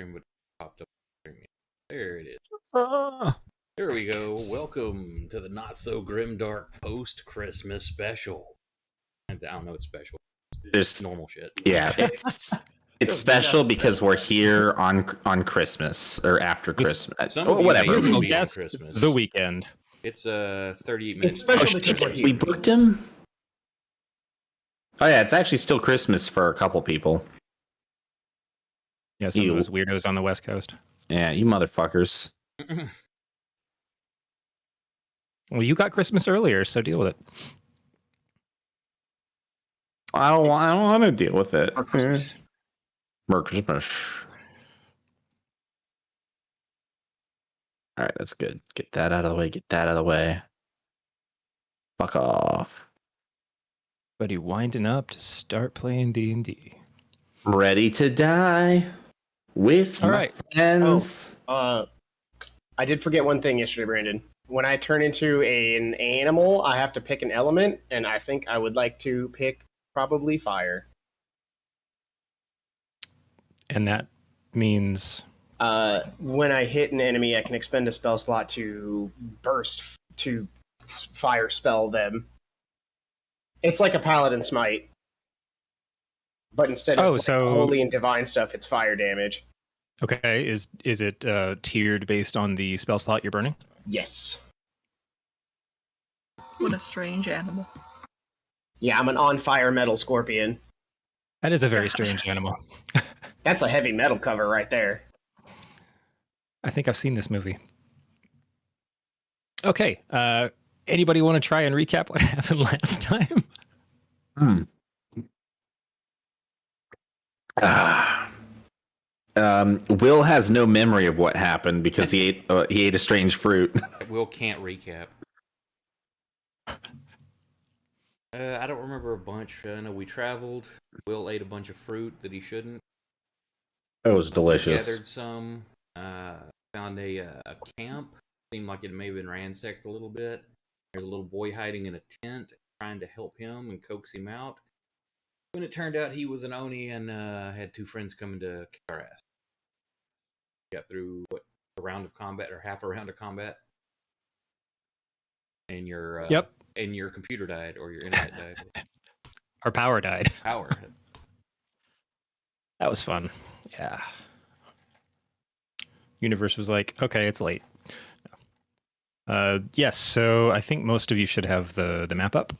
screen, but it popped up. There it is. Ah. There we go. Welcome to the Not So Grimdark post-Christmas special. I don't know it's special. It's normal shit. Yeah, it's special because we're here on Christmas or after Christmas. Some of you whatever. may still We'll be on guess Christmas. the weekend. It's 38 minutes. It's special Oh, because we're shit, here. we booked him? Oh yeah, it's actually still Christmas for a couple people. Yeah, some You. of those weirdos on the West Coast. Yeah, you motherfuckers. Well, you got Christmas earlier, so deal with it. I don't want to deal with it. For Christmas. Merry Christmas. All right, that's good. Get that out of the way. Get that out of the way. Fuck off. But he winding up to start playing D&D. Ready to die with All my right. friends. I did forget one thing yesterday, Brandon. When I turn into an animal, I have to pick an element, and I think I would like to pick probably fire. And that means... When I hit an enemy, I can expend a spell slot to fire spell them. It's like a paladin smite, but instead of holy and divine stuff, it's fire damage. Okay, is it tiered based on the spell slot you're burning? Yes. What a strange animal. Yeah, I'm an on-fire metal scorpion. That is a very strange animal. That's a heavy metal cover right there. I think I've seen this movie. Okay, anybody want to try and recap what happened last time? Will has no memory of what happened because he ate a strange fruit. Will can't recap. I don't remember a bunch. I know we traveled. Will ate a bunch of fruit that he shouldn't. It was delicious. Gathered some. Found a camp. Seemed like it may have been ransacked a little bit. There's a little boy hiding in a tent, trying to help him and coax him out. When it turned out he was an Oni and had two friends coming to kick our ass. Got through a round of combat or half a round of combat, and your and your computer died or your internet died. Our power died. Power. That was fun. Yeah. Universe was like, okay, it's late. Yes, so I think most of you should have the map up.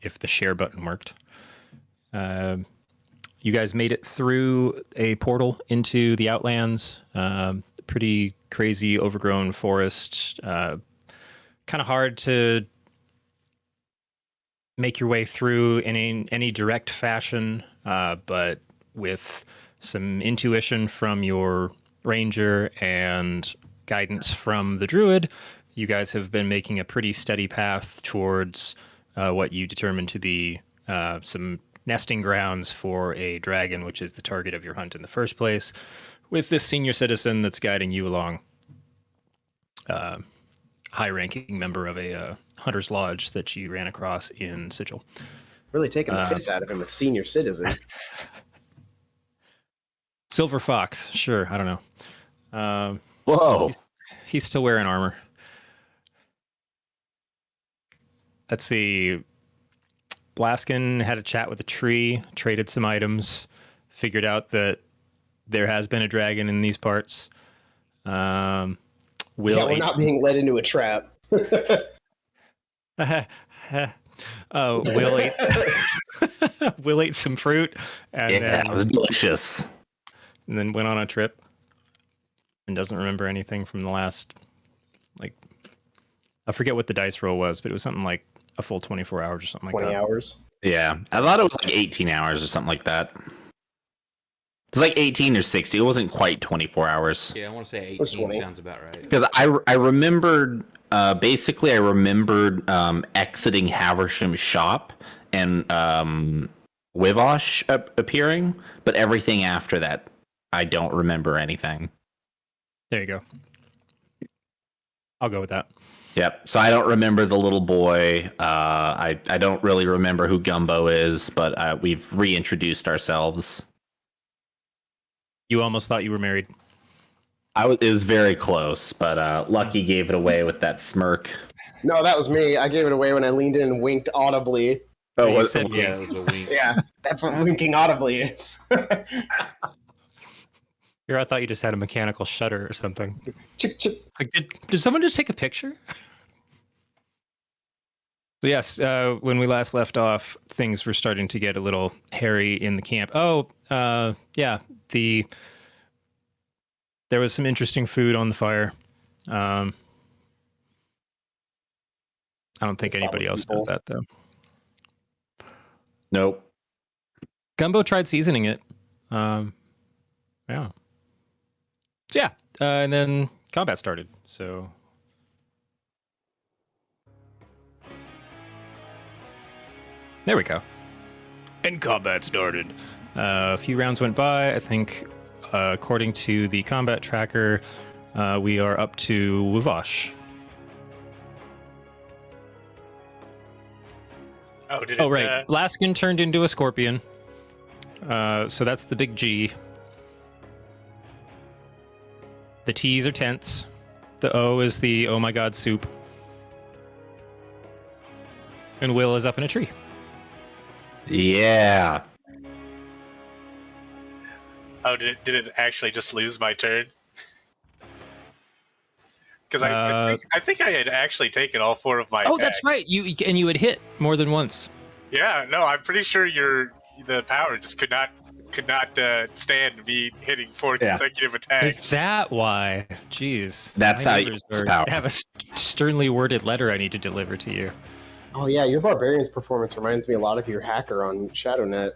If the share button worked. You guys made it through a portal into the Outlands. Pretty crazy, overgrown forest. Kind of hard to make your way through in any direct fashion, but with some intuition from your ranger and guidance from the druid, you guys have been making a pretty steady path towards what you determined to be some nesting grounds for a dragon, which is the target of your hunt in the first place, with this senior citizen that's guiding you along. High-ranking member of a hunter's lodge that you ran across in Sigil. Really taking the piss out of him with senior citizen. Silver Fox, sure, I don't know. Whoa. He's still wearing armor. Let's see. Blaskin had a chat with a tree, traded some items, figured out that there has been a dragon in these parts. Will we're not being led into a trap. Will ate Will ate some fruit and it was delicious. And then went on a trip and doesn't remember anything from the last, like, I forget what the dice roll was, but it was something like a full 24 hours or something like that. 20 hours? Yeah, I thought it was like 18 hours or something like that. It's like 18 or 60. It wasn't quite 24 hours. Yeah, I want to say 18 sounds about right. Because I remembered, basically I remembered exiting Haversham's shop and Wivosh appearing, but everything after that, I don't remember anything. There you go. I'll go with that. Yep. So I don't remember the little boy. I don't really remember who Gumbo is, but we've reintroduced ourselves. You almost thought you were married. It was very close, but Lucky gave it away with that smirk. No, that was me. I gave it away when I leaned in and winked audibly. Oh, You was said Yeah, it was a wink. Yeah, that's what winking audibly is. Here, I thought you just had a mechanical shutter or something. Chick, chick. Like, did someone just take a picture? So yes, when we last left off, things were starting to get a little hairy in the camp. Oh, yeah, there was some interesting food on the fire. I don't think That's anybody probably else knows that though. Nope. Gumbo tried seasoning it. Yeah. So yeah, and then combat started. So there we go. And combat started. A few rounds went by. I think, according to the combat tracker, we are up to Wuvash. Oh, did Oh, it? right. Blaskin turned into a scorpion. So that's the big G. The T's are tense. The O is the oh my god soup. And Will is up in a tree. Yeah. Oh, did it actually just lose my turn? Because I think I had actually taken all 4 of my Oh, attacks. that's right. You had hit more than once. Yeah, no, I'm pretty sure the power just could not stand me hitting 4 Yeah. consecutive Is attacks. that why? Jeez. That's My how you neighbors use power. have a sternly worded letter I need to deliver to you. Oh yeah, your barbarian's performance reminds me a lot of your hacker on ShadowNet.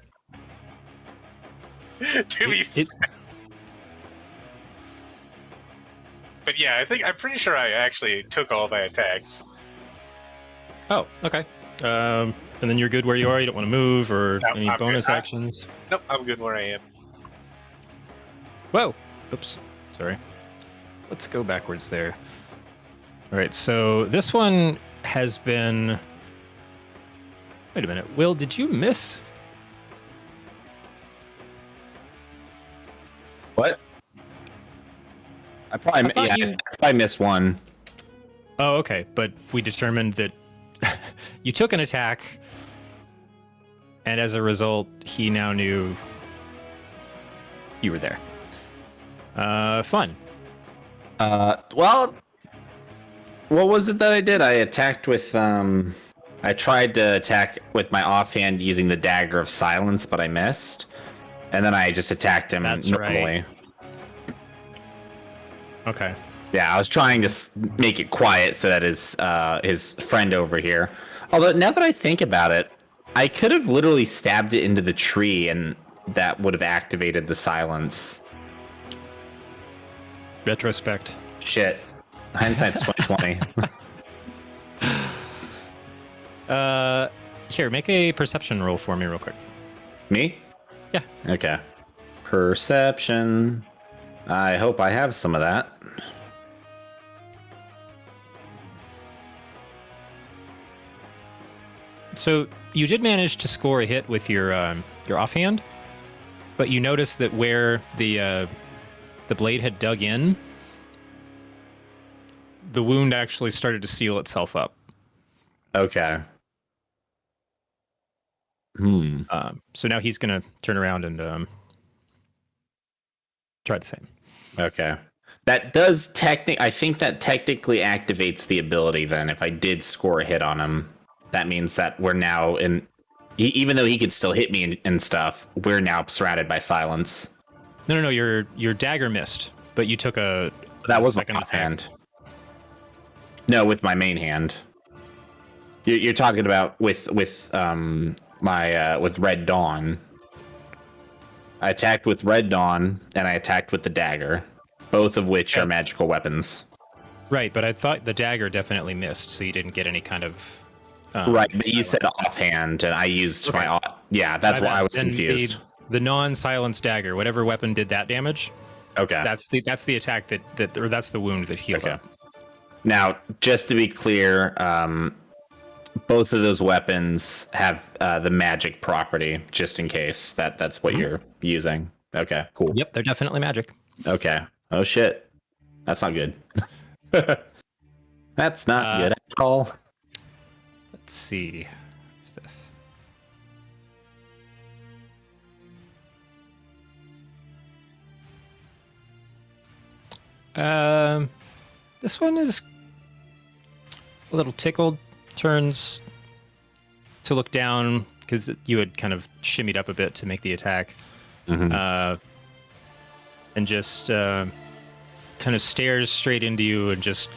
To be But yeah, I'm pretty sure I actually took all my attacks. Oh, okay. And then you're good where you are. You don't want to move or No, any I'm bonus good. actions. Nope, I'm good where I am. Whoa. Oops. Sorry. Let's go backwards there. All right. So this one has been. Wait a minute. Will, did you miss? What? I probably thought I probably missed one. Oh, okay. But we determined that you took an attack, and as a result, he now knew you were there. Fun. Well, what was it that I did? I attacked with I tried to attack with my offhand using the Dagger of Silence, but I missed. And then I just attacked him That's normally. right. Okay. Yeah, I was trying to make it quiet so that his friend over here. Although now that I think about it, I could have literally stabbed it into the tree, and that would have activated the silence. Retrospect. Shit, hindsight's 2020. Here, make a perception roll for me real quick. Me? Yeah. Okay. Perception. I hope I have some of that. So you did manage to score a hit with your offhand, but you noticed that where the blade had dug in, the wound actually started to seal itself up. Okay. So now he's gonna turn around and try the same. Okay. That does I think that technically activates the ability then. If I did score a hit on him, that means that we're now in. Even though he could still hit me and stuff, we're now surrounded by silence. No. Your dagger missed, but you took a That was my second attack. offhand. No, with my main hand. You're talking about with Red Dawn. I attacked with Red Dawn, and I attacked with the dagger, both of which are magical weapons. Right, but I thought the dagger definitely missed, so you didn't get any kind of. Right, but you said offhand, and I used my. Yeah, that's why I was Then confused. The non-silenced dagger, whatever weapon did that damage, Okay. that's the attack or that's the wound that healed Okay. up. Now, just to be clear, both of those weapons have the magic property, just in case that's what you're using. Okay, cool. Yep, they're definitely magic. Okay. Oh shit. That's not good. That's not good at all. Let's see. What's this? This one is a little tickled. Turns to look down because you had kind of shimmied up a bit to make the attack, and just kind of stares straight into you, and just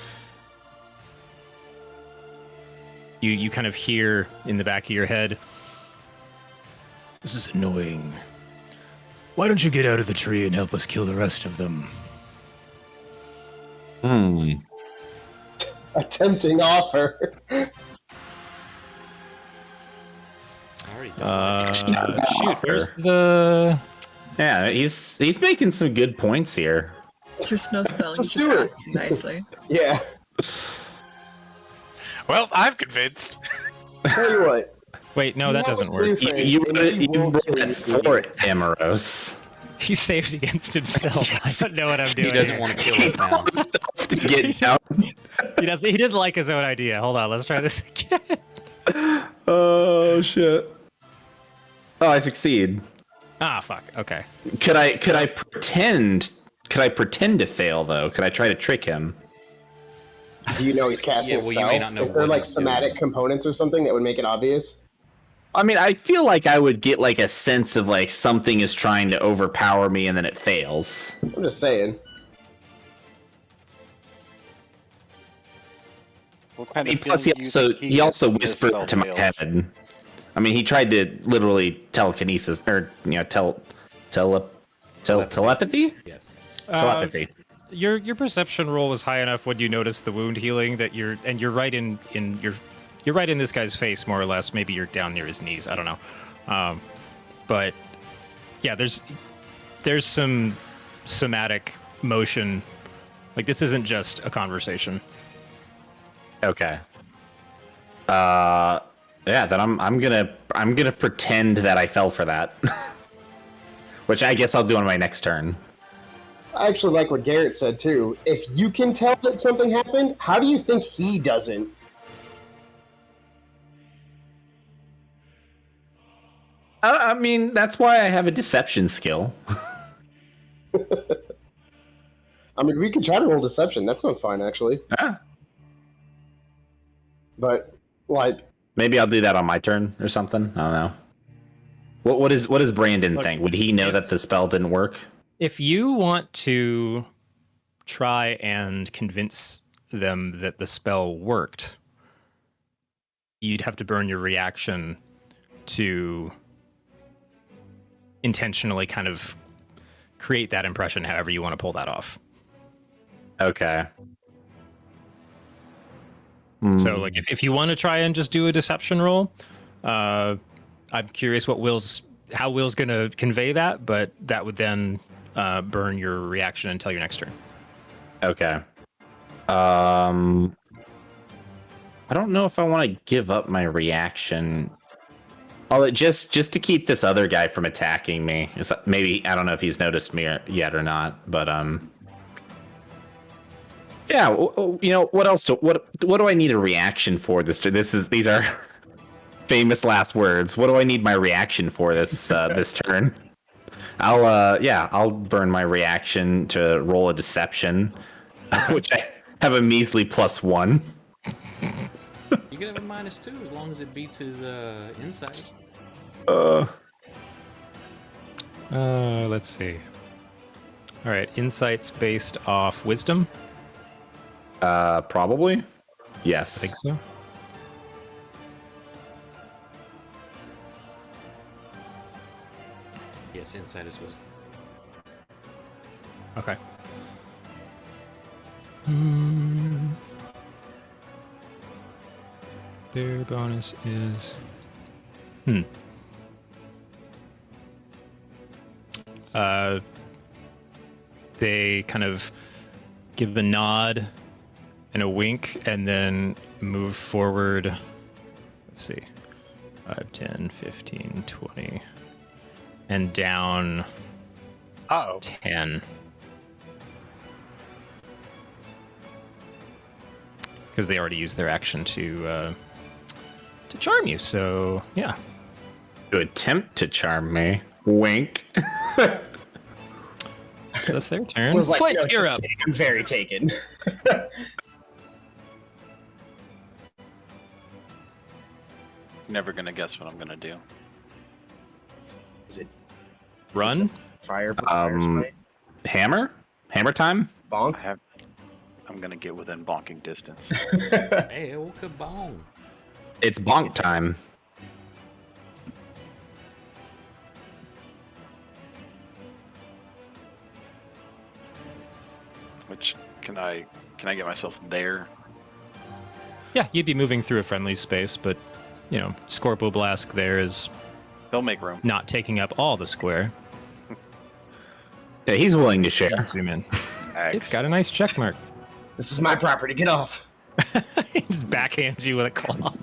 you kind of hear in the back of your head, "This is annoying. Why don't you get out of the tree and help us kill the rest of them?" A tempting offer. Shoot, where's the... Yeah, he's making some good points here. There's no spell. He's just do it. asking nicely. Yeah. Well, I'm convinced. Tell you what. Wait, no, that doesn't work. You rolled that for it, Amaros. He saved against himself. I don't know what I'm doing. He doesn't here. want to kill us now. To get down. He didn't like his own idea. Hold on, let's try this again. Oh shit. Oh, I succeed. Ah, fuck. Okay. Could I pretend to fail though? Could I try to trick him? Do you know he's casting Yeah, a well, spell? you may not know Is there what like he's somatic doing. components or something that would make it obvious? I mean, I feel like I would get like a sense of like something is trying to overpower me and then it fails. I'm just saying. What kind I mean, of plus feeling do you think he also gets when his whispered spell to my fails? head. I mean, he tried to literally telekinesis or telepathy. Yes. Telepathy. Your perception roll was high enough when you noticed the wound healing that you're right in you're right in this guy's face more or less. Maybe you're down near his knees. I don't know. But yeah, there's some somatic motion. Like this isn't just a conversation. Okay. Yeah, then I'm gonna pretend that I fell for that. Which I guess I'll do on my next turn. I actually like what Garrett said too. If you can tell that something happened, how do you think he doesn't? I mean, that's why I have a deception skill. I mean, we could try to roll deception. That sounds fine, actually. Ah, But like, maybe I'll do that on my turn or something. I don't know. What does Brandon Look, think? Would he know that the spell didn't work? If you want to try and convince them that the spell worked, you'd have to burn your reaction to intentionally kind of create that impression however you want to pull that off. Okay. So like if you want to try and just do a deception roll, I'm curious how Will's going to convey that, but that would then burn your reaction until your next turn. Okay. I don't know if I want to give up my reaction. Oh, just to keep this other guy from attacking me. Maybe I don't know if he's noticed me yet or not, but yeah. You know what else? What do I need a reaction for? These are famous last words. What do I need my reaction for this this turn? I'll burn my reaction to roll a deception, which I have a measly +1. You can have a -2 as long as it beats his insight. Let's see. All right, insight's based off wisdom. Probably. Yes. I think so. Yes, insight is wisdom. Okay. Their bonus is... They kind of give a nod and a wink and then move forward. Let's see. 5, 10, 15, 20. And down Uh-oh. 10. Because they already used their action to charm you. So yeah, To attempt to charm me. Wink. that's their turn. Was like, Flint, no, you're just up. kidding. I'm very taken. Never gonna guess what I'm gonna do. Is it Run. fire? Hammer? Hammer time? Bonk. I'm gonna get within bonking distance. Hey, oh, kabong. It's bonk time. Which can I get myself there? Yeah, you'd be moving through a friendly space, but you know, Scorpio Blast there is He'll make room. not taking up all the square. Yeah, he's willing to share. Zoom in. Axe. It's got a nice check mark. This is my property. Get off. He just backhands you with a claw.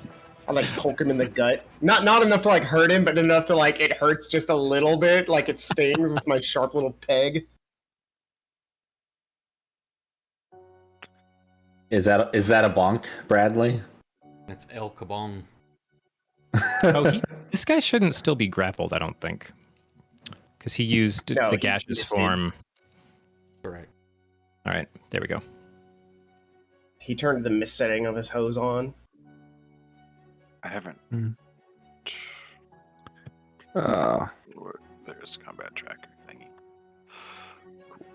I like poke him in the gut. Not enough to like hurt him, but enough to like it hurts just a little bit, like it stings with my sharp little peg. Is that a bonk, Bradley? That's El Kabong. This guy shouldn't still be grappled, I don't think. Because he used No, the he gaseous just form. Correct. All right, there we go. He turned the mist setting of his hose on. I haven't. There's combat tracker thingy. Cool.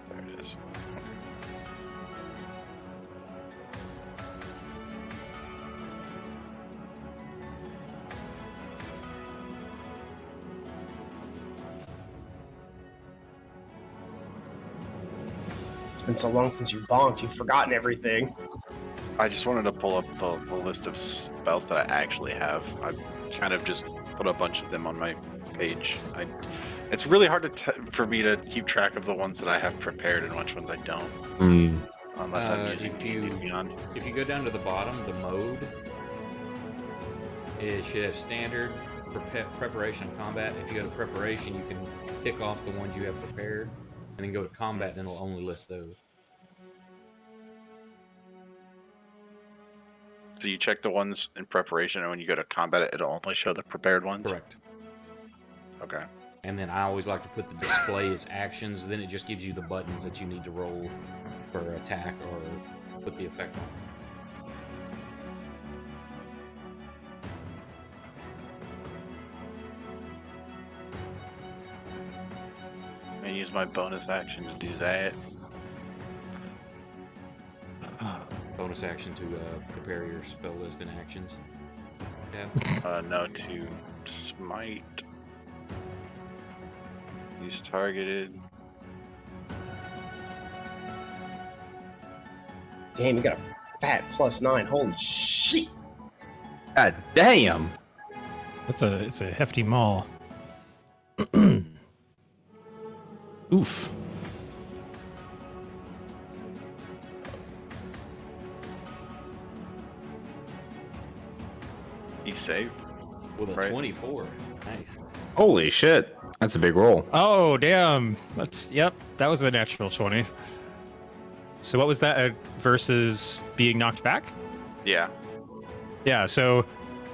There it is. It's been so long since you bonked, you've forgotten everything. I just wanted to pull up the list of spells that I actually have. I've kind of just put a bunch of them on my page. It's really hard for me to keep track of the ones that I have prepared and which ones I don't. Unless I'm using D&D Beyond. If you go down to the bottom, the mode, it should have standard, preparation, and combat. If you go to preparation, you can tick off the ones you have prepared, and then go to combat, and it'll only list those. So you check the ones in preparation, and when you go to combat, it'll only show the prepared ones? Correct. Okay. And then I always like to put the display as actions, then it just gives you the buttons that you need to roll for attack or put the effect on. I use my bonus action to do that. Bonus action to prepare your spell list and actions. Yeah. No, to smite. He's targeted. Damn, you got a fat +9. Holy shit! God damn. It's a hefty maul. Oof. He's saved. With a Right. 24. Nice. Holy shit. That's a big roll. Oh, damn. Yep, that was a natural 20. So what was that versus being knocked back? Yeah. Yeah, so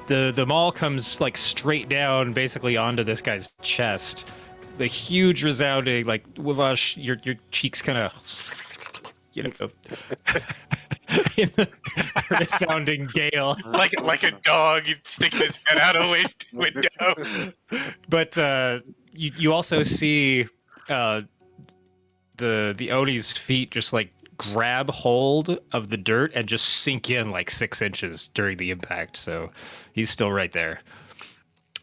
the maul comes like straight down basically onto this guy's chest. The huge resounding, like, Wivash, your cheeks kind of, you know, in the resounding gale. Like a dog sticking his head out a window. But you also see the Oni's feet just like grab hold of the dirt and just sink in like 6 inches during the impact. So he's still right there.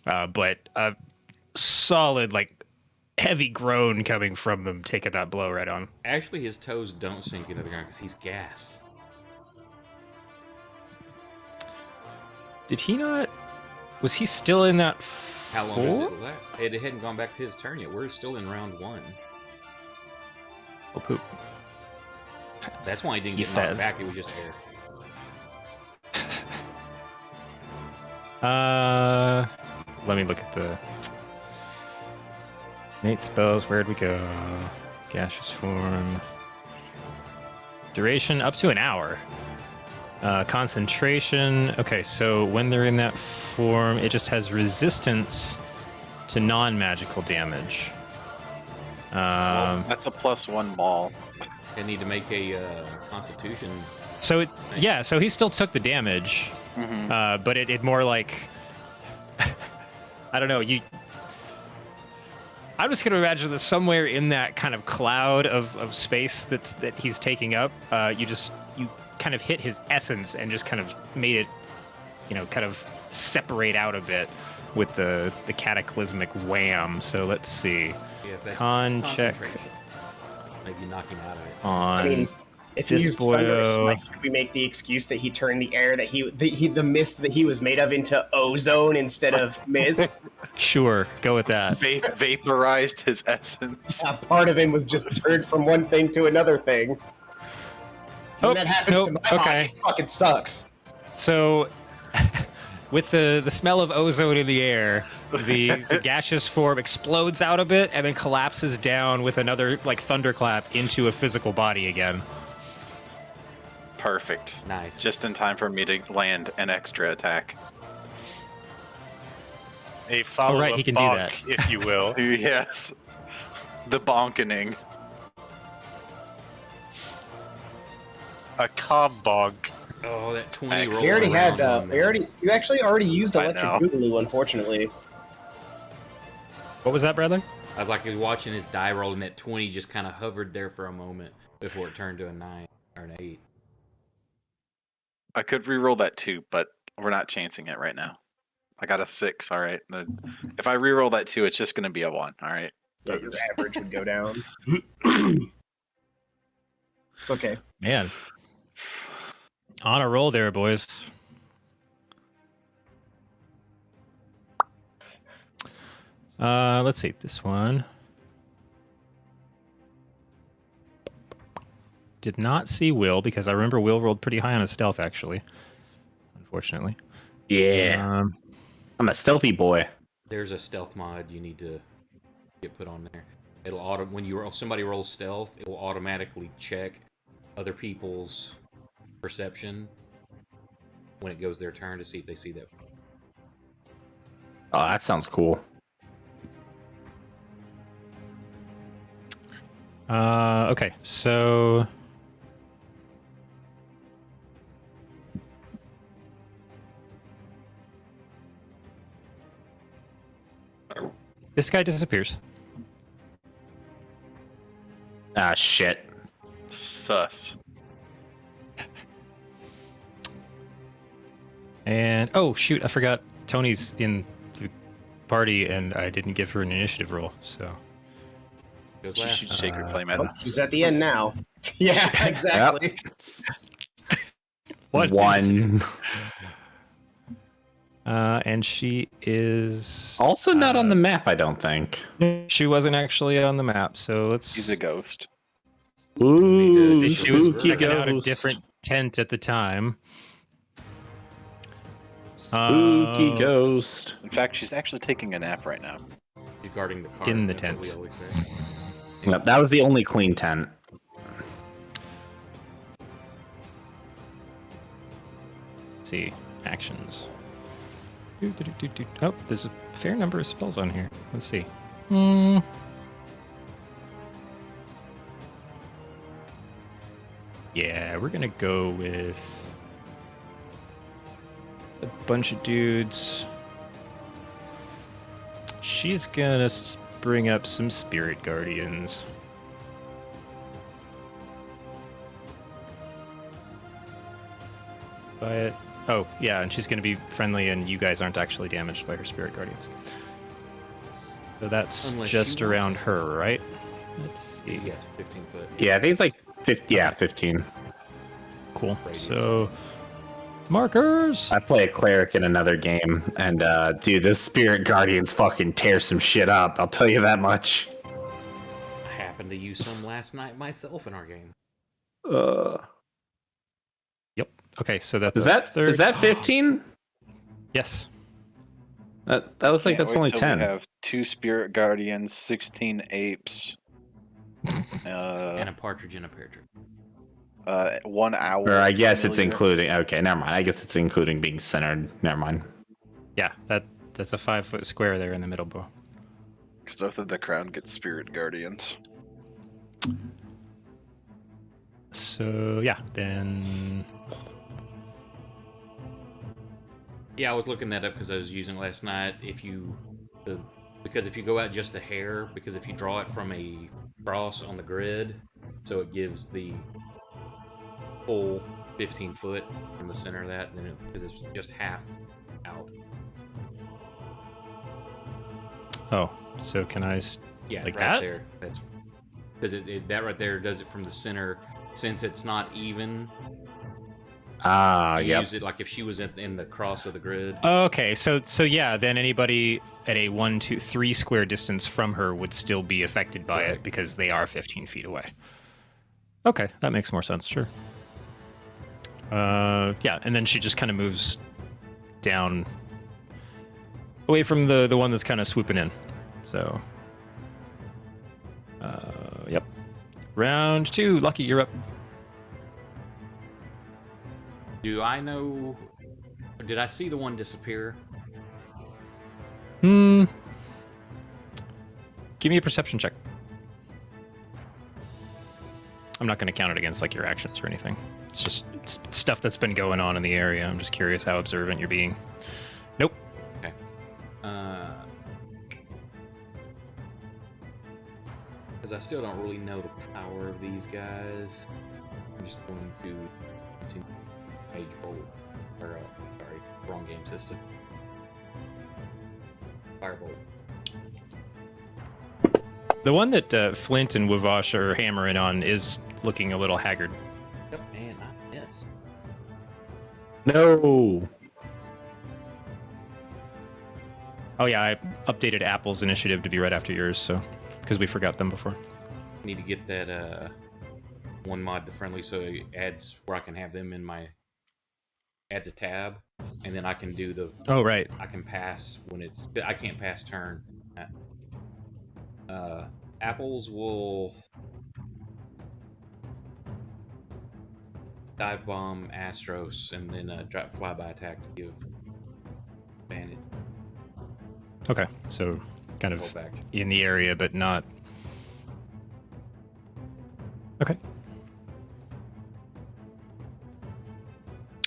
But a solid, like, heavy groan coming from them taking that blow right on. Actually, his toes don't sink into the ground because he's gas. Did he not? Was he still in that? How long does it last? It hadn't gone back to his turn yet. We're still in round 1. Oh, poop. That's why he didn't He get knocked says. back. It was just air. Let me look at the innate spells. Where'd we go? Gaseous form. Duration up to an hour. Concentration. Okay, so when they're in that form, it just has resistance to non-magical damage. Well, that's a +1 maul. I need to make a Constitution. So so he still took the damage, but it more like I don't know. I'm just gonna imagine that somewhere in that kind of cloud of space that he's taking up, you kind of hit his essence and just kind of made it, kind of separate out a bit with the cataclysmic wham. So let's see. Yeah, if that's Con check concentration. Maybe knock him out of it. on. I mean, if he this used Thunderous boyo. Smite, could we make the excuse that he turned the air that the mist that he was made of into ozone instead of mist? Sure, go with that. Vaporized his essence. Part of him was just turned from one thing to another thing. Oh, When that happens nope, to my okay. body, it fucking sucks. So, with the smell of ozone in the air, the gaseous form explodes out a bit and then collapses down with another like thunderclap into a physical body again. Perfect. Nice. Just in time for me to land an extra attack. A follow-up he can do bonk, that. if you will. Yes. The bonkening. A calm bonk. Oh, that 20 roll. Excellent. We already had. around on me. You actually already used I electric know. boogaloo, unfortunately. What was that, Bradley? I was like, he was watching his die roll, and that 20 just kind of hovered there for a moment before it turned to a 9 or an 8. I could reroll that too, but we're not chancing it right now. I got a 6, all right. If I reroll that 2, it's just going to be a 1, all right. Yeah, your average would go down. It's okay. Man, on a roll there, boys. Let's see this one. Did not see Will because I remember Will rolled pretty high on his stealth, actually. Unfortunately. Yeah. I'm a stealthy boy. There's a stealth mod you need to get put on there. It'll when somebody rolls stealth, it will automatically check other people's perception when it goes their turn to see if they see that. Oh, that sounds cool. Okay, so this guy disappears. Ah, shit. Sus. And oh shoot, I forgot Tony's in the party and I didn't give her an initiative roll, so Goes She last. should shake her flame at Oh, she's at the end now. Yeah, exactly. What? One. And she is Also not on the map, I don't think. she wasn't actually on the map, so let's He's a ghost. Ooh, She she was spooky checking out a ghost. different tent at the time. Spooky Uh, ghost. In fact, she's actually taking a nap right now. She's guarding the cart. in the That's what tent. we always say. Yep, that was the only clean tent. Let's see, actions. Oh, there's a fair number of spells on here. Let's see. Yeah, we're gonna go with a bunch of dudes. She's gonna bring up some spirit guardians. But oh yeah, and she's going to be friendly, and you guys aren't actually damaged by her spirit guardians. So that's Unless just she wants around us to. her, right? Let's see. Yes, 15 foot. Yeah, I think it's like 50. Yeah, 15. Cool. Radius. So markers. I play a cleric in another game, and dude, this spirit guardians fucking tear some shit up. I'll tell you that much. I happened to use some last night myself in our game. Yep. Okay, so that's Is a that third. is that 15? Yes. That looks like Can't that's wait only till 10. We have 2 spirit guardians, 16 apes, And a partridge in a pear tree. 1 owl. Or I guess it's familiar. including. Okay, never mind. I guess it's including being centered. Never mind. Yeah, that's a 5-foot square there in the middle, Bo. Because after the crown gets spirit guardians. So yeah, then Yeah, I was looking that up because I was using it last night. Because if you go out just a hair, because if you draw it from a cross on the grid, so it gives the full 15 foot from the center of that, then because it's just half out. oh, so can I? Yeah, Like right that? there. That's because that right there does it from the center. Since it's not even, you Yep. use it like if she was in the cross of the grid. Okay, so yeah, then anybody at a 1, 2, 3 square distance from her would still be affected by it Correct. because they are 15 feet away. Okay, that makes more sense. Sure. Yeah, and then she just kind of moves down away from the one that's kind of swooping in. So, yep. Round 2, Lucky, you're up. Do I know? Did I see the one disappear? Give me a perception check. I'm not going to count it against like your actions or anything. It's just stuff that's been going on in the area. I'm just curious how observant you're being. Nope. Okay. Because I still don't really know the power of these guys. I'm just going to continue Mage Bolt. Or, sorry, wrong game system. Firebolt. The one that Flint and Wavosh are hammering on is looking a little haggard. Yep, and I miss. No. Oh yeah, I updated Apple's initiative to be right after yours, so because we forgot them before. Need to get that one mod to friendly so it adds where I can have them in my adds a tab, and then I can do the Oh right. I can pass when it's I can't pass turn. Apples will dive bomb Astros and then drop flyby attack to give advantage. Okay, so kind Pull of back. in the area, but not. Okay.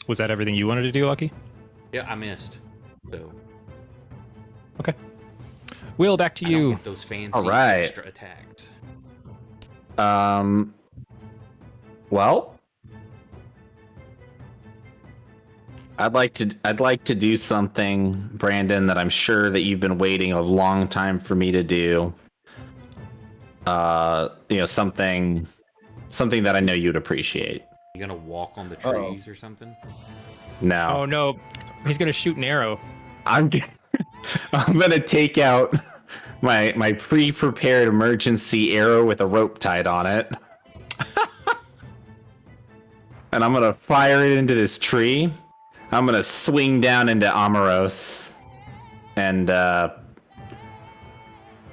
Was that everything you wanted to do, Lucky? Yeah, I missed. So Okay. Will, back to I don't you. get those fancy All right. extra attacks. Well, I'd like to do something, Brandon, that I'm sure that you've been waiting a long time for me to do. Something that I know you'd appreciate. You gonna walk on the Uh-oh. trees or something? No, Oh no, he's gonna shoot an arrow. I'm gonna take out my pre-prepared emergency arrow with a rope tied on it. And I'm gonna fire it into this tree. I'm gonna swing down into Amaros. And I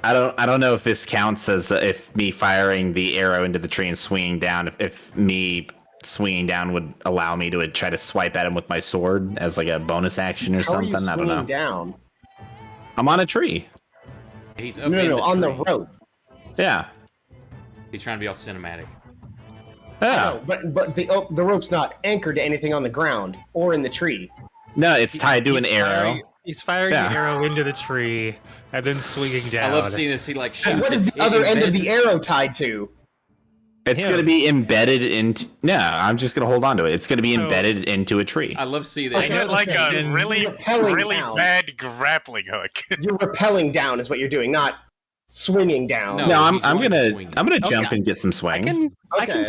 don't know if this counts as if me firing the arrow into the tree and swinging down, if me swinging down would allow me to try to swipe at him with my sword as like a bonus action or How are you something. I don't swinging know. down? I'm on a tree. He's up No, in no, the on the tree. rope. Yeah. He's trying to be all cinematic. Yeah. No, but the rope's not anchored to anything on the ground or in the tree. No, it's tied to an He's arrow. firing- He's firing Yeah. the arrow into the tree and then swinging down. I love seeing this. He like And shoots what is it. the other end of embeds the it- arrow tied to? It's Him. going to be embedded into. No, I'm just going to hold on to it. It's going to be So- embedded into a tree. I love seeing I that. got like a And really, repelling really down. bad grappling hook. You're rappelling down is what you're doing, not swinging down. No. No, I'm he's wanting to gonna swing. jump Okay. and get some swing. I can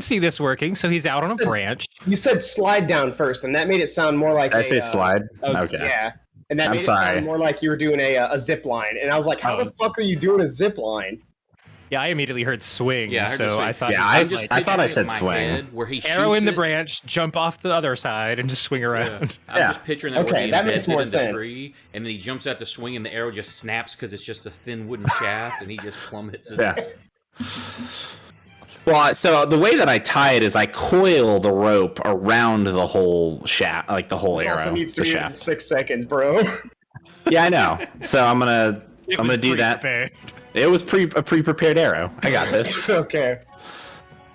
see this working. So he's out on a branch. You said slide down first, and that made it sound more like Did I say slide? Okay. Yeah. And that I'm made it sorry. sound more like you were doing a zip line. And I was like, how Oh. the fuck are you doing a zip line? Yeah, I immediately heard swing. Yeah, I heard the so swing. I thought Yeah, he I was just- like, I thought I picturing said it in my swing. head Where he arrow shoots in the it. branch, jump off the other side, and just swing Yeah. around. I'm Yeah. just picturing that where Okay, he that embeds makes it more in the sense. tree, and then he jumps out to swing, and the arrow just snaps because it's just a thin wooden shaft, and he just plummets it. Yeah. Well, so the way that I tie it is I coil the rope around the whole shaft, like the whole This arrow, also needs to the be in shaft. 6 seconds, bro. Yeah, I know. So I'm gonna do that. Pre-prepared. It was a pre-prepared arrow. I got this. Okay.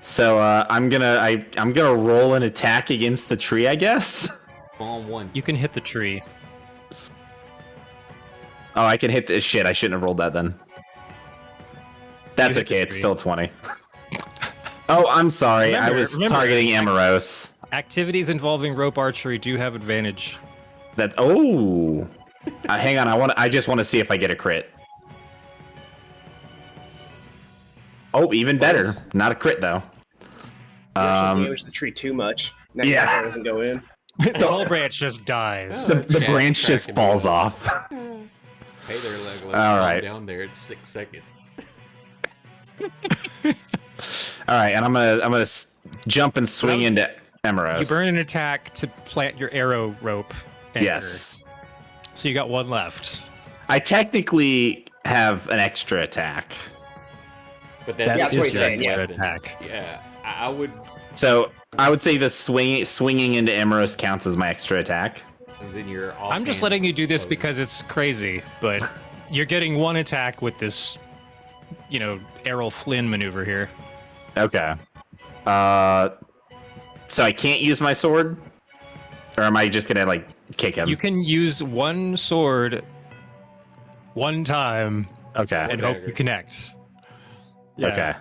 So I'm gonna roll an attack against the tree, I guess. On one. You can hit the tree. Oh, I can hit this shit. I shouldn't have rolled that then. That's You hit the okay. It's tree. still 20. Oh, I'm sorry. I was Remember- targeting Amaros. Activities involving rope archery do have advantage. Hang on. I just want to see if I get a crit. Oh, even better. Not a crit though. You actually damage the tree too much. Next yeah. time it doesn't go in. The whole branch just dies. the Chat branch just tracking falls me. off. Hey there, Legolas. All Calm right. down there. It's 6 seconds. All right, and I'm gonna jump and swing into Amaros. You burn an attack to plant your arrow rope. anchor. Yes. So you got one left. I technically have an extra attack. But Yeah, that's what he's just saying, a yeah. weapon. Attack. Yeah, I would. So I would say the swinging into Amaros counts as my extra attack. And then you're off. I'm just letting you do this because it's crazy, but you're getting one attack with this, Errol Flynn maneuver here. Okay. So I can't use my sword? Or am I just gonna kick him? You can use one sword one time Okay. and hope you connect. Yeah. Okay.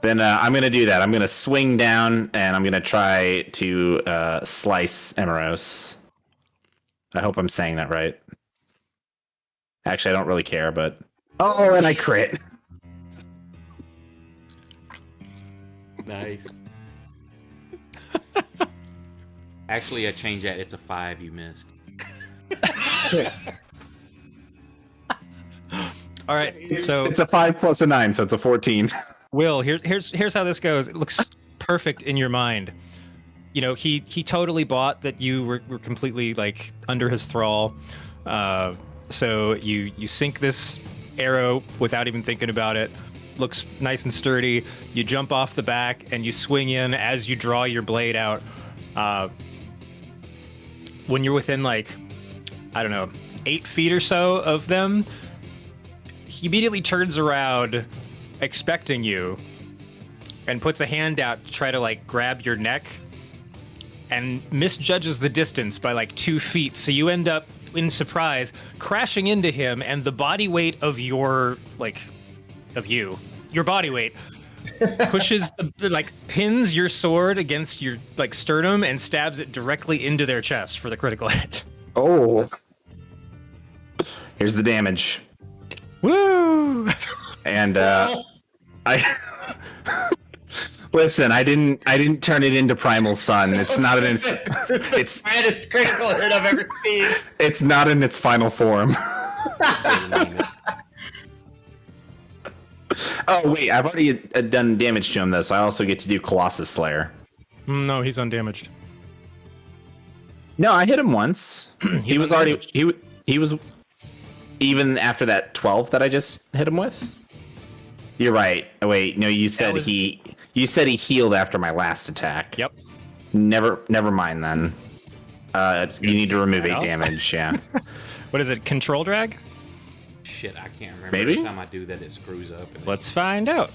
Then I'm gonna do that. I'm gonna swing down and I'm gonna try to slice Amaros. I hope I'm saying that right. Actually, I don't really care, but and I crit. Nice. Actually, I changed that. It's a 5. You missed. All right. So It's a 5 plus a 9, so it's a 14. Will, here's how this goes. It looks perfect in your mind. He totally bought that you were completely under his thrall. So you sink this arrow without even thinking about it. Looks nice and sturdy. You jump off the back and you swing in as you draw your blade out. When you're within 8 feet or so of them, he immediately turns around expecting you and puts a hand out to try to grab your neck and misjudges the distance by 2 feet. So you end up in surprise crashing into him, and the body weight of your body weight pushes pins your sword against your sternum and stabs it directly into their chest for the critical hit. Oh. Here's the damage. Woo! And I listen. I didn't turn it into Primal Sun. It's not in its. It's the baddest critical hit I've ever seen. It's not in its final form. Oh wait, I've already done damage to him though, so I also get to do Colossus Slayer. No, he's undamaged. No, I hit him once. he was already undamaged. he was even after that 12 that I just hit him with. You're right. Oh, wait, no, you said was- he healed after my last attack. Yep. Never mind then. You need to remove that 8 out. damage. Yeah. What is it? Control drag? Shit, I can't remember. Maybe? Every time I do that, it screws up. And Let's find out.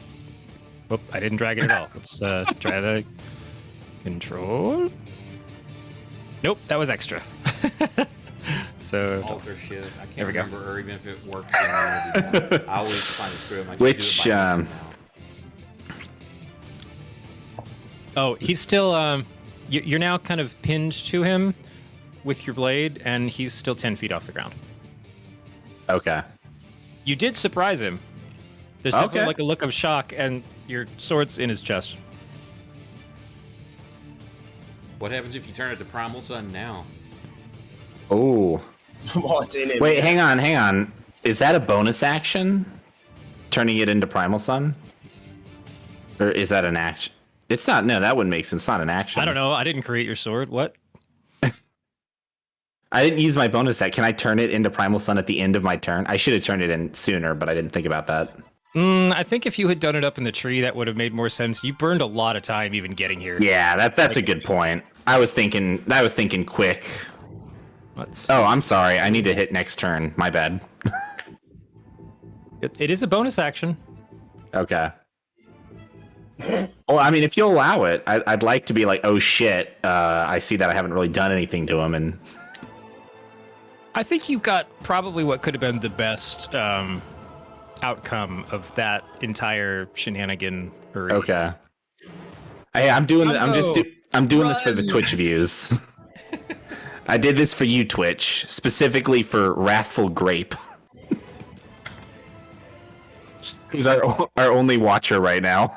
Whoop, I didn't drag it at all. Let's try the control. Nope, that was extra. So alter shit. I There can't we go. remember, or even if it works. In unedited. I always find it screw up. I just Which, do it by hand now. he's still you're now kind of pinned to him with your blade, and he's still 10 feet off the ground. Okay. You did surprise him. There's definitely Okay. like a look of shock, and your sword's in his chest. What happens if you turn it to Primal Sun now? Oh. While it's in it. Wait, hang on. Is that a bonus action? Turning it into Primal Sun? Or is that an action? It's not. No, that wouldn't make sense. It's not an action. I don't know. I didn't create your sword. What? I didn't use my bonus act. Can I turn it into Primal Sun at the end of my turn? I should have turned it in sooner, but I didn't think about that. I think if you had done it up in the tree, that would have made more sense. You burned a lot of time even getting here. Yeah, that's a good point. I was thinking quick. Let's... Oh, I'm sorry. I need to hit next turn. My bad. It is a bonus action. Okay. Well, I mean, if you'll allow it, I'd like to be like, oh shit, I see that I haven't really done anything to him, and I think you got probably what could have been the best outcome of that entire shenanigan. okay. Hey, I'm doing this for the Run. Twitch views. I did this for you, Twitch, specifically for Wrathful Grape, who's our only watcher right now.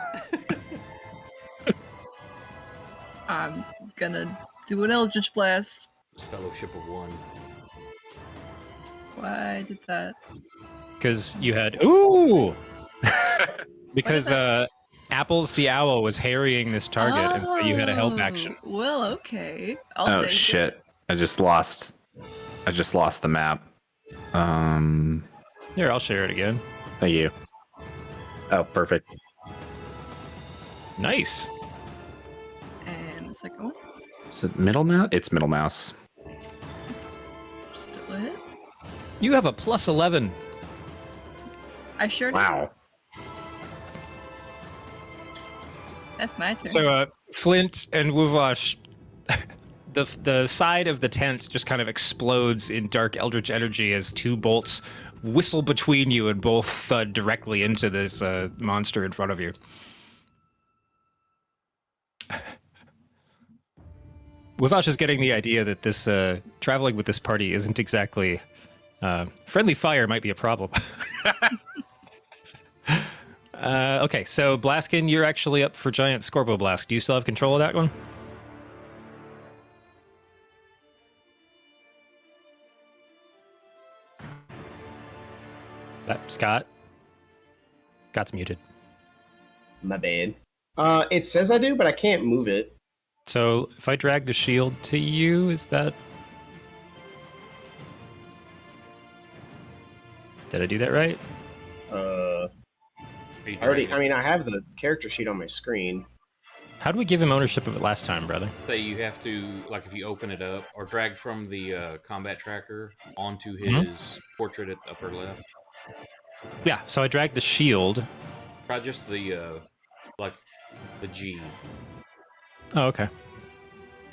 I'm gonna do an Eldritch Blast. Fellowship of One. Why did that? Because you had... Ooh! Because that? Apples the Owl was harrying this target, and so you had a help action. Well, okay. I'll Oh take shit! It. I just lost the map. Here, I'll share it again. Thank you. Oh, perfect. Nice. And the second one. Is it middle mouse? It's middle mouse. Still a hit. You have a plus 11. I sure do. Wow. That's my turn. So, Flint and Wuvash, the side of the tent just kind of explodes in dark eldritch energy as two bolts whistle between you and both thud directly into this monster in front of you. Wuvash is getting the idea that this traveling with this party isn't exactly friendly fire might be a problem. Okay, so Blaskin, you're actually up for Giant Scorpo Blast. Do you still have control of that one? Scott? Scott's muted. My bad. It says I do, but I can't move it. So if I drag the shield to you, is that... Did I do that right? I mean, I have the character sheet on my screen. How do we give him ownership of it last time, brother? Say you have to, like, if you open it up or drag from the combat tracker onto his Mhm. portrait at the upper left. Yeah, so I dragged the shield. Try just the like the G. Oh, okay.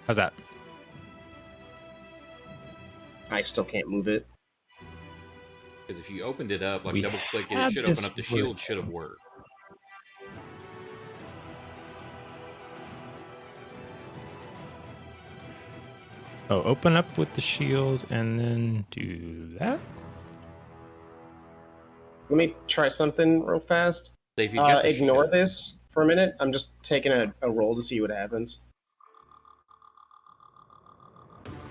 How's that? I still can't move it. Because if you opened it up, like We double click it, had it should this open up. The work. shield should have worked. Oh, open up with the shield and then do that? Let me try something real fast. Say if you've got the Ignore shield- this for a minute. I'm just taking a roll to see what happens.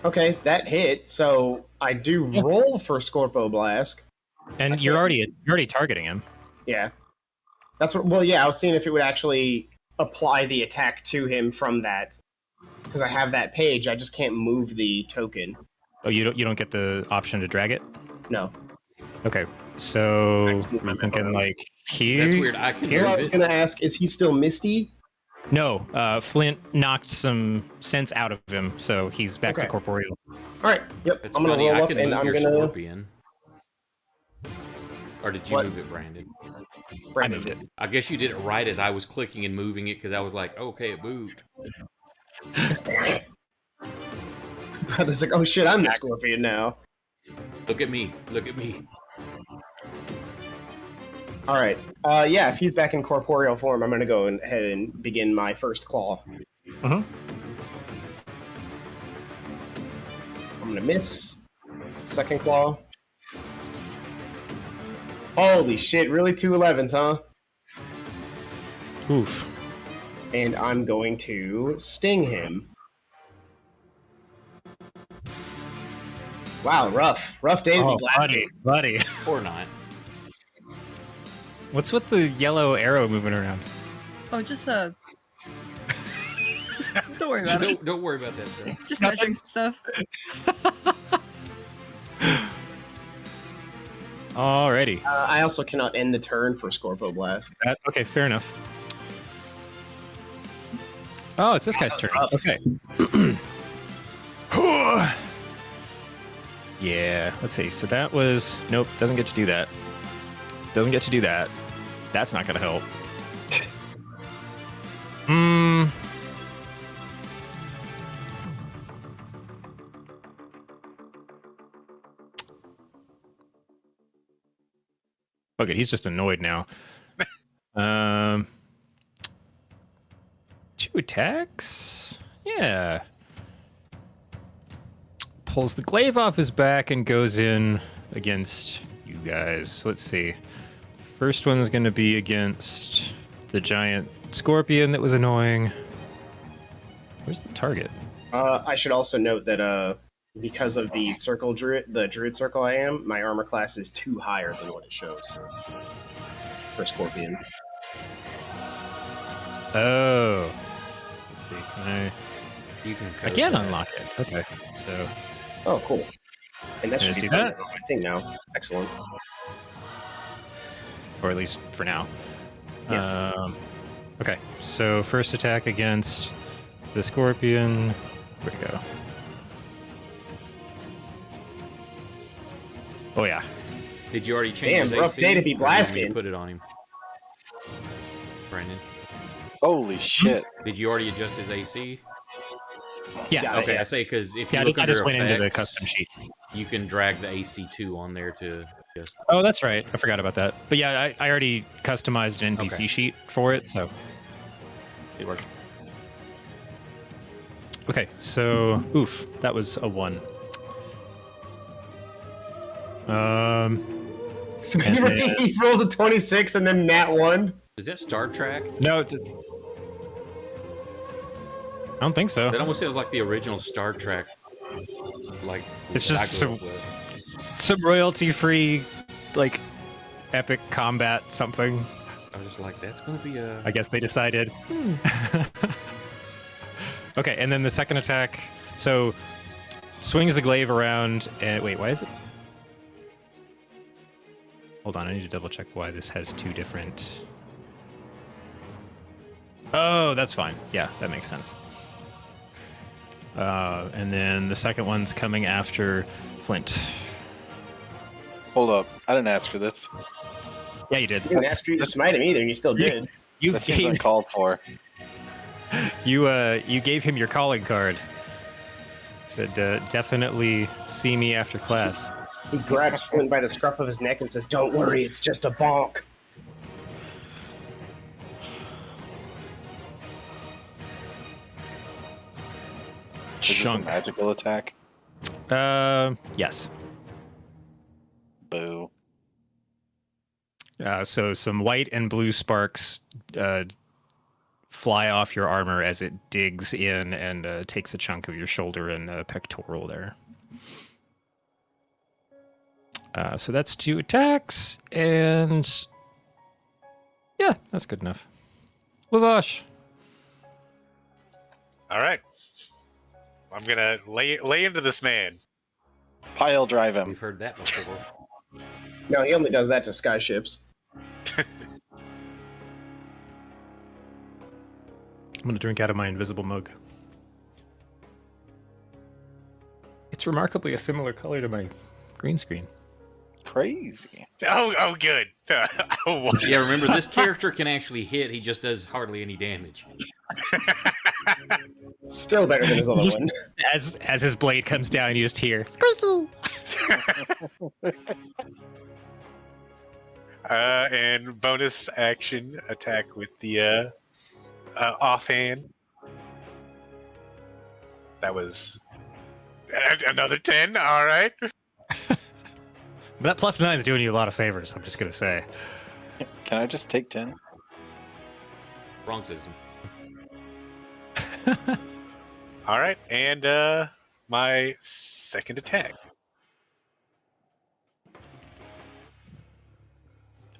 Okay, that hit. So I do Yeah. roll for Scorpo Blast. And you're already targeting him. Yeah. That's what. Well, yeah. I was seeing if it would actually apply the attack to him from that, because I have that page. I just can't move the token. Oh, you don't get the option to drag it? No. Okay, so Let's move my I'm thinking map like here. That's weird. I can Here? Well, I move was it. gonna ask, is he still misty? No, Flint knocked some sense out of him, so he's back to Okay. corporeal. All right. Yep. It's I'm gonna funny. roll I up can and move I'm your gonna. scorpion. Or did you What? move it, Brandon? I moved it. I guess you did it right as I was clicking and moving it because I was like, okay, it moved. I was like, oh shit, I'm the scorpion now. Look at me. Look at me. All right. Yeah, if he's back in corporeal form, I'm going to go ahead and begin my first claw. Mhm. I'm going to miss. Second claw. Holy shit, really 2 11s, huh? Oof. And I'm going to sting him. Wow, rough. Rough day to be blasted. buddy. Or not. What's with the yellow arrow moving around? Oh, just don't worry about it. Don't worry about that stuff. Just measuring some stuff. Alrighty. I also cannot end the turn for Scorpo Blast. Okay, fair enough. Oh, it's this guy's turn. Okay. Yeah, let's see. So that was... Nope, doesn't get to do that. Doesn't get to do that. That's not going to help. Okay, he's just annoyed now. 2 attacks? Yeah. Pulls the glaive off his back and goes in against you guys. Let's see. First one's going to be against the giant scorpion that was annoying. Where's the target? I should also note that because of the druid circle I am, my armor class is 2 higher than what it shows for Scorpion. Oh. Let's see. Can You can I can unlock it. Okay. So Oh, cool. And that should Just be do that? my thing now. Excellent. or at least for now. Yeah. Okay, so first attack against the scorpion. Where'd it go? Oh yeah. Did you already change Damn, his rough AC? day to be Or do you want me blasting. to put it on him. Brandon, Holy shit. did you already adjust his AC? Yeah. Got it, Okay, yeah. I say because if you Yeah, look I under just went into the effects, custom sheet. you can drag the AC2 on there to adjust. Oh, that's right. I forgot about that. But yeah, I already customized an NPC Okay. sheet for it, so It works. okay. So, oof, that was a 1. So And then- he rolled a 26 and then nat 1. Is that Star Trek? No, I don't think so. That almost sounds like the original Star Trek. Like It's that I just grew up some- with. Some royalty-free, like, epic combat something. I was just like, that's gonna be a. I guess they decided. Okay, and then the second attack. So, swings the glaive around. And wait, why is it? Hold on, I need to double check why this has 2 different. Oh, that's fine. Yeah, that makes sense. And then the second one's coming after Flint. Hold up. I didn't ask for this. Yeah, you did. You didn't ask for you to smite him either, and you still did. You That seems gave, uncalled for. you gave him your calling card. Said, definitely see me after class. He grabs Flint by the scruff of his neck and says, "Don't worry, it's just a bonk." Is this a Chunk. magical attack? Yes. Boo. So some white and blue sparks fly off your armor as it digs in and takes a chunk of your shoulder and pectoral there. So that's 2 attacks, and yeah, that's good enough. Lavash. All right. I'm gonna lay into this man. Pile drive him. We've heard that before. No, he only does that to skyships. I'm going to drink out of my invisible mug. It's remarkably a similar color to my green screen. Crazy. Oh, good. Oh, Yeah, remember this character can actually hit. He just does hardly any damage. Still better than his other Just- one. As his blade comes down, you just hear. And bonus action attack with the offhand. That was another 10. All right. But that +9 is doing you a lot of favors. I'm just gonna say. Can I just take 10? Wrong system. All right, and my second attack.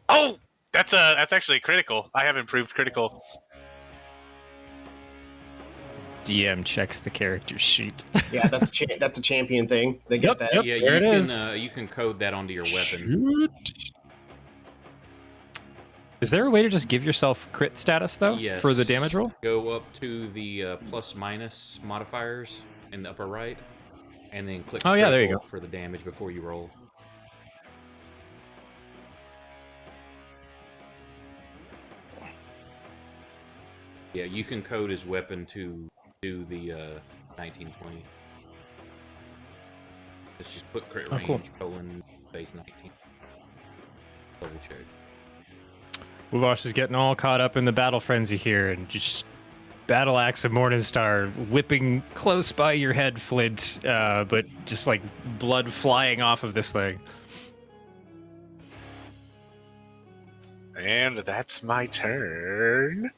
Oh, that's actually critical. I have improved critical. DM checks the character sheet. Yeah, that's a champion thing. They get that. Yep. Yeah, there you it can is. you can code that onto your weapon. Shoot. Is there a way to just give yourself crit status though Yes. for the damage roll? Go up to the plus minus modifiers in the upper right, and then click. Oh, yeah, there you critical for the damage before you roll. Yeah, you can code his weapon to do the 1920. Let's just put crit range, cool. colon, base 19. Double check. Wuvosh is getting all caught up in the battle frenzy here, and just battle axe of Morningstar whipping close by your head, Flint, but just like blood flying off of this thing. And that's my turn.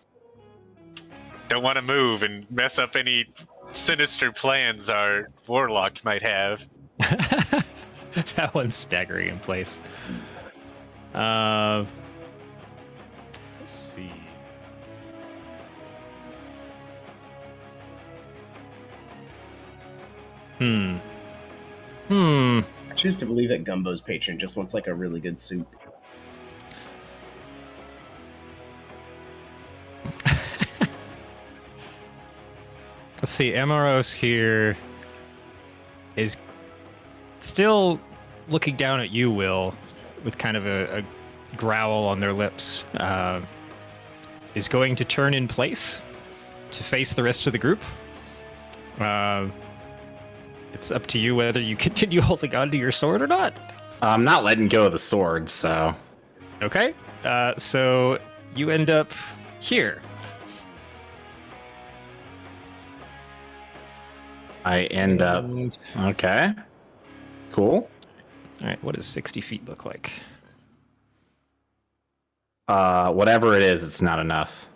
Don't want to move and mess up any sinister plans our warlock might have. That one's staggering in place. Let's see. I choose to believe that Gumbo's patron just wants like a really good soup. Let's see. Amaros here is still looking down at you, Will, with kind of a growl on their lips. Is going to turn in place to face the rest of the group. It's up to you whether you continue holding on to your sword or not. I'm not letting go of the sword, so. Okay. So you end up here. I end up. Okay. Cool. All right. What does 60 feet look like? Whatever it is, it's not enough.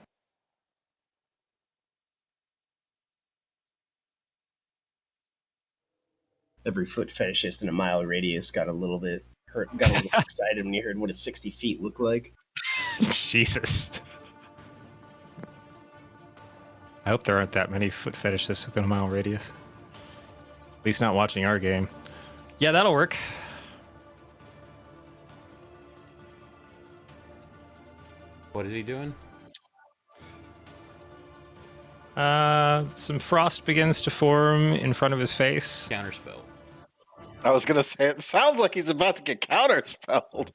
Every foot fetishist in a mile radius got a little bit hurt, got a little excited when he heard what does 60 feet look like. Jesus. I hope there aren't that many foot fetishists within a mile radius. At least not watching our game. Yeah, that'll work. What is he doing? Some frost begins to form in front of his face. Counterspell. I was gonna say it sounds like he's about to get counterspelled.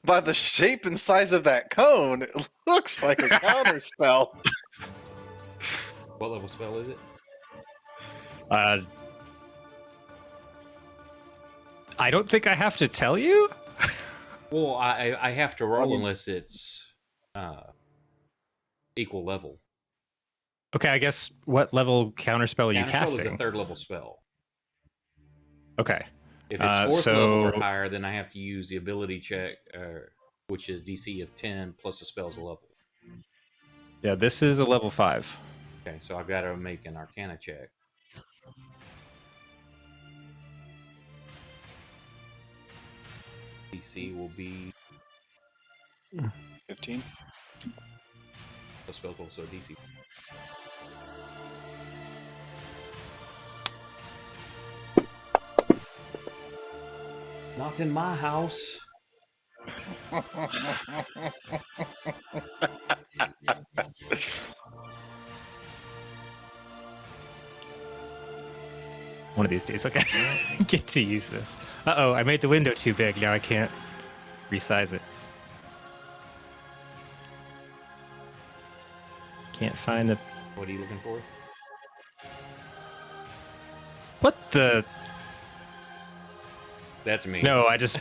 by the shape and size of that cone, it looks like a counterspell. What level spell is it? I don't think I have to tell you. Well, I have to roll unless it's equal level. Okay, I guess what level counterspell are you Counterspell casting? is a third level spell. Okay. If it's fourth level or higher, then I have to use the ability check, which is DC of 10 plus the spell's a level. Yeah, this is a level 5. Okay, so I've got to make an Arcana check. DC will be 15. the spell's level, so DC. Not in my house. One of these days, okay. Get to use this. Uh-oh, I made the window too big. Now I can't resize it. Can't find the... What are you looking for? What the... That's me. No, I just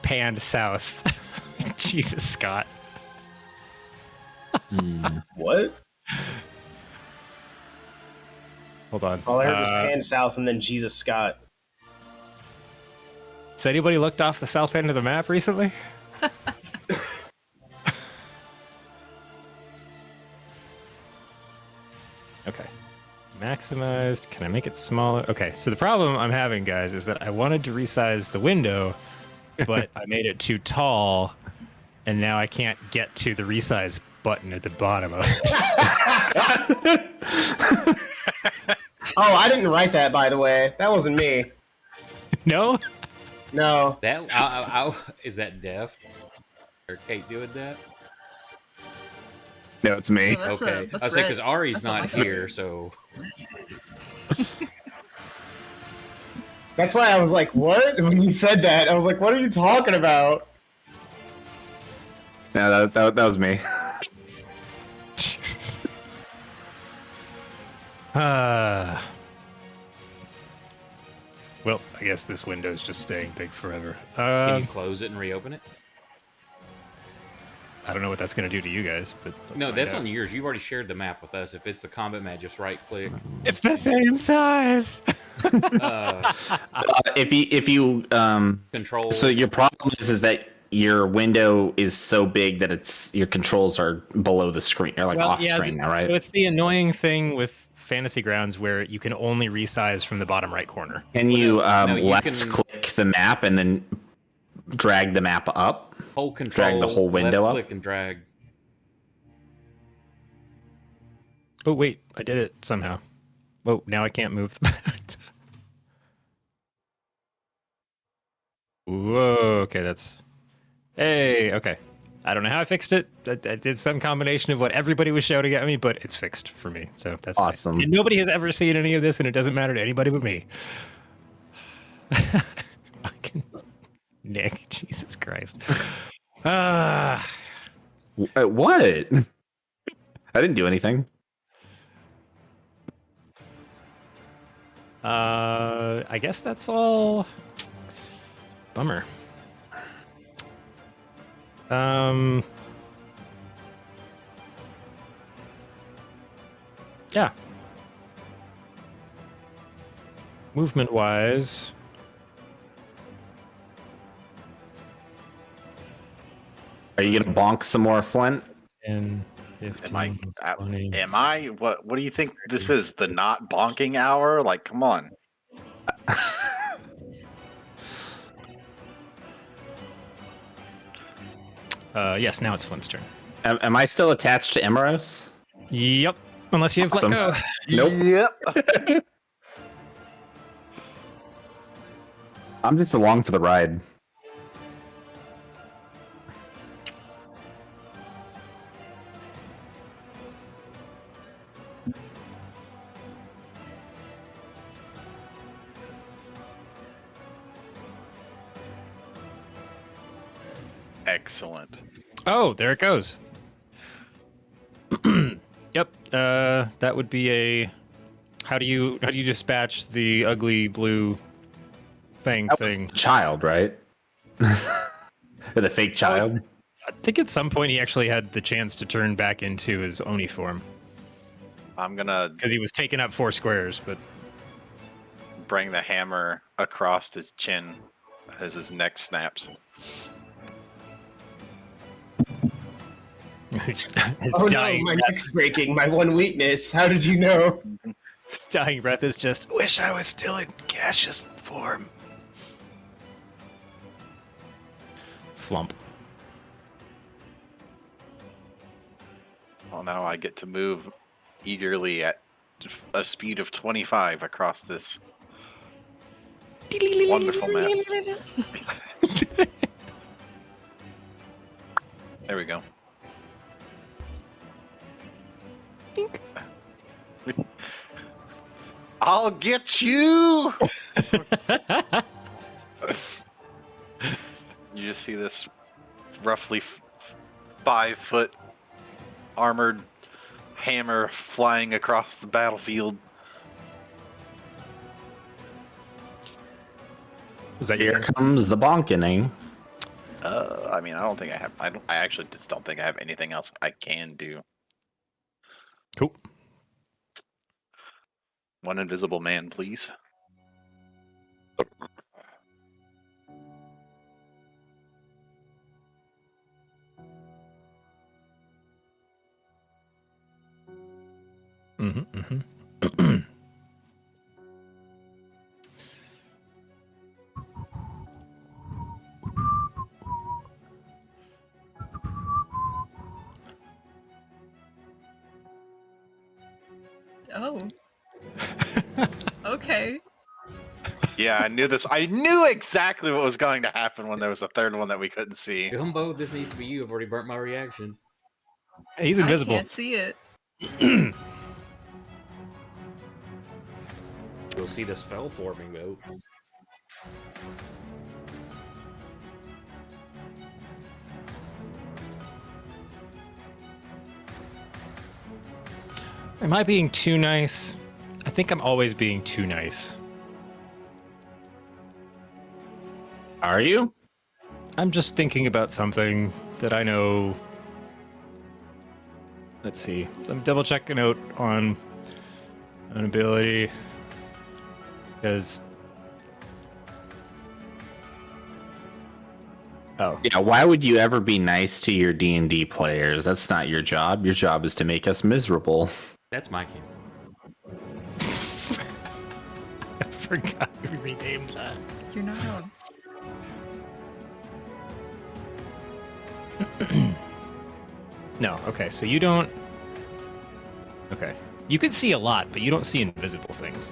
panned south. Jesus, Scott. What? Hold on. All I heard was pan south and then Jesus Scott. Has anybody looked off the south end of the map recently? Okay. Maximized. Can I make it smaller? Okay, so the problem I'm having, guys, is that I wanted to resize the window, but I made it too tall, and now I can't get to the resize button at the bottom of it. Oh, I didn't write that, by the way. That wasn't me. No? No. That is that Deft or Kate doing that? No, it's me. No, that's Okay, that's I was saying red. because Ari's That's not not my here, so That's why I was like, what? When you said that, I was like, what are you talking about? No, that was me. Jesus. Well, I guess this window's just staying big forever. can you close it and reopen it? I don't know what that's going to do to you guys, but let's No, find that's out. on yours. You've already shared the map with us. If it's the combat mat, just right click. It's the same size. If you Control. so your problem is that your window is so big that your controls are below the screen. They're like off screen now, right? So it's the annoying thing with Fantasy Grounds where you can only resize from the bottom right corner. Can you no, you left can- click the map and then drag the map up? Hold control. Drag the whole window left up? click and drag. Oh, wait, I did it somehow. Oh, now I can't move. Whoa, okay, that's... Hey, okay. I don't know how I fixed it. I did some combination of what everybody was shouting at me, but it's fixed for me, so that's nice. Awesome. And nobody has ever seen any of this, and it doesn't matter to anybody but me. Fucking Nick, Jesus Christ. What? I didn't do anything. I guess that's all. Bummer. Yeah. Movement wise. Are you gonna bonk some more, Flint? 10, 15, Am 20. I? What do you think this is? The not bonking hour? Like, come on. Yes, now it's Flint's turn. Am I still attached to Emeros? Yep. Unless you have Awesome. let go. Nope. Yep. I'm just along for the ride. Excellent. Oh, there it goes. Yep. That would be a. How do you dispatch the ugly blue thing? That was the child, right? Or the fake child? I think at some point he actually had the chance to turn back into his Oni form I'm gonna because he was taking up 4 squares, but bring the hammer across his chin as his neck snaps. his Oh no, dying, my neck's breaking. My one weakness. How did you know? his dying breath is just, wish I was still in gaseous form. Flump. Well, now I get to move eagerly at a speed of 25 across this wonderful map. There we go. I'll get you! You just see this roughly 5-foot armored hammer flying across the battlefield. Is that your Here turn? comes the bonkening. I mean, I don't think I have. I actually just don't think I have anything else I can do. Cool. One invisible man, please. Mm-hmm. Oh. Okay. Yeah, I knew this. I knew exactly what was going to happen when there was a third one that we couldn't see. Gumbo, this needs to be you. I've already burnt my reaction. He's invisible. I can't see it. You'll see the spell forming, though. Am I being too nice? I think I'm always being too nice. Are you? I'm just thinking about something that I know. Let's see. Let me double check a note on an ability. Because. Oh. Yeah, why would you ever be nice to your D&D players? That's not your job. Your job is to make us miserable. That's my camp. I forgot we renamed that. You're not wrong. No, okay, so you don't. Okay. You can see a lot, but you don't see invisible things.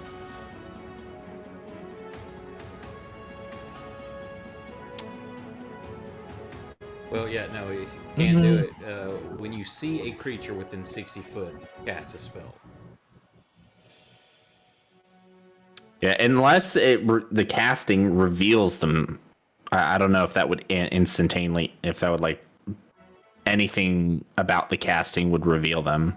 Well, yeah, no, you can't do it. When you see a creature within 60 foot, cast a spell. Yeah, unless the casting reveals them. I don't know if that would instantaneously, if that would like anything about the casting would reveal them.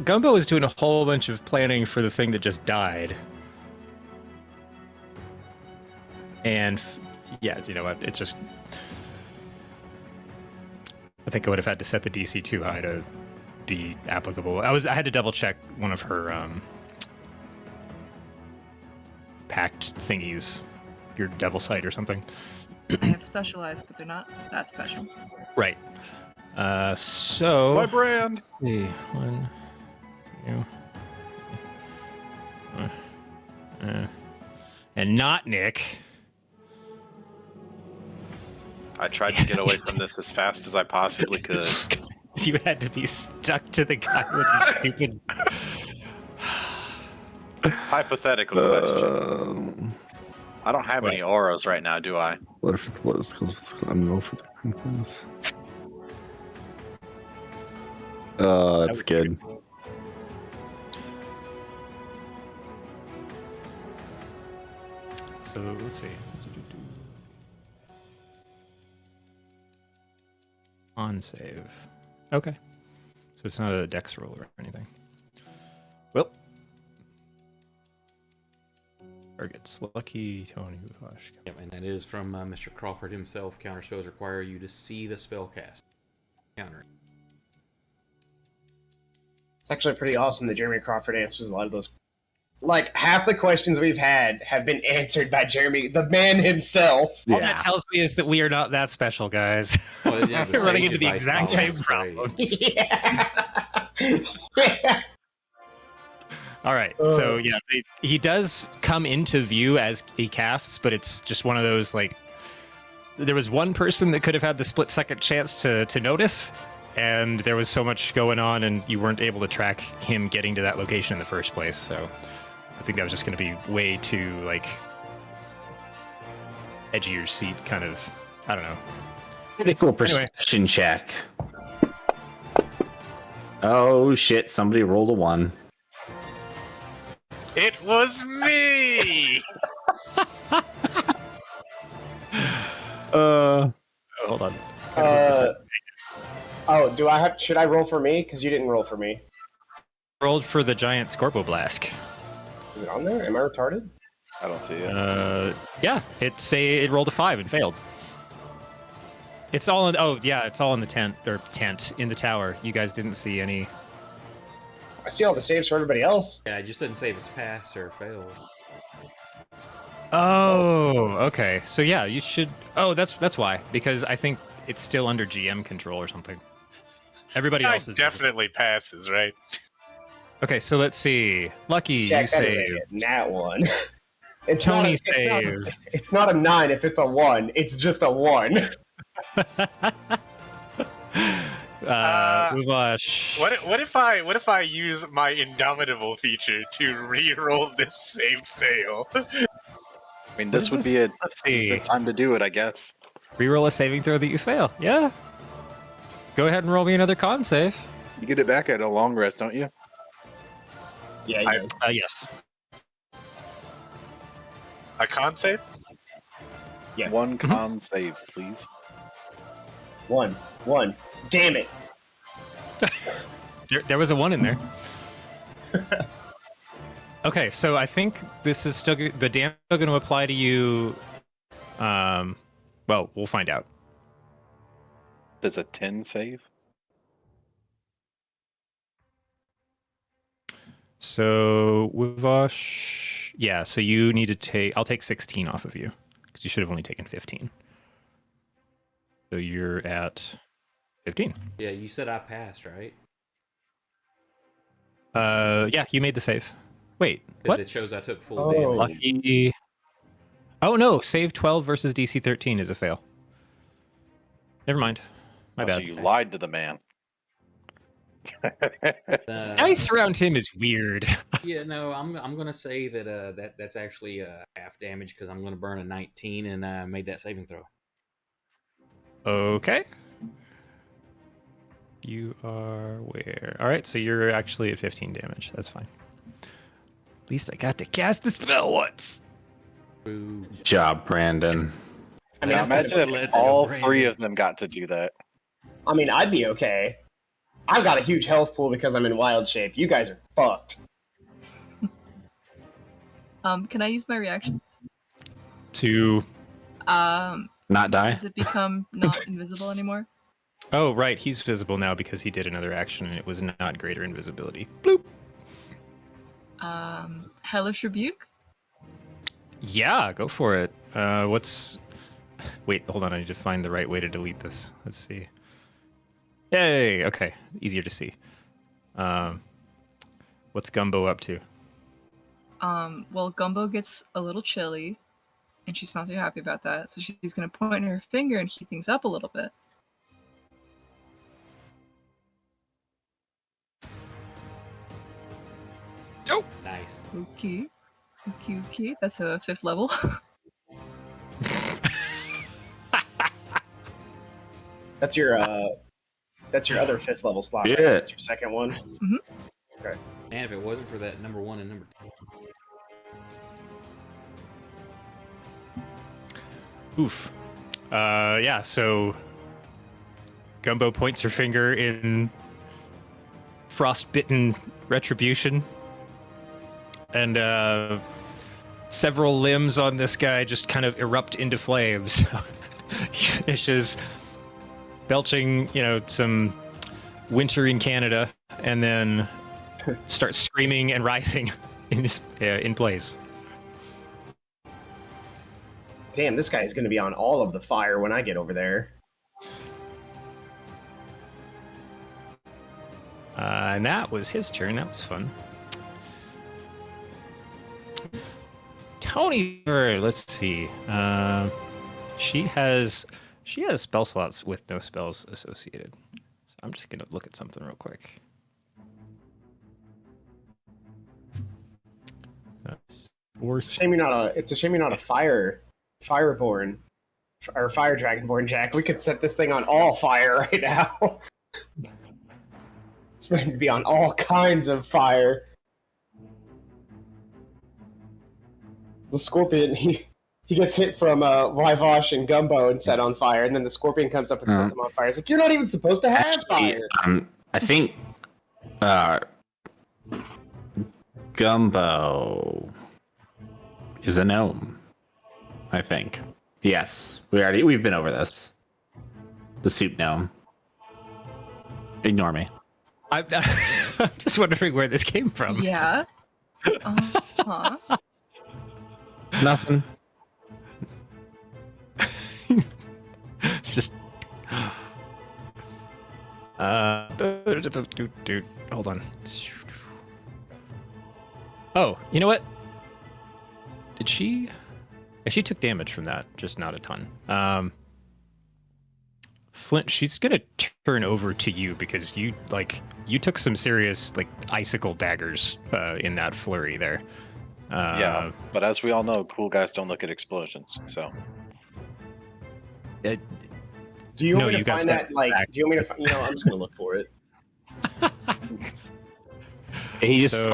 Gumbo was doing a whole bunch of planning for the thing that just died. And yeah, you know what? It's just. I think I would have had to set the DC too high to be applicable. I had to double check one of her packed thingies, your devil sight or something. I have specialized, but they're not that special. Right. So. My brand. Let's see. 1, 2. And not Nick. I tried to get away from this as fast as I possibly could. You had to be stuck to the guy with the stupid. Hypothetical question. I don't have any auras right now, do I? What if it was? Because I'm no for the. Oh, that's good. So let's see. On save. Okay. So it's not a dex roll or anything. Well. Targets. Lucky Tony. Yep, and that is from Mr. Crawford himself. Counter spells require you to see the spell cast. Counter it. It's actually pretty awesome that Jeremy Crawford answers a lot of those. Like, half the questions we've had have been answered by Jeremy, the man himself. All that tells me is that we are not that special, guys. Well, yeah, We're running sage into the advice exact same follows, problems. Yeah. All right. So, yeah, he does come into view as he casts, but it's just one of those, like, there was one person that could have had the split-second chance to notice, and there was so much going on, and you weren't able to track him getting to that location in the first place, so I think that was just going to be way too, like, edge of your seat kind of, I don't know. Critical perception check. Oh, shit. Somebody rolled a 1. It was me! Hold on. Do I have? Should I roll for me? Because you didn't roll for me. Rolled for the giant Scorpoblask. Is it on there? Am I retarded? I don't see it. Yeah, it rolled a 5 and failed. It's all in. Oh yeah, it's all in the tent in the tower. You guys didn't see any. I see all the saves for everybody else. Yeah, it just doesn't say if it's pass or fail. Oh, okay. So yeah, you should. Oh, that's why. Because I think it's still under GM control or something. Everybody else is definitely passes, right? Okay, so let's see. Lucky, Jack, you that is saved. a nat one. It's Tony not saved. It's not a 9 if it's a 1. It's just a 1. Uvash. What if I use my Indomitable feature to re-roll this saved fail? I mean, this would be a decent time to do it, I guess. Reroll a saving throw that you fail. Yeah. Go ahead and roll me another con save. You get it back at a long rest, don't you? Yeah, Yes. A con save? Yeah. One con save, please. 1. Damn it. There was a 1 in there. Okay, so I think this is still the damage still going to apply to you. Well, we'll find out. Does a 10 save? So Wivosh, yeah. So you need to take. I'll take 16 off of you because you should have only taken 15. So you're at 15. Yeah, you said I passed, right? Yeah, you made the save. Wait, what? It shows I took full Oh. damage. Lucky. Oh no, save 12 versus DC 13 is a fail. Never mind. My bad. So you lied to the man. Dice around him is weird. Yeah, no, I'm gonna say that that's actually half damage because I'm gonna burn a 19 and made that saving throw. Okay. You are where? All right, so you're actually at 15 damage. That's fine. At least I got to cast the spell once. Boo. Good job, Brandon. I mean, Imagine if Let's go, all Brandon. 3 of them got to do that. I mean, I'd be okay. I've got a huge health pool because I'm in wild shape. You guys are fucked. Can I use my reaction? To Not die? Does it become not invisible anymore? Oh, right, he's visible now because he did another action and it was not greater invisibility. Bloop. Hellish Rebuke? Yeah, go for it. What's... Wait, hold on, I need to find the right way to delete this. Let's see. Yay, okay, easier to see. What's Gumbo up to? Well, Gumbo gets a little chilly, and she's not too happy about that, so she's going to point her finger and heat things up a little bit. Oh! Nice. Okay. That's a 5th level. That's your other 5th level slot. Yeah. Right? That's your second one. And if it wasn't for that number 1 and number 2. Oof. Yeah, so Gumbo points her finger in frostbitten retribution. And several limbs on this guy just kind of erupt into flames. He finishes belching, some winter in Canada, and then starts screaming and writhing in place. Damn, this guy is going to be on all of the fire when I get over there. And that was his turn. That was fun. Tony, let's see. She has spell slots with no spells associated. So I'm just gonna look at something real quick. It's a shame you're not a fireborn or fire dragonborn, Jack. We could set this thing on all fire right now. It's meant to be on all kinds of fire. The scorpion, He gets hit from Vivosh and Gumbo and set on fire, and then the scorpion comes up and sets him on fire. It's like, you're not even supposed to have Actually, fire. I think Gumbo is a gnome. I think. Yes, we've been over this. The soup gnome. Ignore me. I'm just wondering where this came from. Yeah. Uh-huh. Nothing. It's just. Hold on. Oh, you know what? Did she? She took damage from that, just not a ton. Flint, she's gonna turn over to you because you took some serious icicle daggers in that flurry there. Yeah, but as we all know, cool guys don't look at explosions. So Do you want me to find that? Do you want me to? I'm just gonna look for it. He just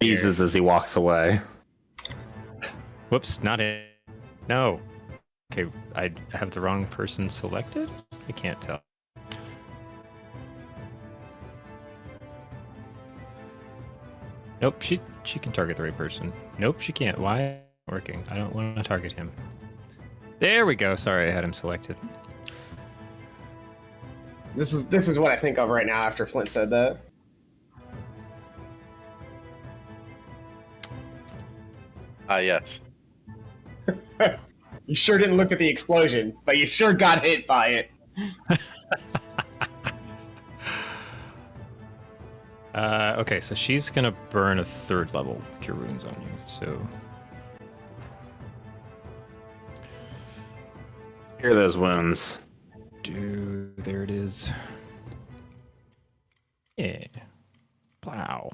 freezes as he walks away. Whoops, not it. No. Okay, I have the wrong person selected? I can't tell. Nope, she can target the right person. Nope, she can't. Why isn't it working? I don't want to target him. There we go. Sorry, I had him selected. This is what I think of right now after Flint said that. yes. You sure didn't look at the explosion, but you sure got hit by it. Okay, so she's gonna burn a 3rd level Cure Wounds on you. So Here are those wounds. There it is. Yeah. Wow.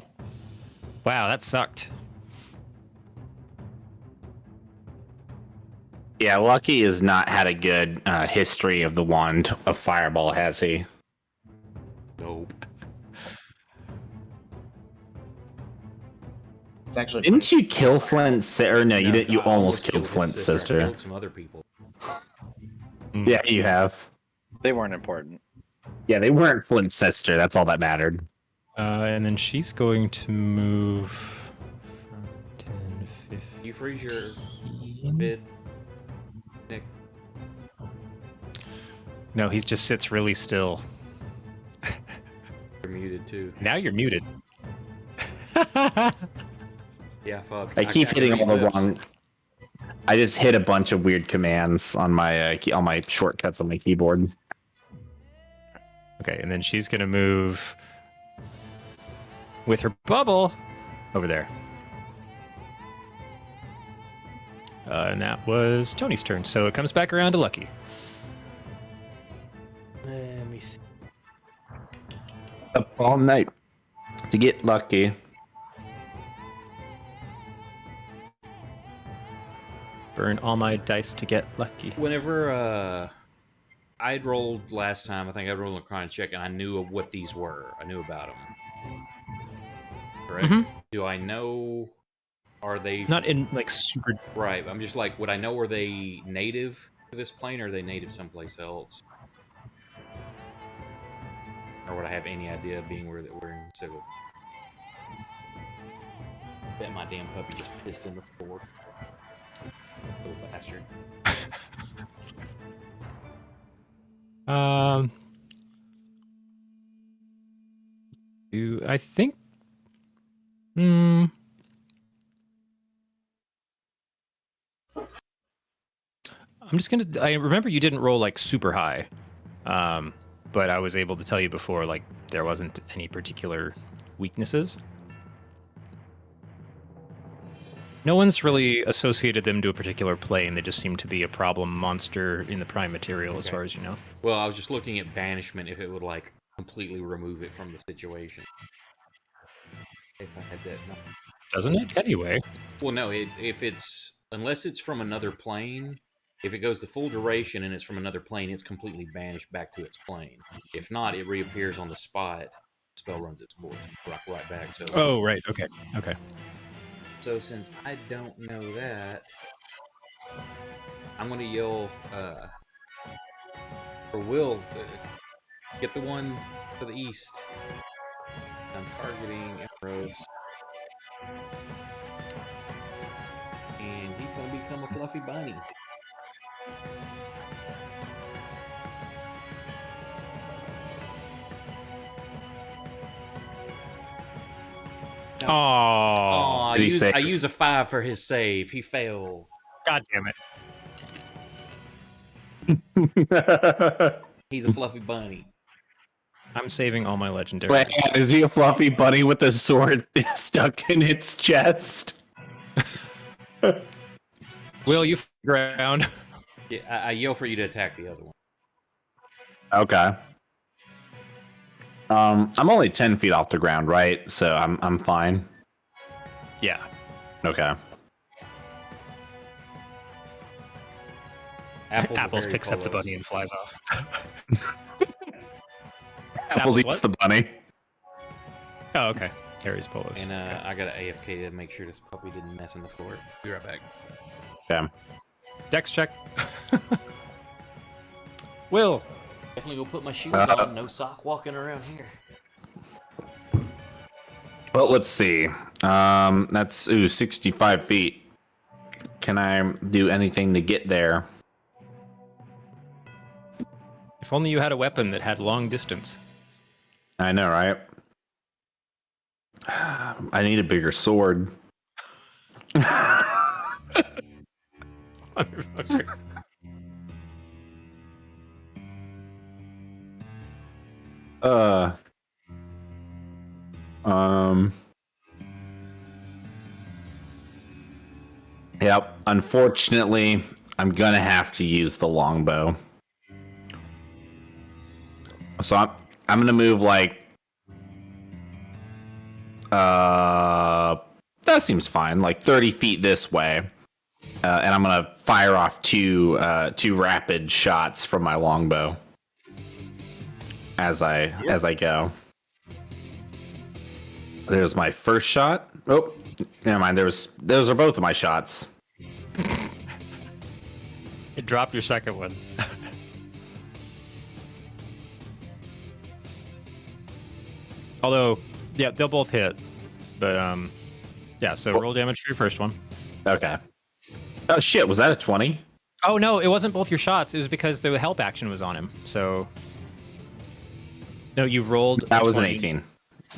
Wow, that sucked. Yeah, Lucky has not had a good history of the wand of Fireball, has he? Nope. It's actually Didn't you kill Flint's sister? No, you didn't. You I almost killed his Flint's I sister. killed some other people. Yeah, you have. They weren't important. Yeah, they weren't Flint's sister. That's all that mattered. And then she's going to move 10, 15. You freeze your bid, Nick. No, he just sits really still. You're muted too. Now you're muted. Yeah, fuck. I keep hitting all the wrong. I just hit a bunch of weird commands on my shortcuts on my keyboard. Okay, and then she's gonna move with her bubble over there. And that was Tony's turn, so it comes back around to Lucky. Let me see. Up all night to get lucky. Burn all my dice to get lucky. Whenever I'd rolled last time, I think I rolled a crime check, and I knew of what these were. I knew about them. Correct? Mhm. Do I know? Are they Not in super. right? I'm just like, would I know? Are they native to this plane, or are they native someplace else? Or would I have any idea of being where we're in Civil? Bet my damn puppy just pissed in the floor. Little bastard. I think. I'm just gonna. I remember you didn't roll super high, but I was able to tell you before there wasn't any particular weaknesses. No one's really associated them to a particular plane. They just seem to be a problem monster in the prime material, as far as you know. Well, I was just looking at banishment if it would completely remove it from the situation. If I had that. No. Doesn't it? Anyway. Well, no. If it's unless it's from another plane, if it goes the full duration and it's from another plane, it's completely banished back to its plane. If not, it reappears on the spot. Spell runs its course, right back. So. Oh, right. Okay. Okay. So since I don't know that, I'm gonna yell for Will. Get the one to the east. I'm targeting arrows. And he's gonna become a fluffy bunny. Oh, Aw, Did he save? I use a 5 for his save. He fails. God damn it. He's a fluffy bunny. I'm saving all my legendaries. Wait, is he a fluffy bunny with a sword stuck in its chest? Will you ground? Yeah, I yell for you to attack the other one. Okay. I'm only 10 feet off the ground, right? So I'm fine. Yeah. Okay. Apples are very picks up the polos. bunny and flies off. Apples eats what? the bunny. Oh, okay. Harry's polos. And Okay. I got an AFK to make sure this puppy didn't mess in the floor. Be right back. Okay. Dex check. Will. Definitely go put my shoes on. No sock walking around here. Well, let's see. That's 65 feet. Can I do anything to get there? If only you had a weapon that had long distance. I know, right? I need a bigger sword. uh. Yep. Unfortunately, I'm gonna have to use the longbow. So I'm gonna move like. That seems fine. Like 30 feet this way, and I'm gonna fire off two rapid shots from my longbow as I go. There's my first shot. Oh, never mind. Those are both of my shots. It dropped your second one. Although, yeah, they'll both hit. But yeah, so roll damage for your first one. Okay. Oh shit, was that a 20? Oh no, it wasn't both your shots. It was because the help action was on him. So no, you rolled. That was 20. an 18.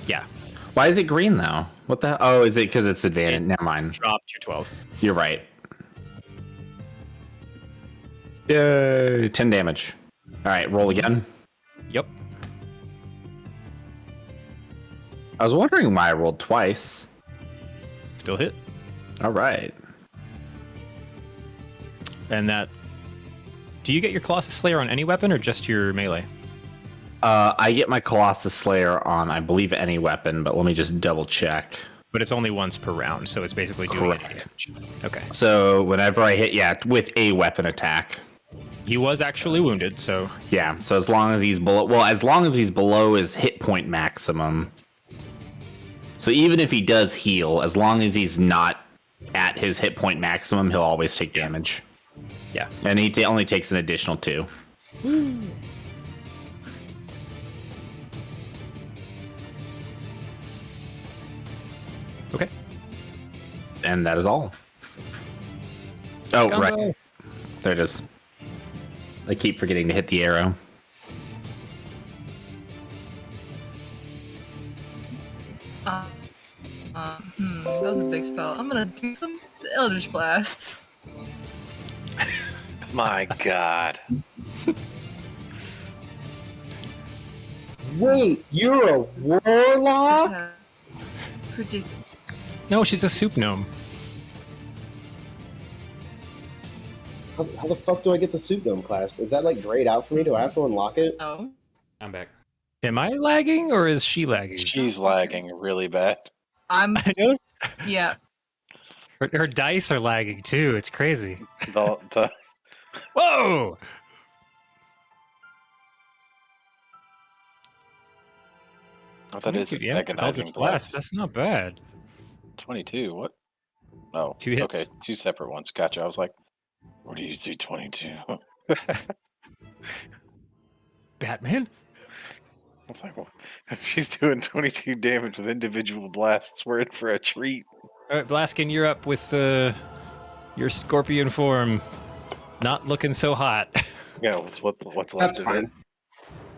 Yeah. Why is it green though? What the? Oh, is it because it's advantage? Never mind. Dropped your 12. You're right. Yay! 10 damage. All right, roll again. Yep. I was wondering why I rolled twice. Still hit. All right. And that. Do you get your Colossus Slayer on any weapon or just your melee? I get my Colossus Slayer on, I believe, any weapon, but let me just double check. But it's only once per round, so it's basically doing any Correct. damage. Okay. So whenever I hit, yeah, with a weapon attack. He was actually wounded, so Yeah. So as long as he's below his hit point maximum. So even if he does heal, as long as he's not at his hit point maximum, he'll always take damage. yeah. And he only takes an additional 2. Okay. And that is all. Oh, Combo. right. There it is. I keep forgetting to hit the arrow. That was a big spell. I'm gonna do some Eldritch Blasts. My God. Wait, you're a warlock? Predict. No, she's a soup gnome. How the fuck do I get the suit gnome class? Is that like grayed out for me? Do I have to unlock it? No. I'm back. Am I lagging or is she lagging? She's lagging really bad. I'm. I know. Yeah. Her dice are lagging too. It's crazy. The Whoa! oh, that is Yeah, agonizing Eldritch blast. That's not bad. 22. What? Oh, 2 hits. okay. 2 separate ones. Gotcha. I was like, What do you see, 22? Batman? I was like, well, if she's doing 22 damage with individual blasts, we're in for a treat. All right, Blaskin, you're up with your scorpion form. Not looking so hot. Yeah, what's left That's of fine. it?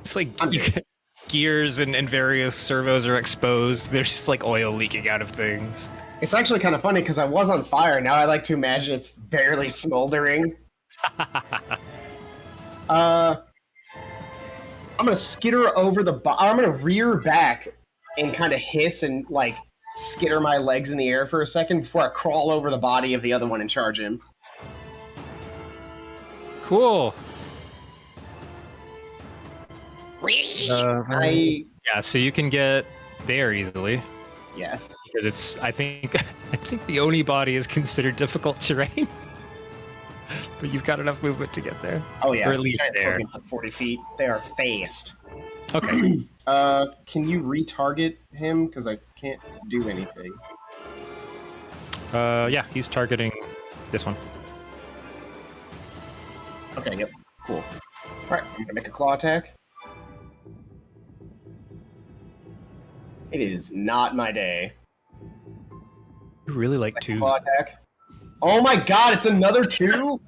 It's like I'm good. gears and various servos are exposed. There's just like oil leaking out of things. It's actually kind of funny because I was on fire. Now I like to imagine it's barely smoldering. I'm gonna skitter over I'm gonna rear back and kind of hiss and like skitter my legs in the air for a second before I crawl over the body of the other one and charge him. Cool. Yeah, so you can get there easily Yeah. because it's. I think the Oni body is considered difficult terrain, but you've got enough movement to get there. Oh yeah. Or at least Giant there. scorpions at 40 feet. They are fast. Okay. Can you retarget him? Because I can't do anything. Yeah, he's targeting this one. Okay, yep. Cool. Alright, I'm gonna make a claw attack. It is not my day. You really like Second to. claw attack. Oh my god, it's another 2?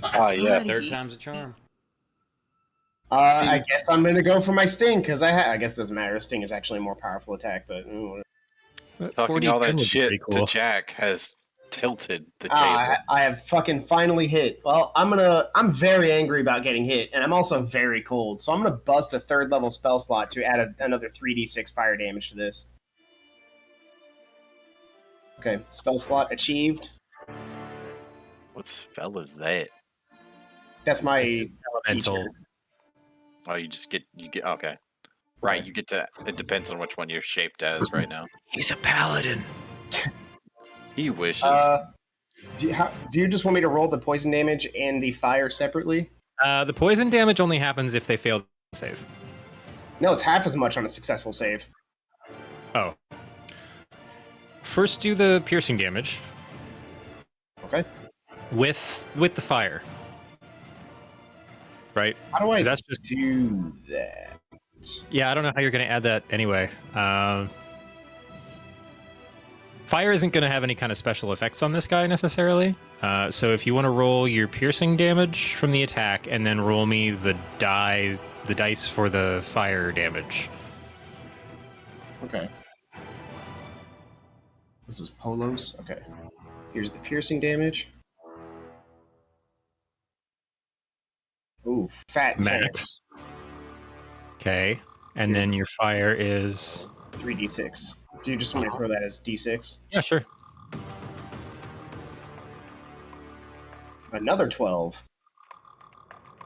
Ah, yeah. Bloody. Third time's a charm. I guess I'm gonna go for my sting, because I guess it doesn't matter. A sting is actually a more powerful attack, but... Talking all 40 that would be shit pretty cool. to Jack has tilted the table. I have fucking finally hit. Well, I'm very angry about getting hit, and I'm also very cold, so I'm gonna bust a 3rd level spell slot to add another 3d6 fire damage to this. Okay, spell slot achieved. What spell is that? That's my Elemental. feature. Oh, you get okay. Right, you get to. It depends on which one you're shaped as right now. He's a paladin. He wishes. Do you just want me to roll the poison damage and the fire separately? The poison damage only happens if they fail to save. No, it's half as much on a successful save. Oh. First, do the piercing damage Okay. with the fire. Right? How do I 'Cause that's just do that? Yeah, I don't know how you're going to add that anyway. Fire isn't going to have any kind of special effects on this guy necessarily. So if you want to roll your piercing damage from the attack and then roll me the dice for the fire damage. Okay. This is Polos. Okay. Here's the piercing damage. Ooh, fat 10. Max. Okay. And then your fire is 3d6. Do you just want me to throw that as d6? Yeah, sure. Another 12.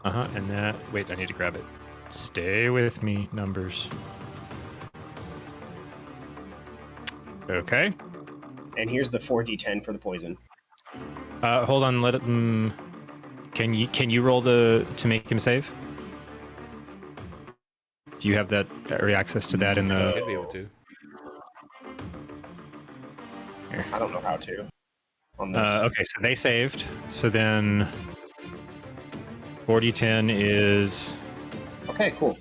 And that wait, I need to grab it. Stay with me, numbers. Okay. And here's the 4d10 for the poison. Hold on, let it can you roll to make him save? Do you have that or access to that in the Should be able to. I don't know how to. On this. okay, so they saved. So then 4d10 is Okay, cool.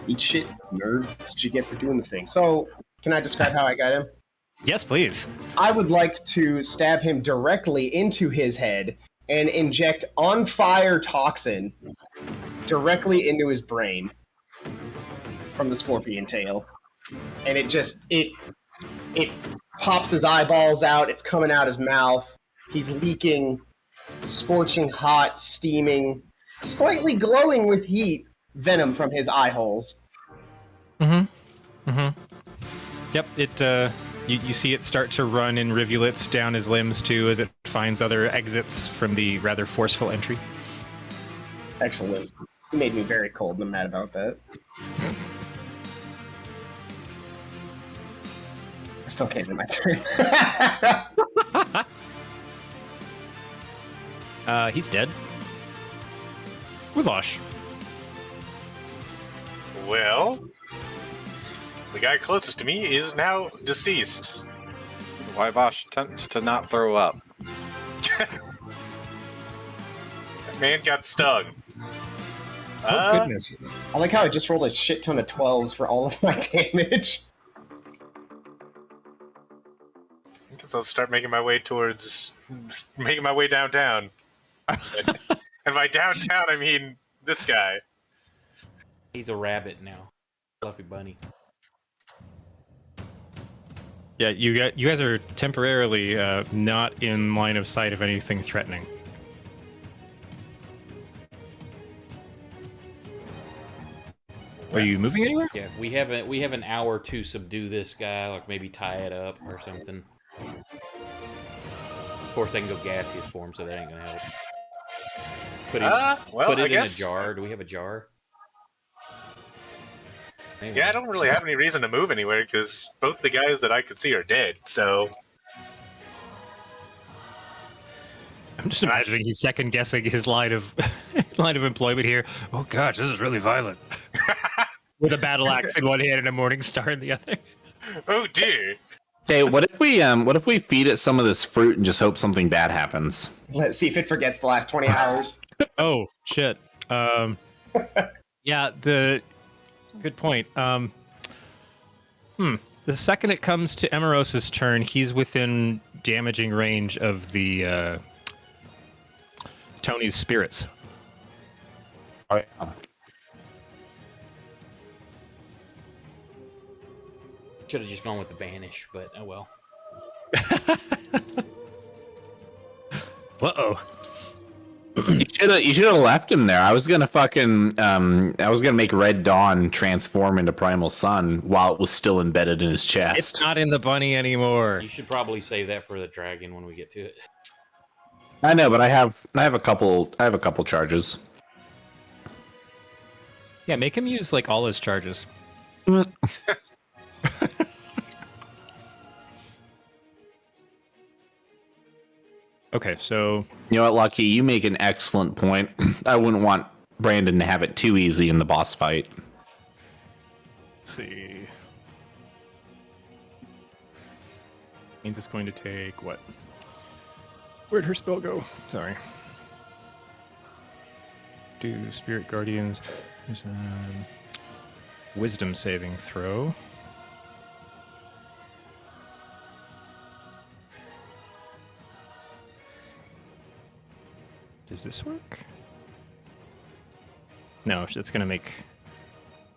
Eat shit, nerd. That's what you get for doing the thing. So, can I describe how I got him? yes, please. I would like to stab him directly into his head and inject on fire toxin directly into his brain from the scorpion tail. And it pops his eyeballs out, it's coming out his mouth. He's leaking scorching hot, steaming, slightly glowing with heat venom from his eye holes. Yep, it you see it start to run in rivulets down his limbs too as it finds other exits from the rather forceful entry. Excellent. He made me very cold and I'm mad about that. I still can't do my turn. He's dead. Wivosh. Well, the guy closest to me is now deceased. Wybosh tends to not throw up. Man got stung. Oh goodness! I like how I just rolled a shit ton of 12s for all of my damage. I guess I'll start making my way downtown. And by downtown, I mean this guy. He's a rabbit now. Fluffy bunny. Yeah, you guys are temporarily not in line of sight of anything threatening. Are you moving anywhere? Yeah, we have an hour to subdue this guy, like maybe tie it up or something. Of course, they can go gaseous form, so that ain't gonna help. Put it in a jar. Do we have a jar? Maybe. Yeah, I don't really have any reason to move anywhere because both the guys that I could see are dead. So I'm just imagining he's second guessing his line of employment here. Oh gosh, this is really violent. With a battle axe in one hand and a morning star in the other. oh dear. Hey, what if we feed it some of this fruit and just hope something bad happens? Let's see if it forgets the last 20 hours. Oh shit. Yeah, good point. The second it comes to Emeros's turn, he's within damaging range of the Tony's spirits. Oh, yeah. Should have just gone with the banish, but oh well. Uh-oh. You should have left him there. I was gonna make Red Dawn transform into Primal Sun while it was still embedded in his chest. It's not in the bunny anymore. You should probably save that for the dragon when we get to it. I know, but I have a couple charges. Yeah, make him use like all his charges. Okay, so You know what, Lucky? You make an excellent point. I wouldn't want Brandon to have it too easy in the boss fight. let's see. Means it's going to take what? Where'd her spell go? Sorry. Do Spirit Guardians. There's a Wisdom saving throw. Does this work? No, it's going to make...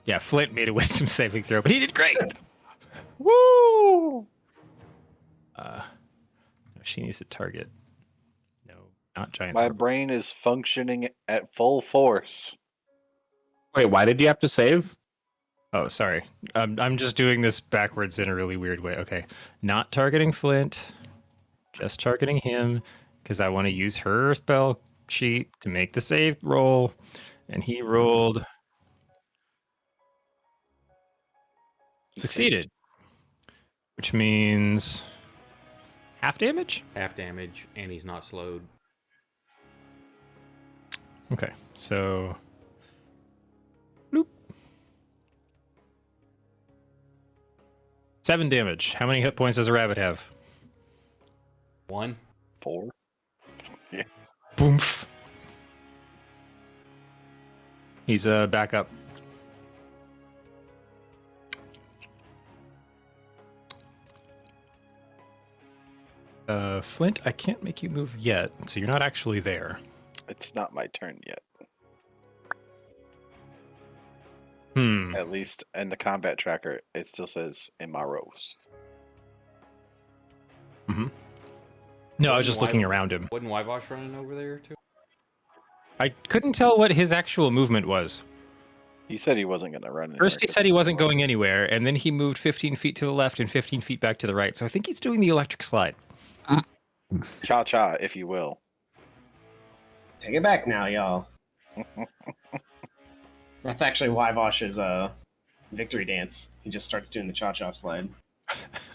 Yeah, Flint made a Wisdom saving throw, but he did great! Woo! She needs to target. No, not giant. My brain is functioning at full force. Wait, why did you have to save? Oh, sorry. I'm just doing this backwards in a really weird way. Okay. Not targeting Flint. Just targeting him, because I want to use her spell sheet to make the save roll. And he rolled... Succeeded. Which means... half damage? Half damage, and he's not slowed. Okay, so... Bloop. 7 damage. How many hit points does a rabbit have? 1. 4. Yeah. Boomf. He's back up. Flint, I can't make you move yet, so you're not actually there. It's not my turn yet. Hmm. At least in the combat tracker, it still says Imaros. Mm-hmm. No, I was just looking around him. Wasn't Wyvosh running over there too? I couldn't tell what his actual movement was. He said he wasn't going to run. First he said he wasn't going anywhere, and then he moved 15 feet to the left and 15 feet back to the right. So I think he's doing the electric slide. Cha-cha, if you will. Take it back now, y'all. That's actually Wyvosh's victory dance. He just starts doing the cha-cha slide.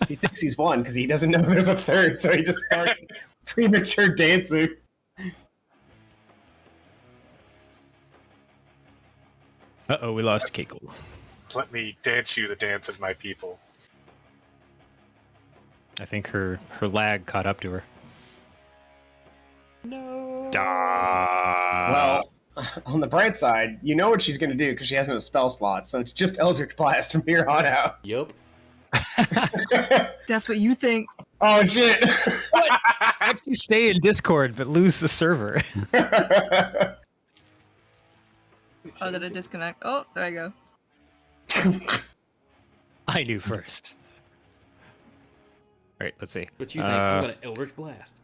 He thinks he's won because he doesn't know there's a third, so he just starts premature dancing. Uh-oh, we lost Keiko. Let me dance you the dance of my people. I think her lag caught up to her. No. Ah. on the bright side, you know what she's going to do because she has no spell slot, so it's just Eldritch Blast from here on out. Yup. That's what you think. Oh, shit! Actually stay in Discord, but lose the server. Oh, did I disconnect? Oh, there I go. I knew first. All right, let's see. But you think I'm gonna Eldritch Blast?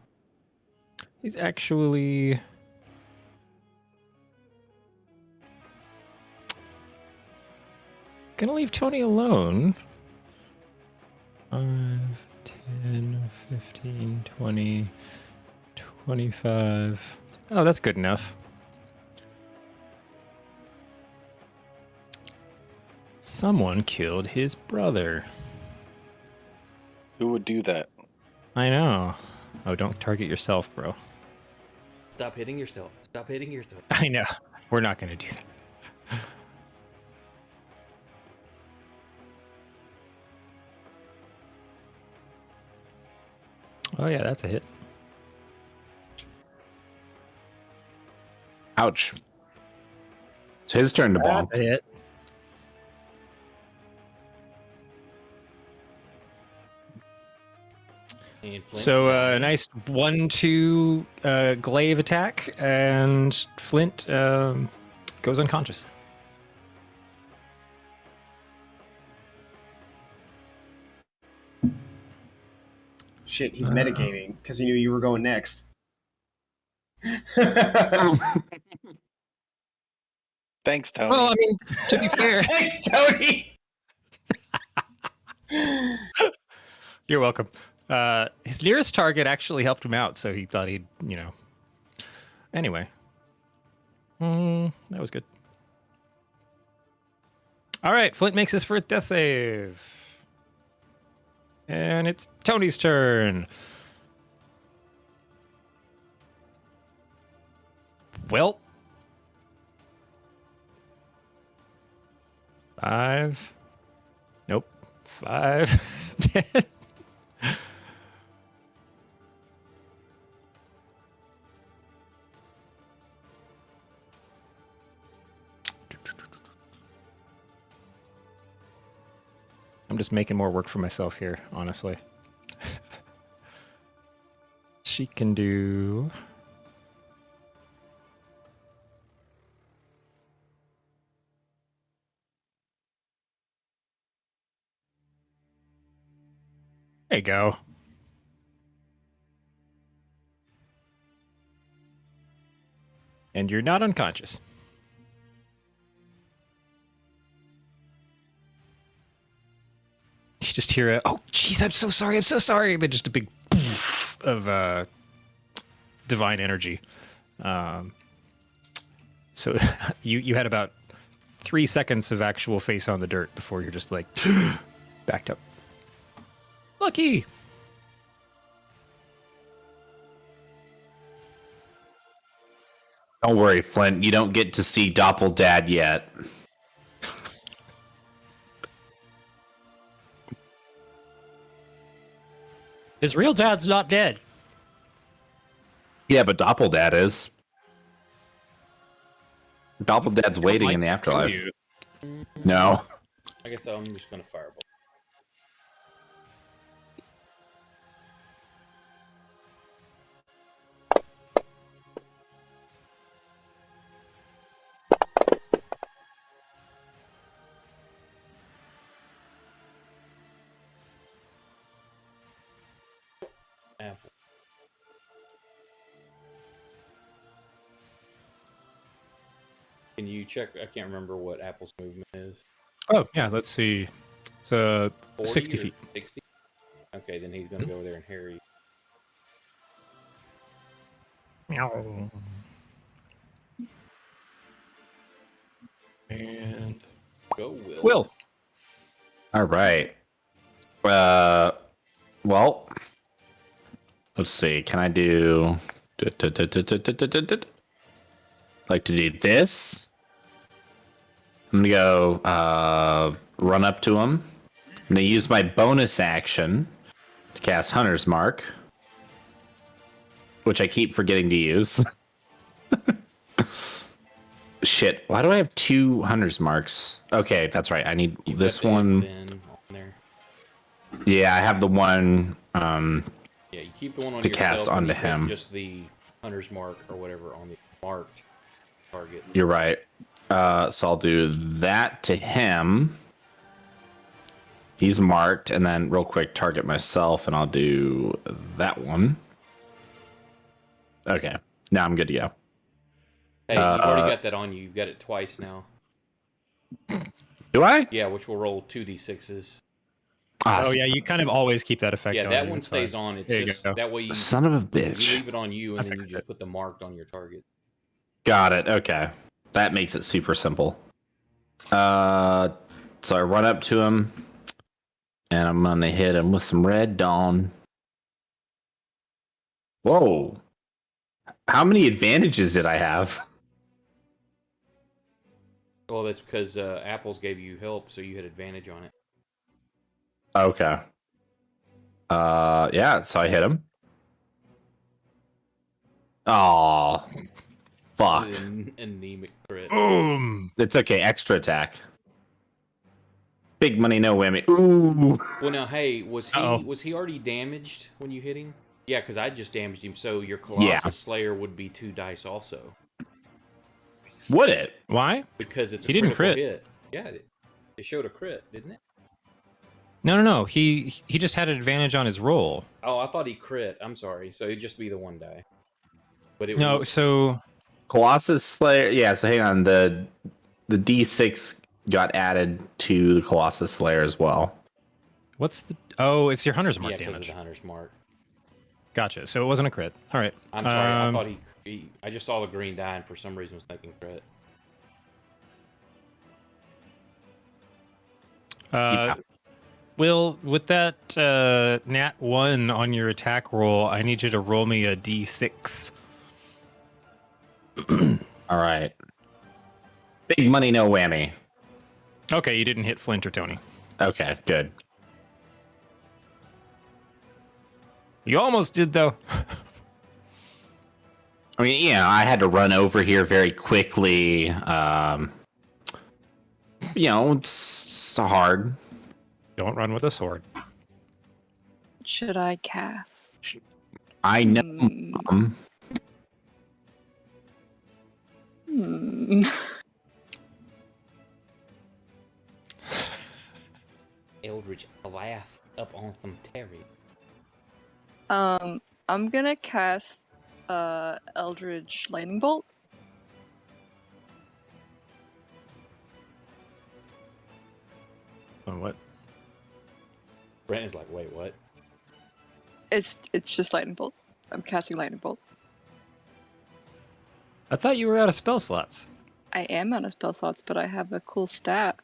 He's actually... gonna leave Tony alone. 5, 10, 15, 20, 25. Oh, that's good enough. Someone killed his brother. Who would do that? I know. Oh, don't target yourself, bro. Stop hitting yourself. Stop hitting yourself. I know. We're not going to do that. Oh, yeah, that's a hit. Ouch. It's his turn to bonk. That's a hit. And Flint's So dying. nice 1-2 glaive attack, and Flint goes unconscious. Shit, he's metagaming because he knew you were going next. Thanks, Tony. Well, I mean, to be fair, Thanks, Tony! you're welcome. His nearest target actually helped him out, so he thought he'd, you know. Anyway. That was good. All right, Flint makes his first death save. And it's Tony's turn. Well. 5. Nope. 5. 10. I'm just making more work for myself here, honestly. She can do... There you go. And you're not unconscious. You just hear a, oh, jeez, I'm so sorry, I'm so sorry. Then just a big poof of divine energy. So you had about 3 seconds of actual face on the dirt before you're just like backed up. Lucky. Don't worry, Flint. You don't get to see Doppeldad yet. His real dad's not dead. Yeah, but Doppeldad is. Doppeldad's waiting in the afterlife. No. I guess I'm just gonna fireball. Apple. Can you check? I can't remember what Apple's movement is. Oh, yeah, let's see. It's 40 60 or feet. 60? Okay, then he's gonna go there and harry. Meow. And Go, Will. Will. All right. Well, let's see. Can I do? Like to do this? I'm gonna go run up to him. I'm gonna use my bonus action to cast Hunter's Mark, which I keep forgetting to use. Shit. Why do I have 2 hunter's marks? Okay, that's right. I need You've this got the one. then on there. Yeah, I have the one. Yeah, you keep the one on To yourself cast and onto you put him. just the hunter's mark or whatever on the marked target. You're right. So I'll do that to him. He's marked, and then real quick, target myself, and I'll do that one. Okay, now I'm good to go. Hey, you've already got that on you. You've got it twice now. Do I? Yeah, which will roll 2d6s. Oh yeah, you kind of always keep that effect. Yeah, on that you. one It's stays fine. on. It's There you just go. that way you Son of a you bitch. leave it on you, I and then you fixed just it. put the marked on your target. Got it. Okay, that makes it super simple. So I run up to him, and I'm gonna hit him with some red dawn. Whoa! How many advantages did I have? Well, that's because Apples gave you help, so you had advantage on it. Okay. Yeah. So I hit him. Oh, fuck! An anemic crit. Boom. It's okay. Extra attack. Big money, no whammy. Ooh. Well, now, hey, was Uh-oh. he already damaged when you hit him? Yeah, because I just damaged him, so your Yeah. Colossus Slayer would be 2 dice also. Would it? Why? Because it's a He didn't critical crit. hit. Yeah, it showed a crit, didn't it? No. He just had an advantage on his roll. Oh, I thought he crit. I'm sorry. So it'd just be the 1 die. But it No, was, so Colossus Slayer. Yeah. So hang on. The D6 got added to the Colossus Slayer as well. what's the? Oh, it's your hunter's yeah, mark because of damage. the Hunter's Mark. Gotcha. So it wasn't a crit. All right. I'm sorry. I thought I just saw the green die and for some reason was thinking crit. Will, with that nat 1 on your attack roll, I need you to roll me a d6. All right. Big money, no whammy. Okay, you didn't hit Flint or Tony. Okay, good. You almost did, though. I mean, yeah, I had to run over here very quickly. It's hard. Don't run with a sword. Should I cast? I know. Hmm. Eldritch Laugh up on some Terry. I'm gonna cast Eldritch Lightning Bolt. Oh, what? Brandon's like, wait, what? It's just Lightning Bolt. I'm casting Lightning Bolt. I thought you were out of spell slots. I am out of spell slots, but I have a cool stat.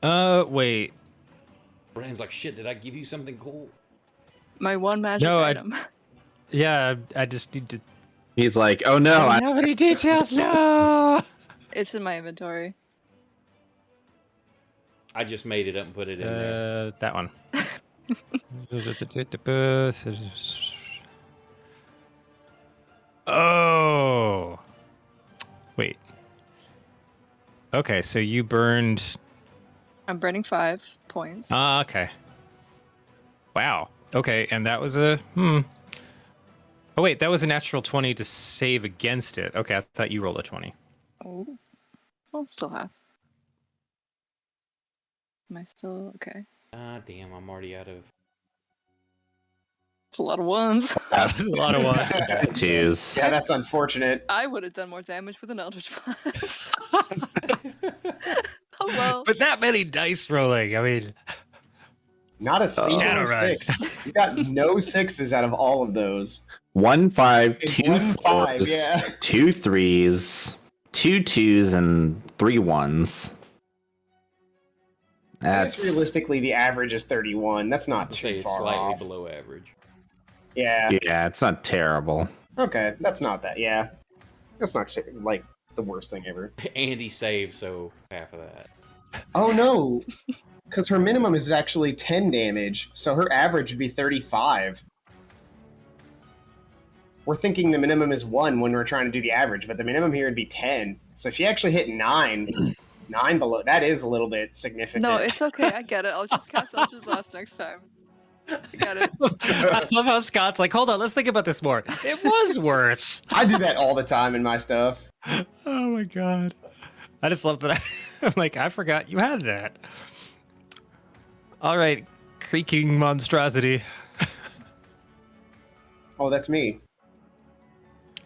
Wait. Brandon's like, shit, did I give you something cool? My one magic No, item. Yeah, I just need to. He's like, oh no, I don't have any details. No. It's in my inventory. I just made it up and put it in there. That one. Oh. Wait. Okay, so you burned. I'm burning 5 points. Ah, okay. Wow. Okay, and that was a Oh wait, that was a natural 20 to save against it. Okay, I thought you rolled a 20. Oh. Well, still have. Am I still okay? Ah, damn, I'm already out of... It's a lot of ones. That's a lot of ones. Jeez. Yeah, that's unfortunate. I would have done more damage with an Eldritch Blast. Oh well. But that many dice rolling. I mean, Not a single Shadowrun. 6. You got no 6s out of all of those. 1 5, It's 2 1 5, 4s, yeah. 2 3s, 2 2s, and 3 1s. I guess That's realistically, the average is 31. That's not I'd say too it's far slightly off. below average. Yeah. yeah, it's not terrible. Okay, that's not that. Yeah, that's not like the worst thing ever. Andy saved, so half of that. Oh no, because her minimum is actually 10 damage, so her average would be 35. we're thinking the minimum is 1 when we're trying to do the average, but the minimum here would be 10. So she actually hit 9. 9 below. That is a little bit significant. No, it's okay. I get it. I'll just cast Eldritch Blast next time. I get it. I love how Scott's like, hold on, let's think about this more. It was worse. I do that all the time in my stuff. Oh my god. I just love that. I'm like, I forgot you had that. All right, creaking monstrosity. Oh, that's me.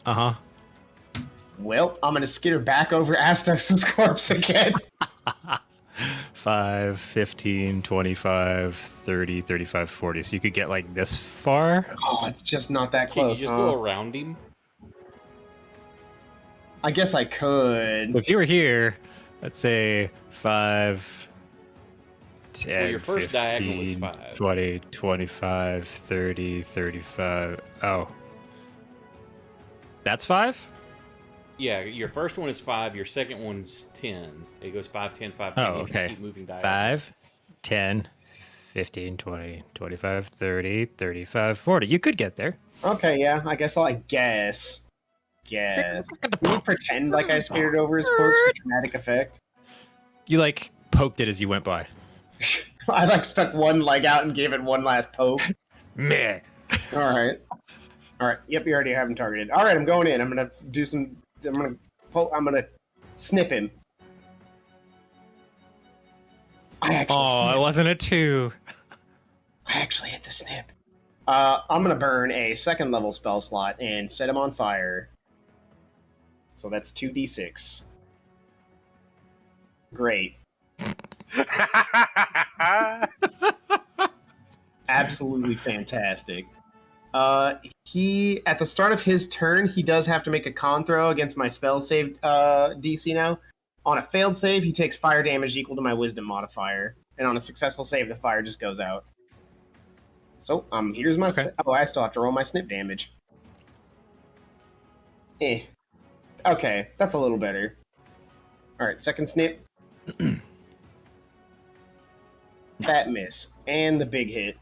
Uh-huh. Well, I'm gonna skitter back over Astos' corpse again. 5, 15, 25, 30, 35, 40. So you could get like this far. Oh, it's just not that Can you close, just huh? go around him? I guess I could. If you were here, let's say 5, 10, Well, your first 15, diagonal was 5. 20, 25, 30, 35. Oh. That's 5? Yeah, your first one is 5. Your second one's 10. It goes 5, 10, 5, 10. Oh, You just okay. keep moving diagonal. 5, 10, 15, 20, 25, 30, 35, 40. You could get there. Okay, yeah, I guess I'll guess. Can you pretend like I skittered over his corpse for dramatic effect? You like poked it as you went by. I like stuck one leg out and gave it one last poke. Meh. Alright. Alright, yep, you already have him targeted. Alright, I'm going in. I'm gonna do some... I'm gonna snip him. I actually Oh, snipped. it wasn't a 2. I actually hit the snip. I'm gonna burn a second level spell slot and set him on fire. So that's 2d6. Great. Absolutely fantastic. He at the start of his turn, he does have to make a con throw against my spell save DC now. On a failed save, he takes fire damage equal to my wisdom modifier, and on a successful save, the fire just goes out. So, here's my... Okay. Oh, I still have to roll my snip damage. Okay, that's a little better. Alright, second snip. That miss. And the big hit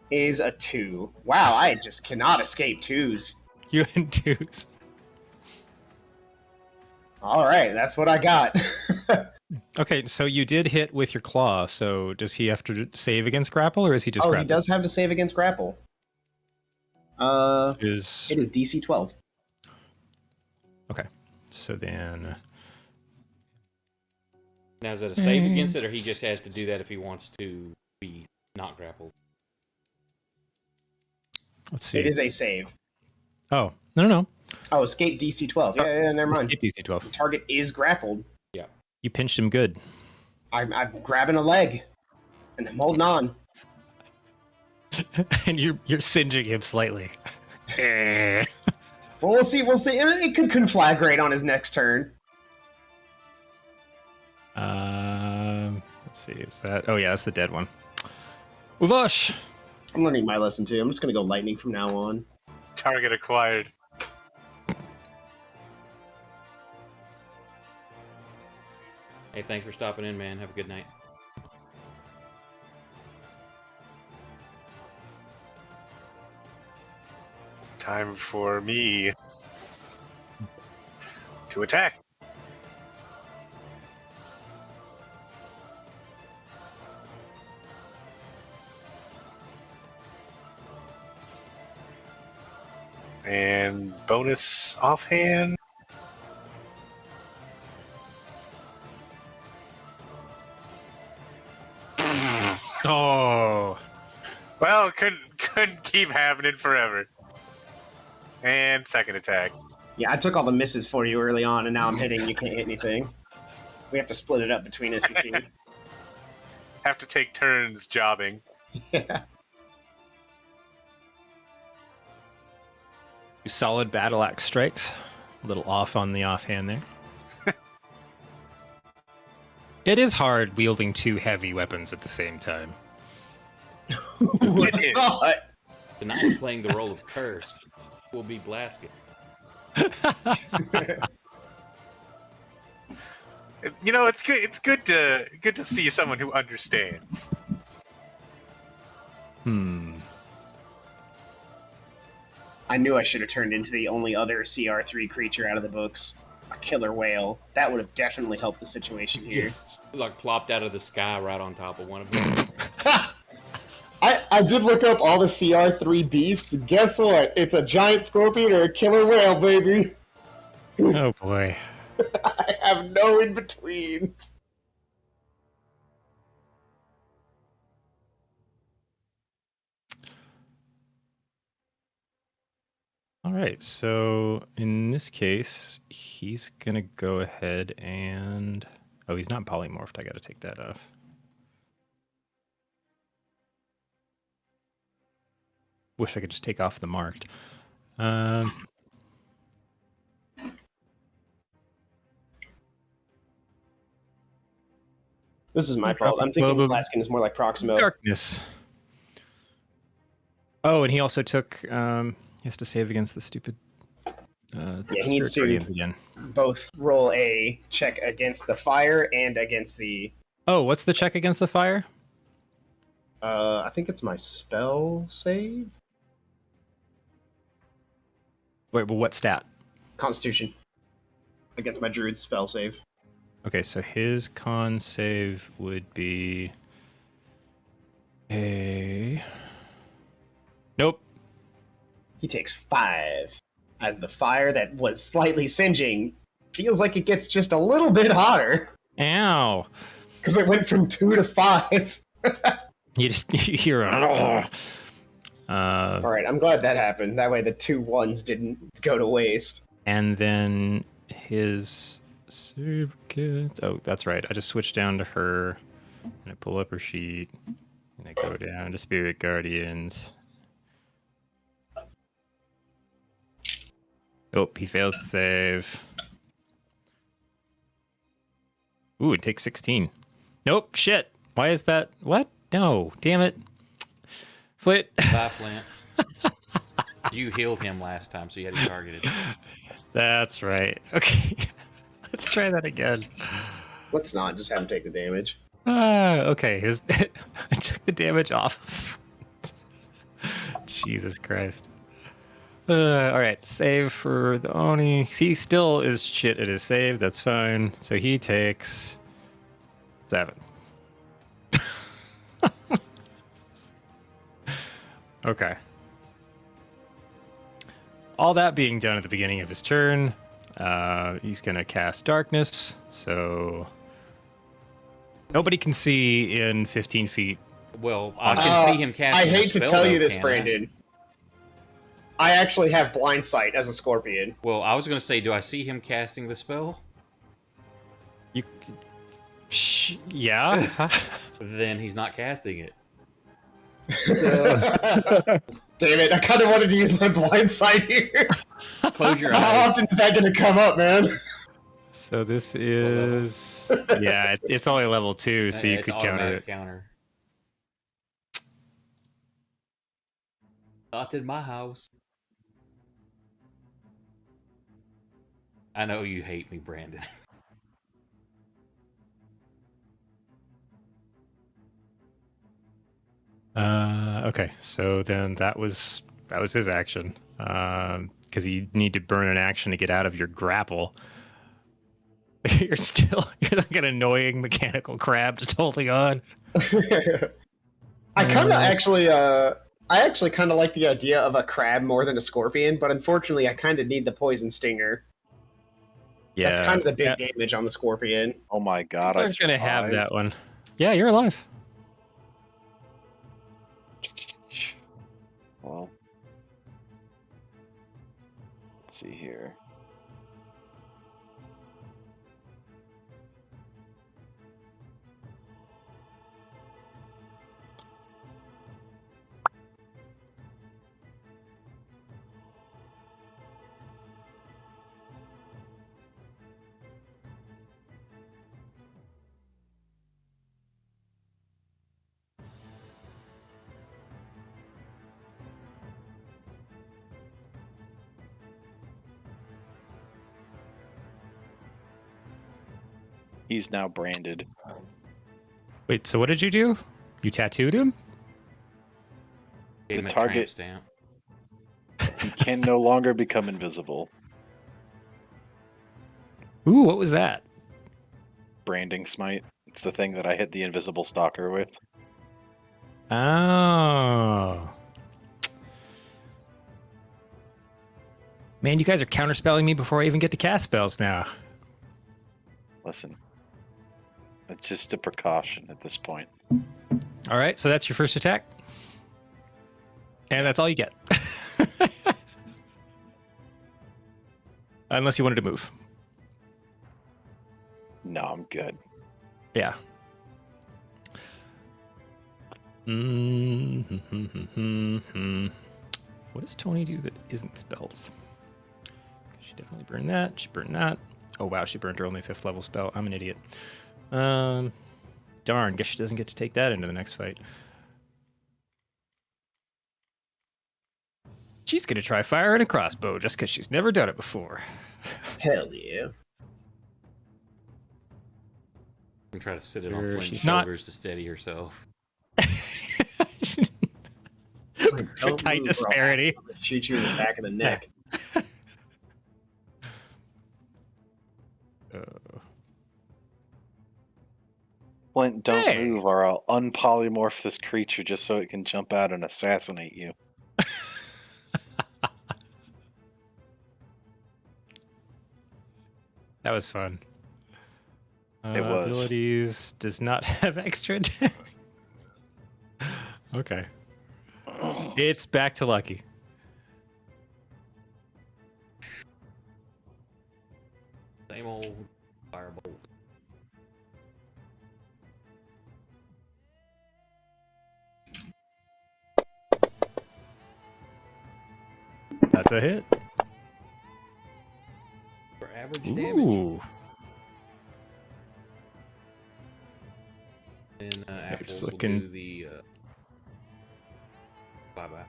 is a 2. Wow, I just cannot escape 2s. You and 2s. Alright, that's what I got. Okay, so you did hit with your claw. So does he have to save against grapple, or is he just Oh, grappled? he does have to save against grapple. It is DC 12. Okay, so then... Now, is it a save against it, or he just has to do that if he wants to be not grappled? Let's see. It is a save. Oh, no. Oh, escape DC 12. Yeah, never mind. Escape DC 12. The target is grappled. You pinched him good. I'm grabbing a leg, and I'm holding on. And you're singeing him slightly. Well, we'll see. It could conflagrate on his next turn. Let's see. Is that? Oh yeah, that's the dead one. Uvosh. I'm learning my lesson too. I'm just gonna go lightning from now on. Target acquired. Hey, thanks for stopping in, man. Have a good night. Time for me to attack. And bonus offhand. Oh. Well, couldn't keep having it forever. And second attack. Yeah, I took all the misses for you early on, and now I'm hitting. You can't hit anything. We have to split it up between us, you see. Have to take turns jobbing. Yeah. Solid battle axe strikes. A little off on the offhand there. It is hard wielding 2 heavy weapons at the same time. It is. Tonight I'm playing the role of Curse. Will be Blasket. You know, it's good. It's good to see someone who understands. I knew I should have turned into the only other CR3 creature out of the books. A killer whale. That would have definitely helped the situation here. Just like plopped out of the sky right on top of one of them. I did look up all the CR3 beasts. Guess what? It's a giant scorpion or a killer whale, baby. Oh boy. I have no in-betweens. All right, so in this case, he's gonna go ahead and he's not polymorphed. I got to take that off. Wish I could just take off the marked. This is my fault. I'm thinking Globe of Flaskin is more like Proximo. Darkness. Oh, and he also took. He has to save against the stupid. He needs Spirit to Guardians again. both roll a check against the fire and against the. Oh, what's the check against the fire? I think it's my spell save. Wait, but what stat? Constitution. Against my druid's spell save. Okay, so his con save would be a. Nope. He takes 5. As the fire that was slightly singeing feels like it gets just a little bit hotter. Ow. Because it went from 2 to 5. You just you hear. Alright, I'm glad that happened. That way the 2 1s didn't go to waste. and then his save kit. Oh, that's right. I just switched down to her, and I pull up her sheet, and I go down to Spirit Guardians. Oh, he fails to save. Ooh, it takes 16. Nope, shit. Why is that? What? No, damn it. Flit. Bye, Flint. You healed him last time, so you had him targeted. That's right. Okay. Let's try that again. Let's not just have him take the damage. Okay. I took the damage off. Jesus Christ. All right, save for the Oni. He still is shit at his save. That's fine. So he takes 7. Okay. All that being done at the beginning of his turn, he's going to cast Darkness. So nobody can see in 15 feet. Well, I can see him casting. I hate to tell you this, can't I? Brandon. I actually have blind sight as a scorpion. Well, I was going to say, do I see him casting the spell? Yeah. Then he's not casting it. Damn it, I kind of wanted to use my blind sight here. Close your How eyes. often is that going to come up, man? So this is it's only level 2, so you It's could counter automatic it. counter. Not in my house. I know you hate me, Brandon. Okay, so then that was his action, because you need to burn an action to get out of your grapple. You're like an annoying mechanical crab just holding on. I actually kind of like the idea of a crab more than a scorpion, but unfortunately I kind of need the poison stinger. Yeah, That's kind of the big damage on the scorpion. Oh my god, I I was gonna have survived. that one. Yeah, you're alive. Well, let's see here. He's now branded. Wait, so what did you do? You tattooed him? Gave The him a target- tramp stamp. He can no longer become invisible. Ooh, what was that? Branding smite. It's the thing that I hit the invisible stalker with. Oh. Man, you guys are counterspelling me before I even get to cast spells now. Listen, it's just a precaution at this point. All right, so that's your first attack. And that's all you get. Unless you wanted to move. No, I'm good. Yeah. What does Tony do that isn't spells? She definitely burned that. She burned that. Oh, wow, she burned her only 5th level spell. I'm an idiot. Darn, guess she doesn't get to take that into the next fight. She's going to try firing a crossbow just because she's never done it before. Hell yeah. And try to sit it on Sure, Flint's she's not- shoulders to steady herself. Like, For don't tight move or I'll disparity. accidentally shoot you in the back of the neck. Flint, don't Hey! move or I'll unpolymorph this creature just so it can jump out and assassinate you. That was fun. It was. Abilities does not have extra attack. Okay. It's back to Lucky. Same old firebolt. That's a hit. For average damage. Ooh. Then Apples just will looking- do the bye-bye.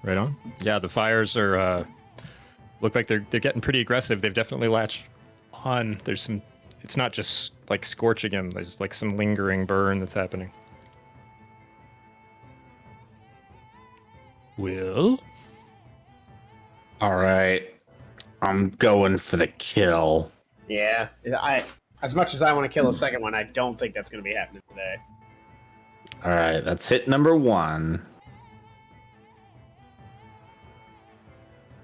Right on. Yeah, the fires are look like they're getting pretty aggressive. They've definitely latched on. There's some. It's not just like scorch again. There's like some lingering burn that's happening. Will? All right. I'm going for the kill. Yeah, as much as I want to kill a second one, I don't think that's going to be happening today. All right, that's hit number 1.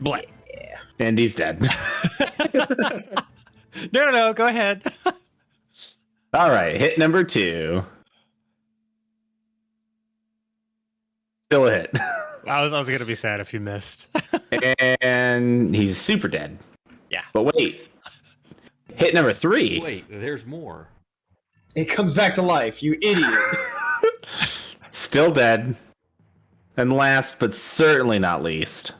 Blank. And he's dead. No. Go ahead. All right, hit number 2. Still a hit. I was gonna be sad if you missed. And he's super dead. Yeah. But wait. Hit number 3. Wait, there's more. It comes back to life, you idiot. Still dead. And last but certainly not least.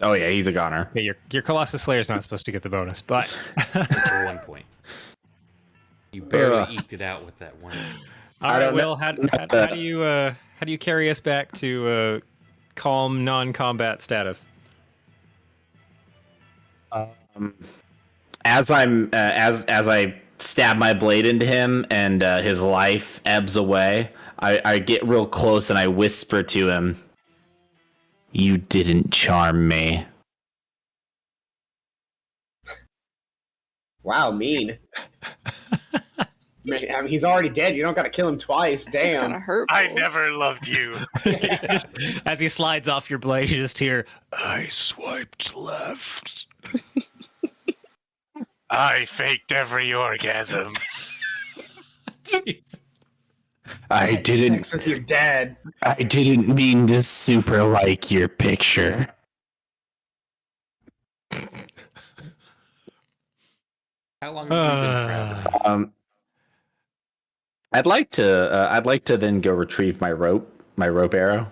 Oh yeah, he's a goner. Yeah, your Colossus Slayer is not supposed to get the bonus, but For 1 point. You barely eked it out with that one. all I right, don't know- Will. How do you carry us back to calm non-combat status? As I stab my blade into him and his life ebbs away, I get real close and I whisper to him, "You didn't charm me." Wow, mean. I mean, he's already dead. You don't got to kill him twice. It's just kind Damn. of hurtful. I never loved you. Just as he slides off your blade, you just hear, "I swiped left." I faked every orgasm. I Had didn't. sex with your dad. I didn't mean to super like your picture. How long have you been traveling? I'd like to then go retrieve my rope arrow.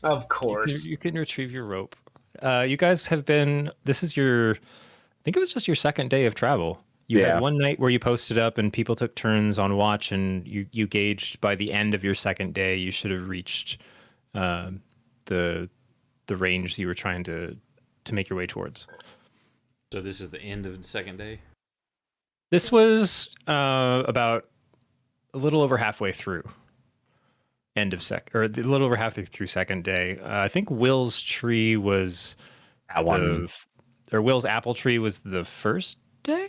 Of course. You can retrieve your rope. You guys have been. This is your. I think it was just your second day of travel. You Yeah. had one night where you posted up and people took turns on watch, and you gauged by the end of your second day you should have reached the range you were trying to make your way towards. So this is the end of the second day? This was about a little over halfway through. end of or a little over halfway through second day. I think Will's tree was That one. or Will's apple tree was the first day.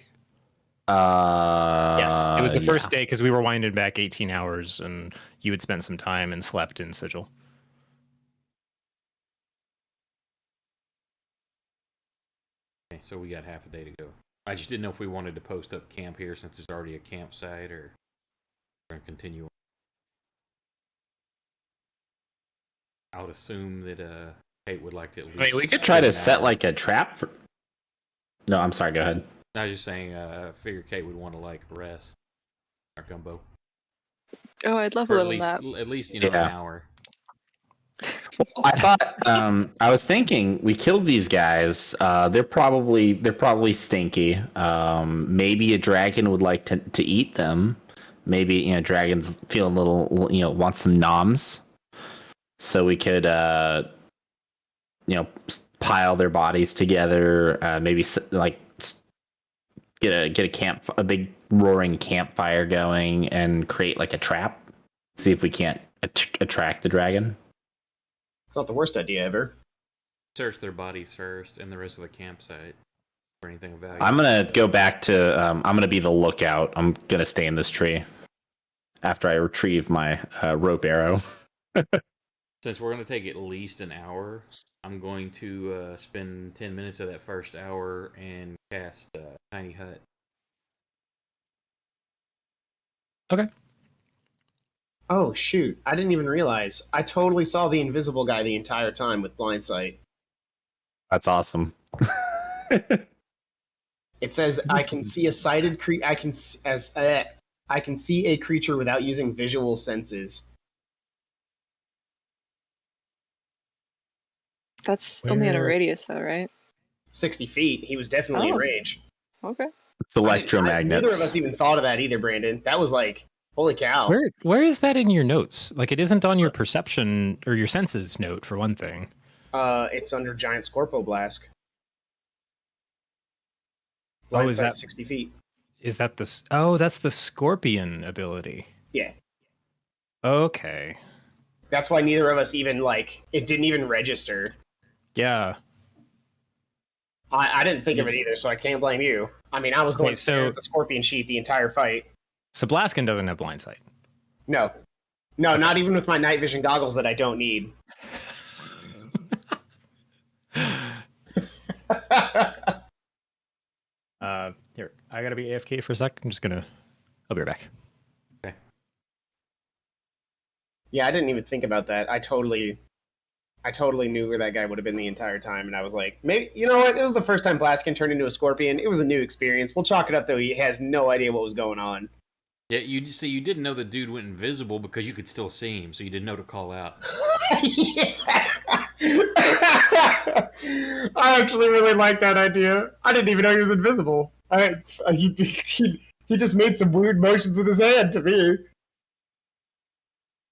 Yes, it was the first day because we were winding back 18 hours, and you had spent some time and slept in Sigil. Okay, so we got half a day to go. I just didn't know if we wanted to post up camp here since there's already a campsite, or we're gonna continue. I would assume that Kate would like to at least. I mean, we could try to set like a trap for. No, I'm sorry. Go ahead. I was just saying, I figure Kate would want to like rest our gumbo. Oh, I'd love a Or little nap. at least an hour. I thought I was thinking we killed these guys. They're probably stinky. Maybe a dragon would like to eat them. Maybe dragons feel a little want some noms. So we could pile their bodies together. Maybe like get a big roaring campfire going and create like a trap. See if we can't attract the dragon. It's not the worst idea ever. Search their bodies first and the rest of the campsite for anything of value. I'm gonna go back to. I'm gonna be the lookout. I'm gonna stay in this tree after I retrieve my rope arrow. Since we're gonna take at least an hour, I'm going to spend 10 minutes of that first hour and cast Tiny Hut. Okay. Oh shoot! I didn't even realize. I totally saw the invisible guy the entire time with blind sight. That's awesome. It says I can see a sighted I can see a creature without using visual senses. That's only at a radius, though, right? 60 feet. He was definitely in Oh. range. Okay. It's electromagnets. Neither of us even thought of that either, Brandon. That was like, holy cow. Where is that in your notes? Like, it isn't on your perception or your senses note, for one thing. It's under Giant Scorpo Blast. Oh, is that 60 feet? Is that the? Oh, that's the Scorpion ability. Yeah. Okay. That's why neither of us even it didn't even register. Yeah. I didn't think of it either, so I can't blame you. I mean, I was the one staring at the Scorpion sheet the entire fight. So Blaskin doesn't have blind sight. No, not even with my night vision goggles that I don't need. Here, I gotta be AFK for a sec. I'll be right back. Okay. Yeah, I didn't even think about that. I totally knew where that guy would have been the entire time, and I was like, maybe, you know what? It was the first time Blaskin turned into a Scorpion. It was a new experience. We'll chalk it up, though. He has no idea what was going on. Yeah, you didn't know the dude went invisible because you could still see him, so you didn't know to call out. I actually really like that idea. I didn't even know he was invisible. He just made some weird motions with his hand to me. I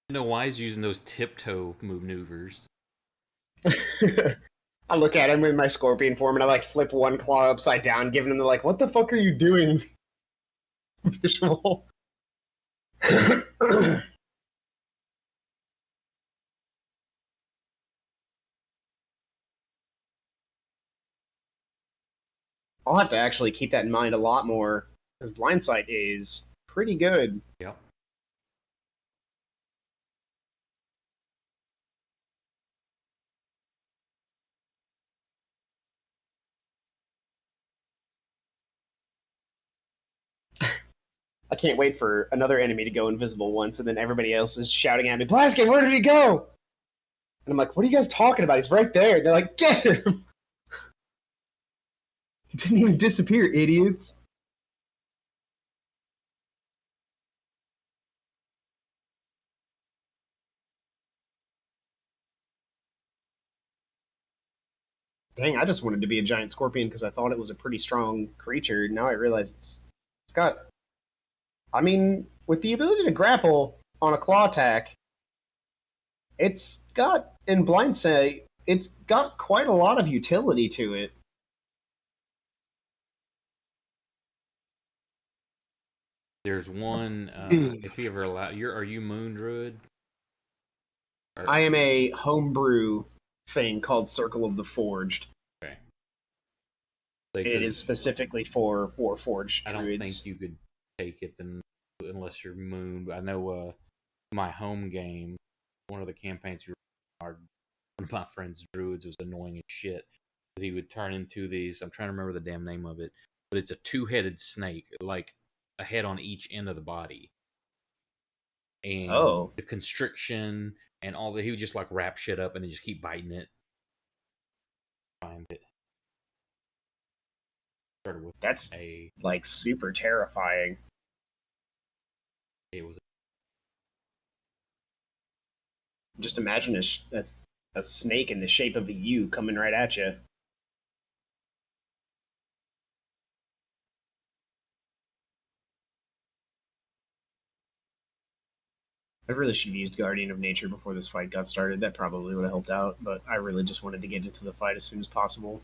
didn't know why he's using those tiptoe maneuvers. I look at him in my Scorpion form and I flip one claw upside down, giving him the what the fuck are you doing? Visual. I'll have to actually keep that in mind a lot more, because blind sight is pretty good. Yep. I can't wait for another enemy to go invisible once, and then everybody else is shouting at me, Blaskin, where did he go? And I'm like, what are you guys talking about? He's right there. And they're like, get him! He didn't even disappear, idiots. Dang, I just wanted to be a giant scorpion because I thought it was a pretty strong creature. Now I realize it's got... I mean, with the ability to grapple on a claw attack, it's got, in blind sight, it's got quite a lot of utility to it. There's one, if you ever allow, are you Moon Druid? I am a homebrew thing called Circle of the Forged. Okay. It is specifically for Warforged I don't druids. think you could take it unless you're Moon. I know my home game, one of the campaigns one of my friend's druids was annoying as shit. He would turn into these. I'm trying to remember the damn name of it, but it's a two-headed snake, like a head on each end of the body. And the constriction and all that, he would just like wrap shit up and then just keep biting it. Find it. Started with That's like super terrifying. It was. Just imagine a snake in the shape of a U coming right at you. I really should have used Guardian of Nature before this fight got started. That probably would have helped out, but I really just wanted to get into the fight as soon as possible.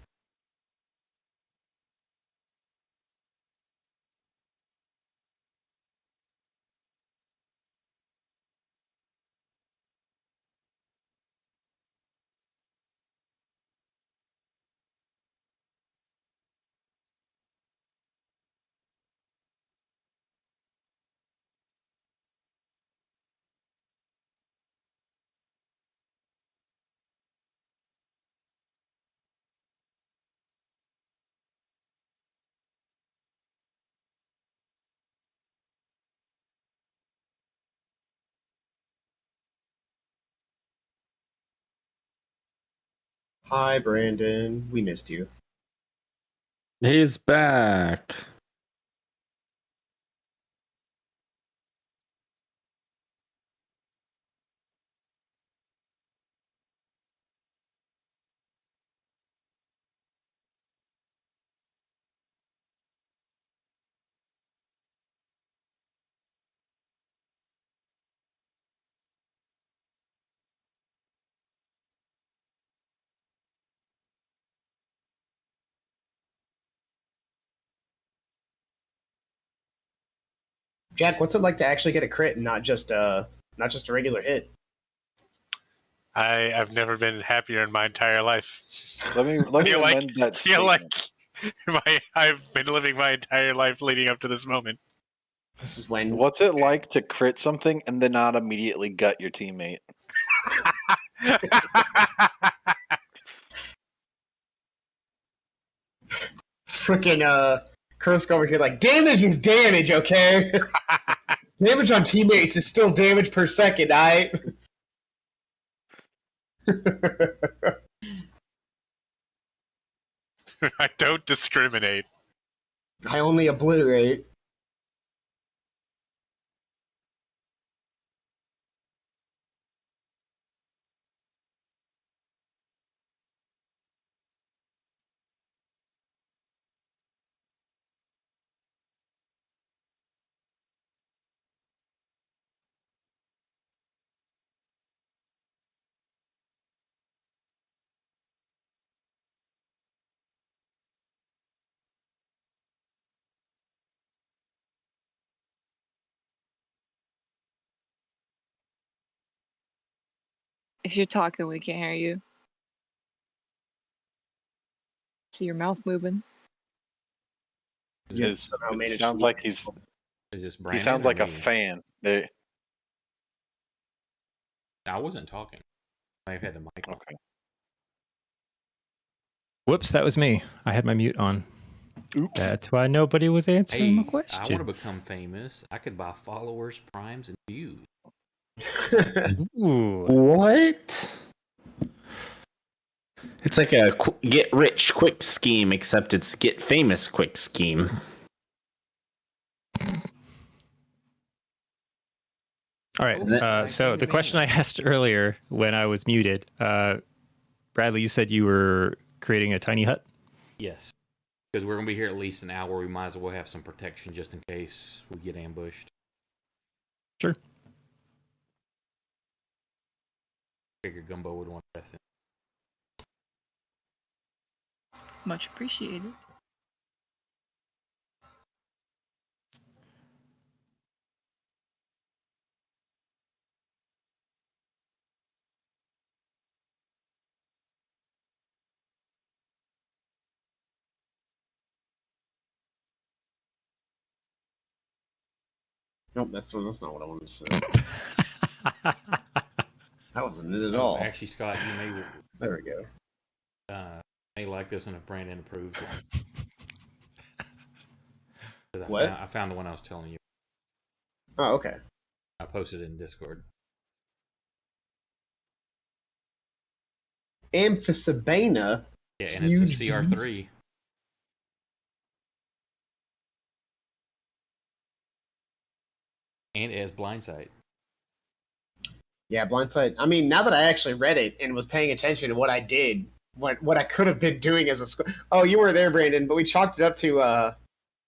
Hi, Brandon. We missed you. He's back. Jack, what's it like to actually get a crit and not just a regular hit? I've never been happier in my entire life. Let me amend that statement. I've been living my entire life leading up to this moment. This is when. What's it like to crit something and then not immediately gut your teammate? Freaking Kursk over here, like, damage is damage, okay? Damage on teammates is still damage per second, I. I don't discriminate. I only obliterate. If you're talking, we can't hear you. See your mouth moving. It sounds like Is this Brandon? he sounds or like a me? fan. There. I wasn't talking. I have had the mic on. Okay. Whoops, that was me. I had my mute on. Oops. That's why nobody was answering my Hey, question. I want to become famous. I could buy followers, primes, and views. Ooh. What? It's like a get rich quick scheme, except it's get famous quick scheme. All right. So the question I asked earlier when I was muted, Bradley, you said you were creating a tiny hut? Yes. Because we're going to be here at least an hour. We might as well have some protection just in case we get ambushed. Sure. Figure Gumbo would want that. Much appreciated. Nope, that's not what I wanted to say. That wasn't it at Oh, all. actually, Scott, you There we go. may like this one if Brandon approves it. 'Cause What? I found the one I was telling you. Oh, okay. I posted it in Discord. Amphisabana. Yeah, and it's a Huge CR3. beast. And it has blind sight. Yeah, Blindside. I mean, now that I actually read it and was paying attention to what I did, what I could have been doing as a oh, you were there, Brandon, but we chalked it up to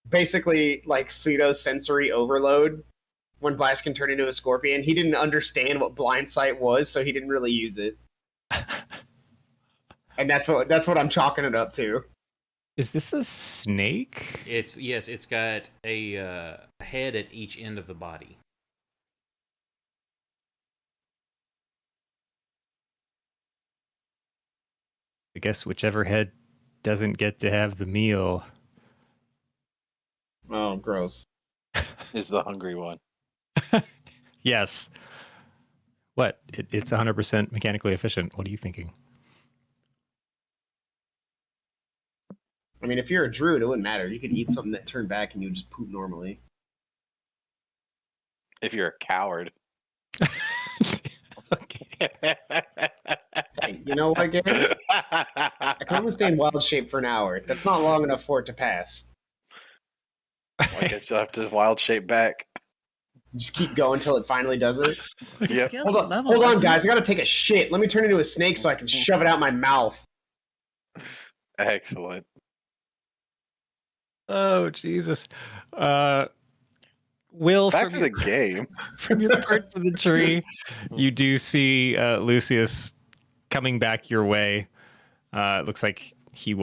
basically like pseudo sensory overload. When Blast can turn into a scorpion, he didn't understand what blind sight was, so he didn't really use it. And that's what I'm chalking it up to. Is this a snake? It's got a head at each end of the body. I guess whichever head doesn't get to have the meal. Oh, gross. Is the hungry one. Yes. What? It's 100% mechanically efficient. What are you thinking? I mean, if you're a druid, it wouldn't matter. You could eat something that turned back and you would just poop normally. If you're a coward. Okay. Hey, you know what, Gary? I can only stay in wild shape for an hour. That's not long enough for it to pass. I guess you'll have to wild shape back. Just keep going until it finally does it. Just Yep. scales Hold with on, level, hold on, doesn't guys. it? I gotta take a shit. Let me turn into a snake so I can shove it out my mouth. Excellent. Oh, Jesus. Will, Back from to your, the game. from your perch of the tree, you do see Lucius coming back your way. It looks like he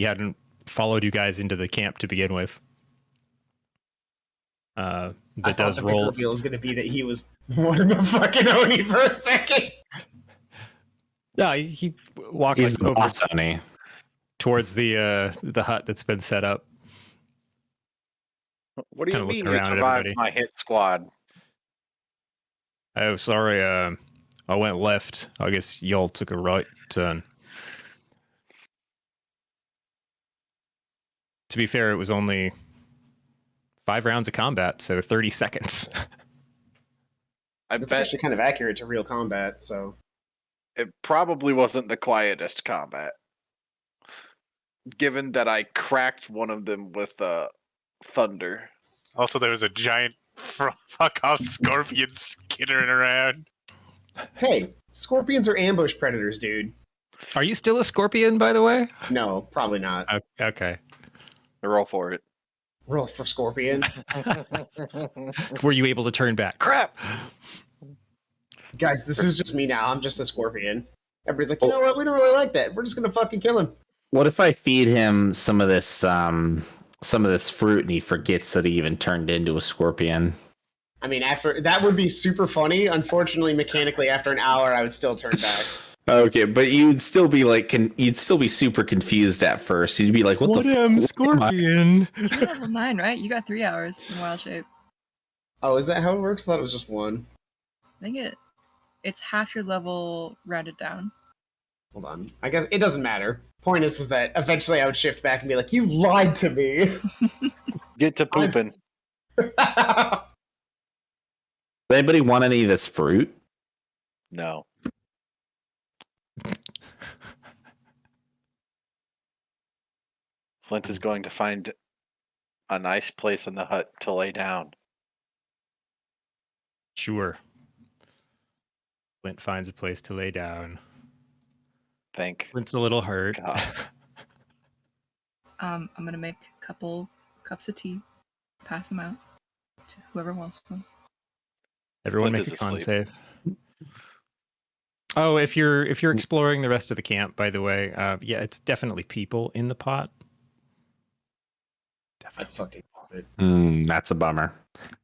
hadn't followed you guys into the camp to begin with. I But thought does the big roll. reveal was gonna be that he was one of the fucking Oni for a second. No, he walks He's over boss, Oni. towards the hut that's been set up. What do you Kinda mean looking you around at survived everybody. my hit squad? Oh, sorry. I went left. I guess y'all took a right turn. To be fair, it was only 5 rounds of combat, so 30 seconds. I That's bet actually kind of accurate to real combat. So it probably wasn't the quietest combat. Given that I cracked one of them with thunder. Also, there was a giant fuck off scorpion skittering around. hey, scorpions are ambush predators, dude. Are you still a scorpion, by the way? No, probably not. Okay. I roll for it. Roll for scorpion. Were you able to turn back? Crap! Guys, this is just me now. I'm just a scorpion. Everybody's like, you know what? We don't really like that. We're just gonna fucking kill him. What if I feed him some of this fruit and he forgets that he even turned into a scorpion? I mean, after that would be super funny. Unfortunately, mechanically, after an hour, I would still turn back. Okay, but you'd still be like, you'd still be super confused at first. You'd be like, "What the am fuck? scorpion?" You're level 9, right? You got 3 hours in wild shape. Oh, is that how it works? I thought it was just one. I think it's half your level rounded down. Hold on. I guess it doesn't matter. Point is that eventually I would shift back and be like, you lied to me. Get to pooping. Does anybody want any of this fruit?" No. Flint is going to find a nice place in the hut to lay down. Sure. Flint finds a place to lay down. Thank Flint's a little hurt. God. I'm gonna make a couple cups of tea, pass them out to whoever wants one. Everyone Flint make a is con asleep. save. Oh, if you're exploring the rest of the camp, by the way, yeah, it's definitely people in the pot. I fucking love it. That's a bummer.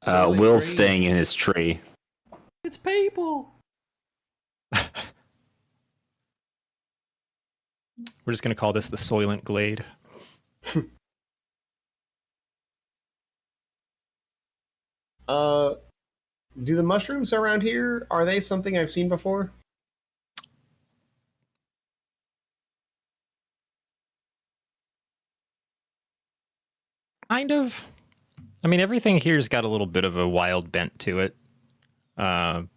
Sailing Will's free. staying in his tree. It's people. We're just gonna call this the Soylent Glade. Do the mushrooms around here, are they something I've seen before? Kind of. I mean, everything here's got a little bit of a wild bent to it. But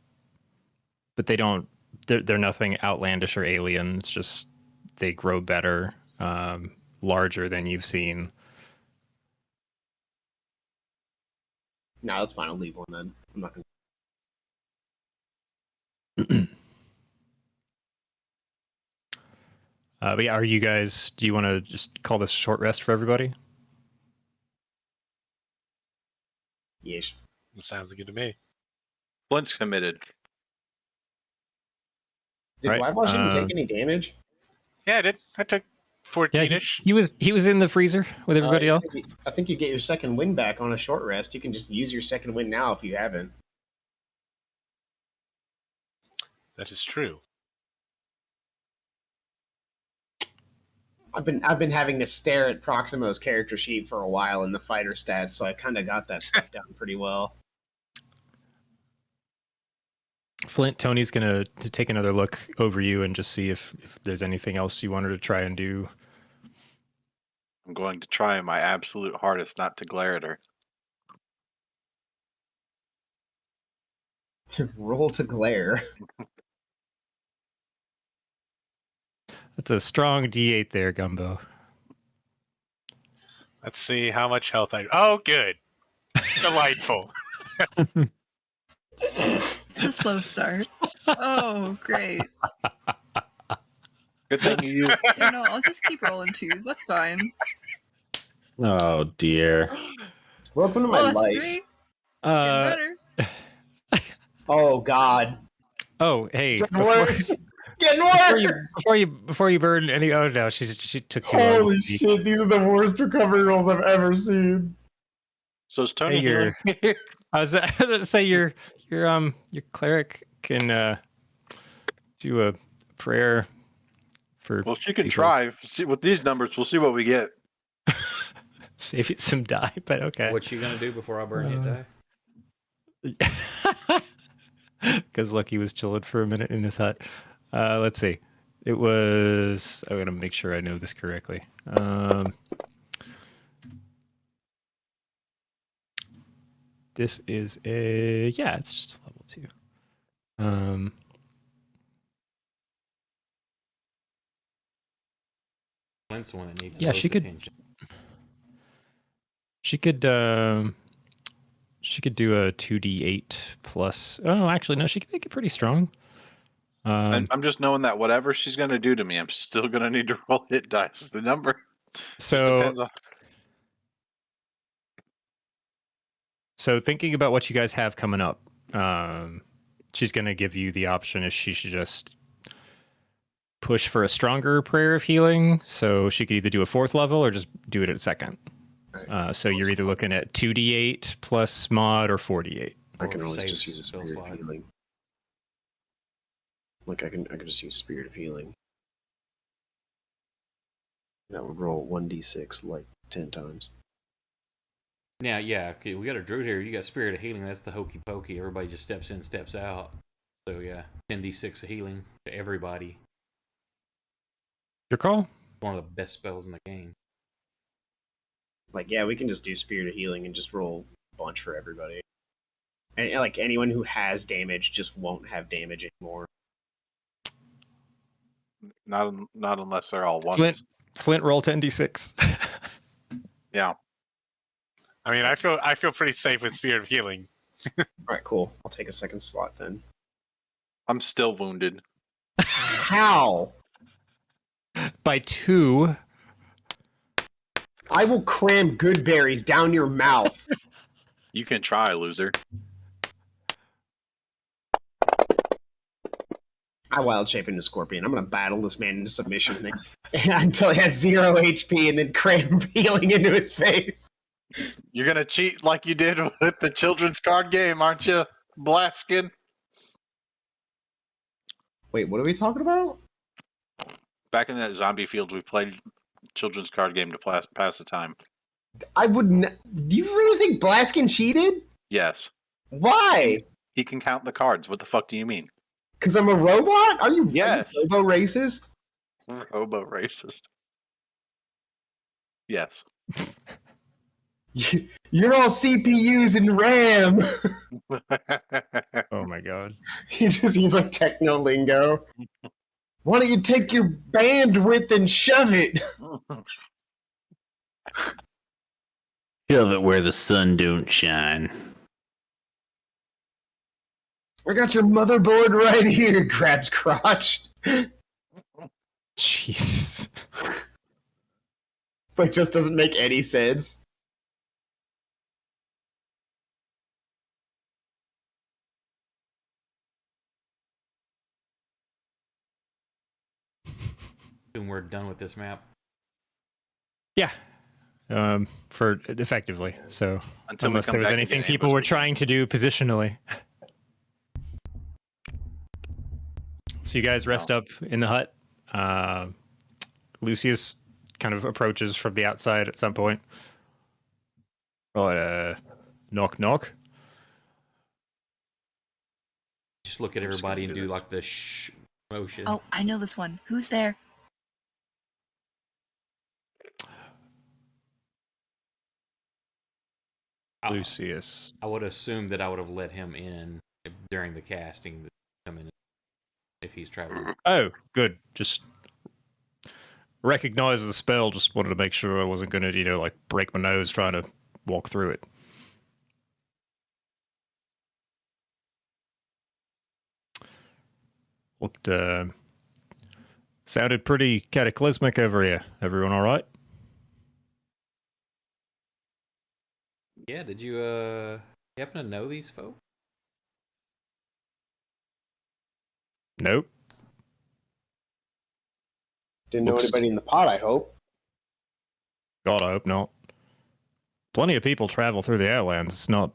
they don't, they're nothing outlandish or alien. It's just they grow better, larger than you've seen. No, that's fine. I'll leave one then. I'm not gonna. But yeah, are you guys, do you want to just call this a short rest for everybody? Yes. Sounds good to me. Flint's committed. Did Right, Whitewash even take any damage? Yeah, I did. I took Yeah, 14-ish. he was in the freezer with everybody else. I think you get your second win back on a short rest. You can just use your second win now if you haven't. That is true. I've been having to stare at Proximo's character sheet for a while in the fighter stats, so I kind of got that stuff down pretty well. Flint, Tony's gonna take another look over you and just see if there's anything else you wanted to try and do. I'm going to try my absolute hardest not to glare at her. Roll to glare. That's a strong D8 there, Gumbo. Let's see how much health I. Oh, good. Delightful. It's a slow start. Oh, great. Good thing you used. You know, I'll just keep rolling twos. That's fine. Oh dear. Welcome to my Oh, that's life. 3. Getting better. Oh God. Oh, hey. Getting worse. Getting worse. Before you burn any. Oh no, she took too long. Holy shit! These are the worst recovery rolls I've ever seen. So is Tony Hey, healing? I was going to say your cleric can do a prayer for. Well, she can people. try. See, with these numbers, we'll see what we get. Save you some die, but okay. What you gonna do before I burn you die? Because Lucky was chilling for a minute in his hut. Let's see. It was. I'm gonna make sure I know this correctly. This is a it's just a level 2. Flint's the one that needs Yeah, most she could- attention. She could do a 2d8 plus. Oh, actually, no. She could make it pretty strong. And I'm just knowing that whatever she's going to do to me, I'm still going to need to roll hit dice. The number just So, depends on. so thinking about what you guys have coming up, she's going to give you the option if she should just push for a stronger prayer of healing. So she could either do a 4th level or just do it at 2nd. So you're either looking at 2d8 plus mod or 4d8. I can Or always save just use a spell spirit of slot. healing. Like I can just use spirit of healing. That would roll 1d6 like 10 times. Now, yeah, okay, we got a druid here. You got spirit of healing. That's the hokey pokey. Everybody just steps in, steps out. So yeah, 10d6 of healing to everybody. Your call. One of the best spells in the game. Like, yeah, we can just do spirit of healing and just roll a bunch for everybody. And like anyone who has damage just won't have damage anymore. Not unless they're all ones. Flint, roll 10d6. Yeah. I mean, I feel pretty safe with Spirit of Healing. All right, cool. I'll take a second slot then. I'm still wounded. How? By 2. I will cram good berries down your mouth. You can try, loser. I wild shape into Scorpion. I'm gonna battle this man into submission until he has 0 HP and then cram healing into his face. You're going to cheat like you did with the children's card game, aren't you, Blaskin? Wait, what are we talking about? Back in that zombie field, we played children's card game to pass the time. I wouldn't. Do you really think Blaskin cheated? Yes. Why? He can count the cards. What the fuck do you mean? Because I'm a robot? Are you Yes. robo racist? Robo racist. Yes. You're all CPUs and RAM. Oh my god. He just uses like techno lingo. Why don't you take your bandwidth and shove it? Shove it where the sun don't shine. I got your motherboard right here. Grabs crotch. Jeez. But just doesn't make any sense. Soon we're done with this map. Yeah. For effectively. So Until we unless come there was back and anything get people were ambushed trying to do positionally. So you guys rest up in the hut. Lucius kind of approages from the outside at some point. Knock knock. Just look at I'm just everybody gonna and do do this. like the shh motion. Oh, I know this one. Who's there? Lucius. I would assume that I would have let him in during the casting to come in if he's traveling. Oh, good. Just recognize the spell. Just wanted to make sure I wasn't going to, like break my nose trying to walk through it. Looked, sounded pretty cataclysmic over here. Everyone all right? Yeah, did you happen to know these folks? Nope. Didn't know Looks- anybody in the pot, I hope. God, I hope not. Plenty of people travel through the Outlands. It's not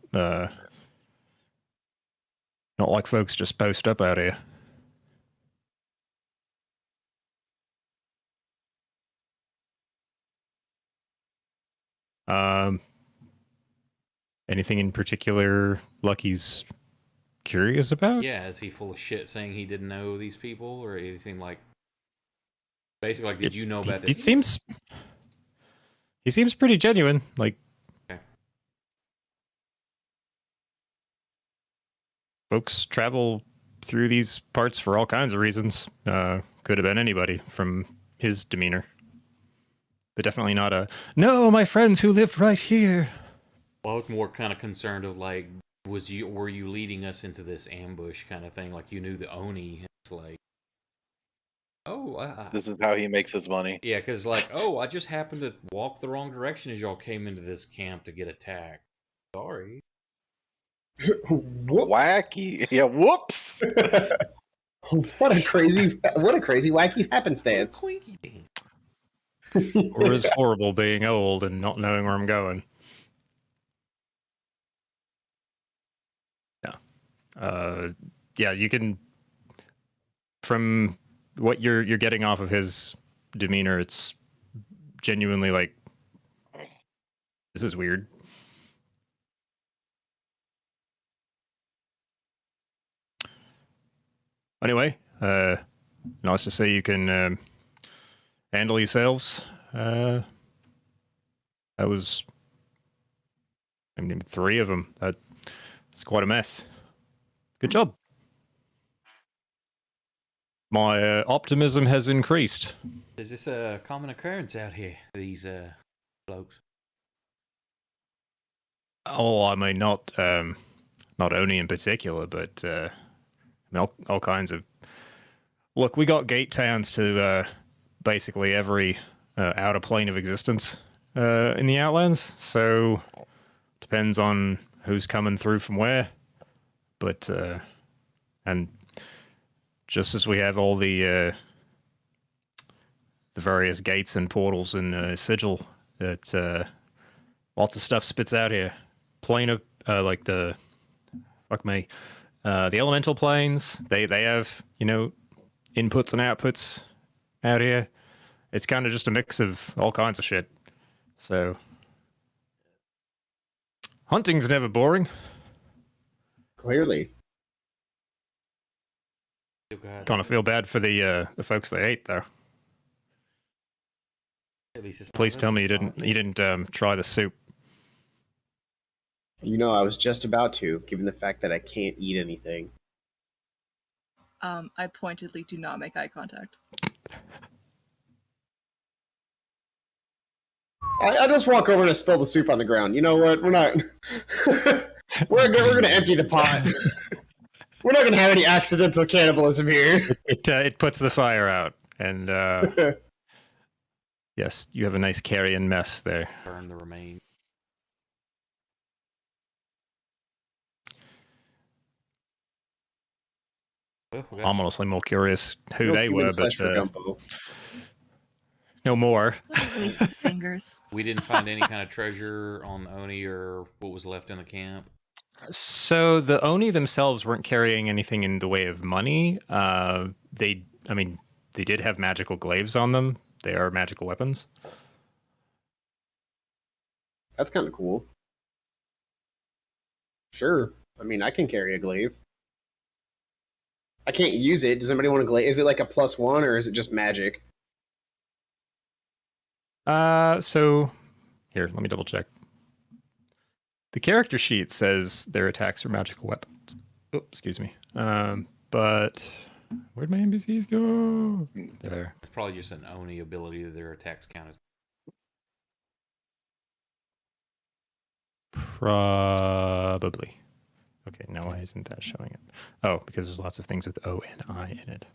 like folks just post up out here. Anything in particular Lucky's curious about? Yeah, is he full of shit saying he didn't know these people or anything like? Basically, like, did you know about He this? seems pretty genuine. Like, Okay. folks travel through these parts for all kinds of reasons. Could have been anybody from his demeanor, but definitely not a no. My friends who lived right here. Well, I was more kind of concerned of like, were you leading us into this ambush kind of thing? Like you knew the Oni. It's like, oh, This is how he makes his money. yeah, because like, oh, I just happened to walk the wrong direction as y'all came into this camp to get attacked. Sorry. Whoops. Wacky. Yeah, whoops. What a crazy wacky happenstance. Quinky dink. Or is horrible being old and not knowing where I'm going. Yeah, you can. From what you're getting off of his demeanor, it's genuinely like, this is weird. Anyway, nice to say you can handle yourselves. That was, I mean, 3 of them. That's quite a mess. Good job. My optimism has increased. Is this a common occurrence out here? These blokes. Oh, I mean, not Oni in particular, but I mean, all kinds of. Look, we got gate towns to basically every outer plane of existence in the Outlands, so depends on who's coming through from where. But and just as we have all the various gates and portals and sigil, that lots of stuff spits out here. Plane of like the the elemental planes. They have inputs and outputs out here. It's kind of just a mix of all kinds of shit. So hunting's never boring. Clearly. Still got- Kind of feel bad for the folks they ate though. At least it's not Please tell me you restaurant. didn't try the soup. You know, I was just about to, given the fact that I can't eat anything. I pointedly do not make eye contact. I just walk over and spill the soup on the ground. You know what? We're not. we're going to empty the pot. We're not going to have any accidental cannibalism here. It puts the fire out, and yes, you have a nice carrion mess there. Burn the remains. Well, we got I'm honestly more curious who No they human were, but flesh for gumbo. no more. What a waste of fingers. We didn't find any kind of treasure on the Oni or what was left in the camp. So the Oni themselves weren't carrying anything in the way of money. They did have magical glaives on them. They are magical weapons. That's kind of cool. Sure. I mean, I can carry a glaive. I can't use it. Does anybody want a glaive? Is it like a +1 or is it just magic? So here, let me double check. The character sheet says their attacks are magical weapons. Oh, excuse me. But where'd my NPCs go? There. It's probably just an Oni ability that their attacks count as. Probably. Okay, now why isn't that showing it? Oh, because there's lots of things with O and I in it.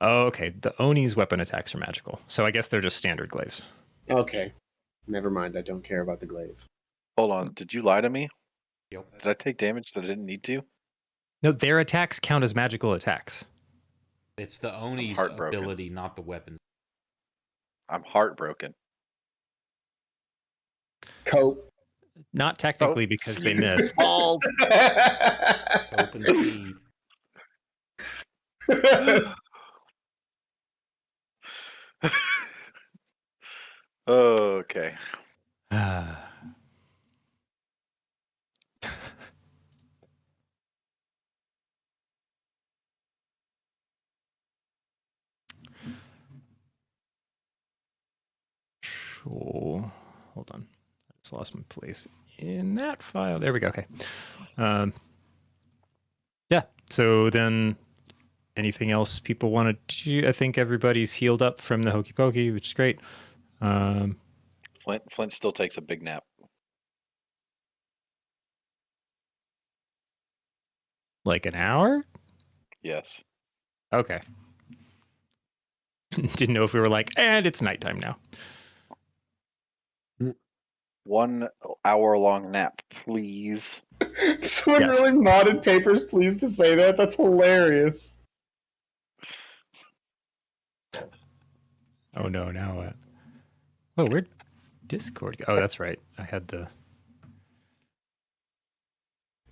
Oh, okay. The Oni's weapon attacks are magical. So I guess they're just standard glaives. Okay. Never mind. I don't care about the glaive. Hold on. Did you lie to me? Yep. Did I take damage that I didn't need to? No, their attacks count as magical attacks. It's the Oni's heartbroken. ability, not the weapons. I'm heartbroken. Cope. Not technically because they missed. Bald. Open seed. Okay. Sure. Hold on. I just lost my place in that file. There we go. Okay. Yeah. So then anything else people wanted to? I think everybody's healed up from the hokey pokey, which is great. Flint still takes a big nap. Like an hour? Yes. Okay. Didn't know if we were like, and it's nighttime now. 1 hour long nap, please. Someone Yes. really modded Papers, Please to say that? That's hilarious. Oh no, now what? Oh, where'd Discord go? Oh, that's right. I had the.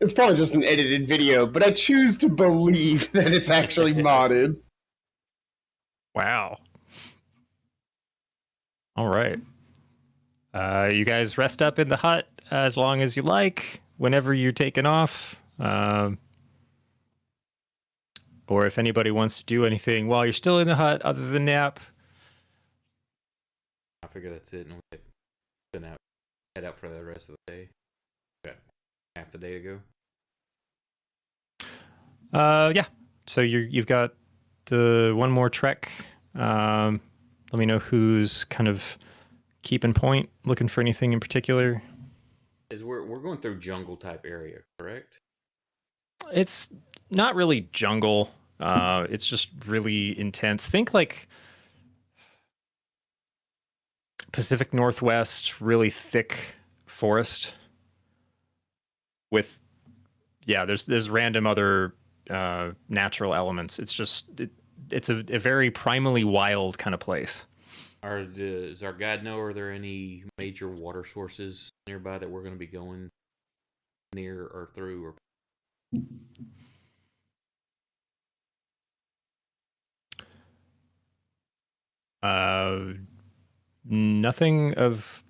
It's probably just an edited video, but I choose to believe that it's actually modded. Wow. All right. You guys rest up in the hut as long as you like, whenever you're taking off. Or if anybody wants to do anything while you're still in the hut other than nap. I figure that's it. And we'll head out for the rest of the day. Got half the day to go. Yeah. So you've got the one more trek. Let me know who's kind of keeping point, looking for anything in particular. We're going through jungle type area, correct? It's not really jungle. It's just really intense. Think like Pacific Northwest, really thick forest with, yeah, there's random other natural elements. It's just it's a very primally wild kind of place. Does our guide know, are there any major water sources nearby that we're going to be going near or through? Or Nothing of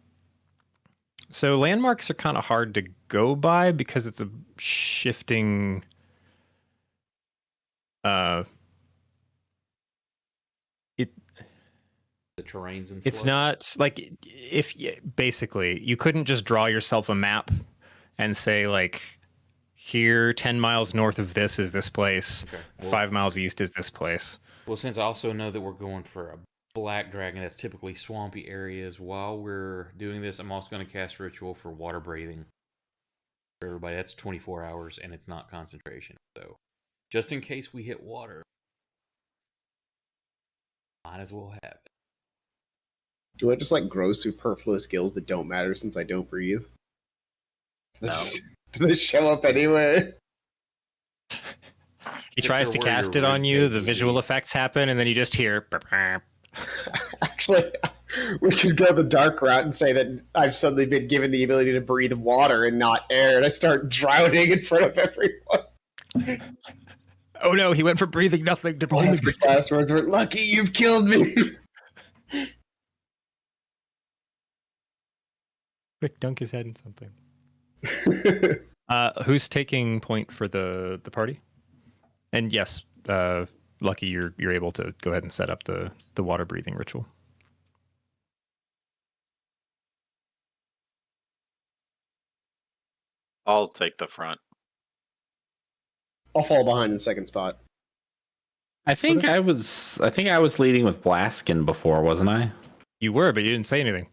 So landmarks are kind of hard to go by because it's a shifting. The terrain's in It's flux. not like basically you couldn't just draw yourself a map and say like here 10 miles north of this is this place, Okay. Well, 5 miles east is this place. Well, since I also know that we're going for a black dragon that's typically swampy areas, while we're doing this, I'm also going to cast ritual for water breathing for everybody. That's 24 hours and it's not concentration. So just in case we hit water, might as well have it. Do I just like grow superfluous skills that don't matter since I don't breathe? No. Do they show up anyway? He Except tries for to where cast your it on you, rib the would visual be. effects happen, and then you just hear. Actually, we could go the dark route and say that I've suddenly been given the ability to breathe water and not air, and I start drowning in front of everyone. Oh no, he went from breathing nothing to only Last breathing. last words were, "Lucky, you've killed me." Quick, dunk his head in something. Who's taking point for the party? And yes, Lucky, you're able to go ahead and set up the water breathing ritual. I'll take the front. I'll fall behind in second spot. I think I was leading with Blaskin before, wasn't I? You were, but you didn't say anything.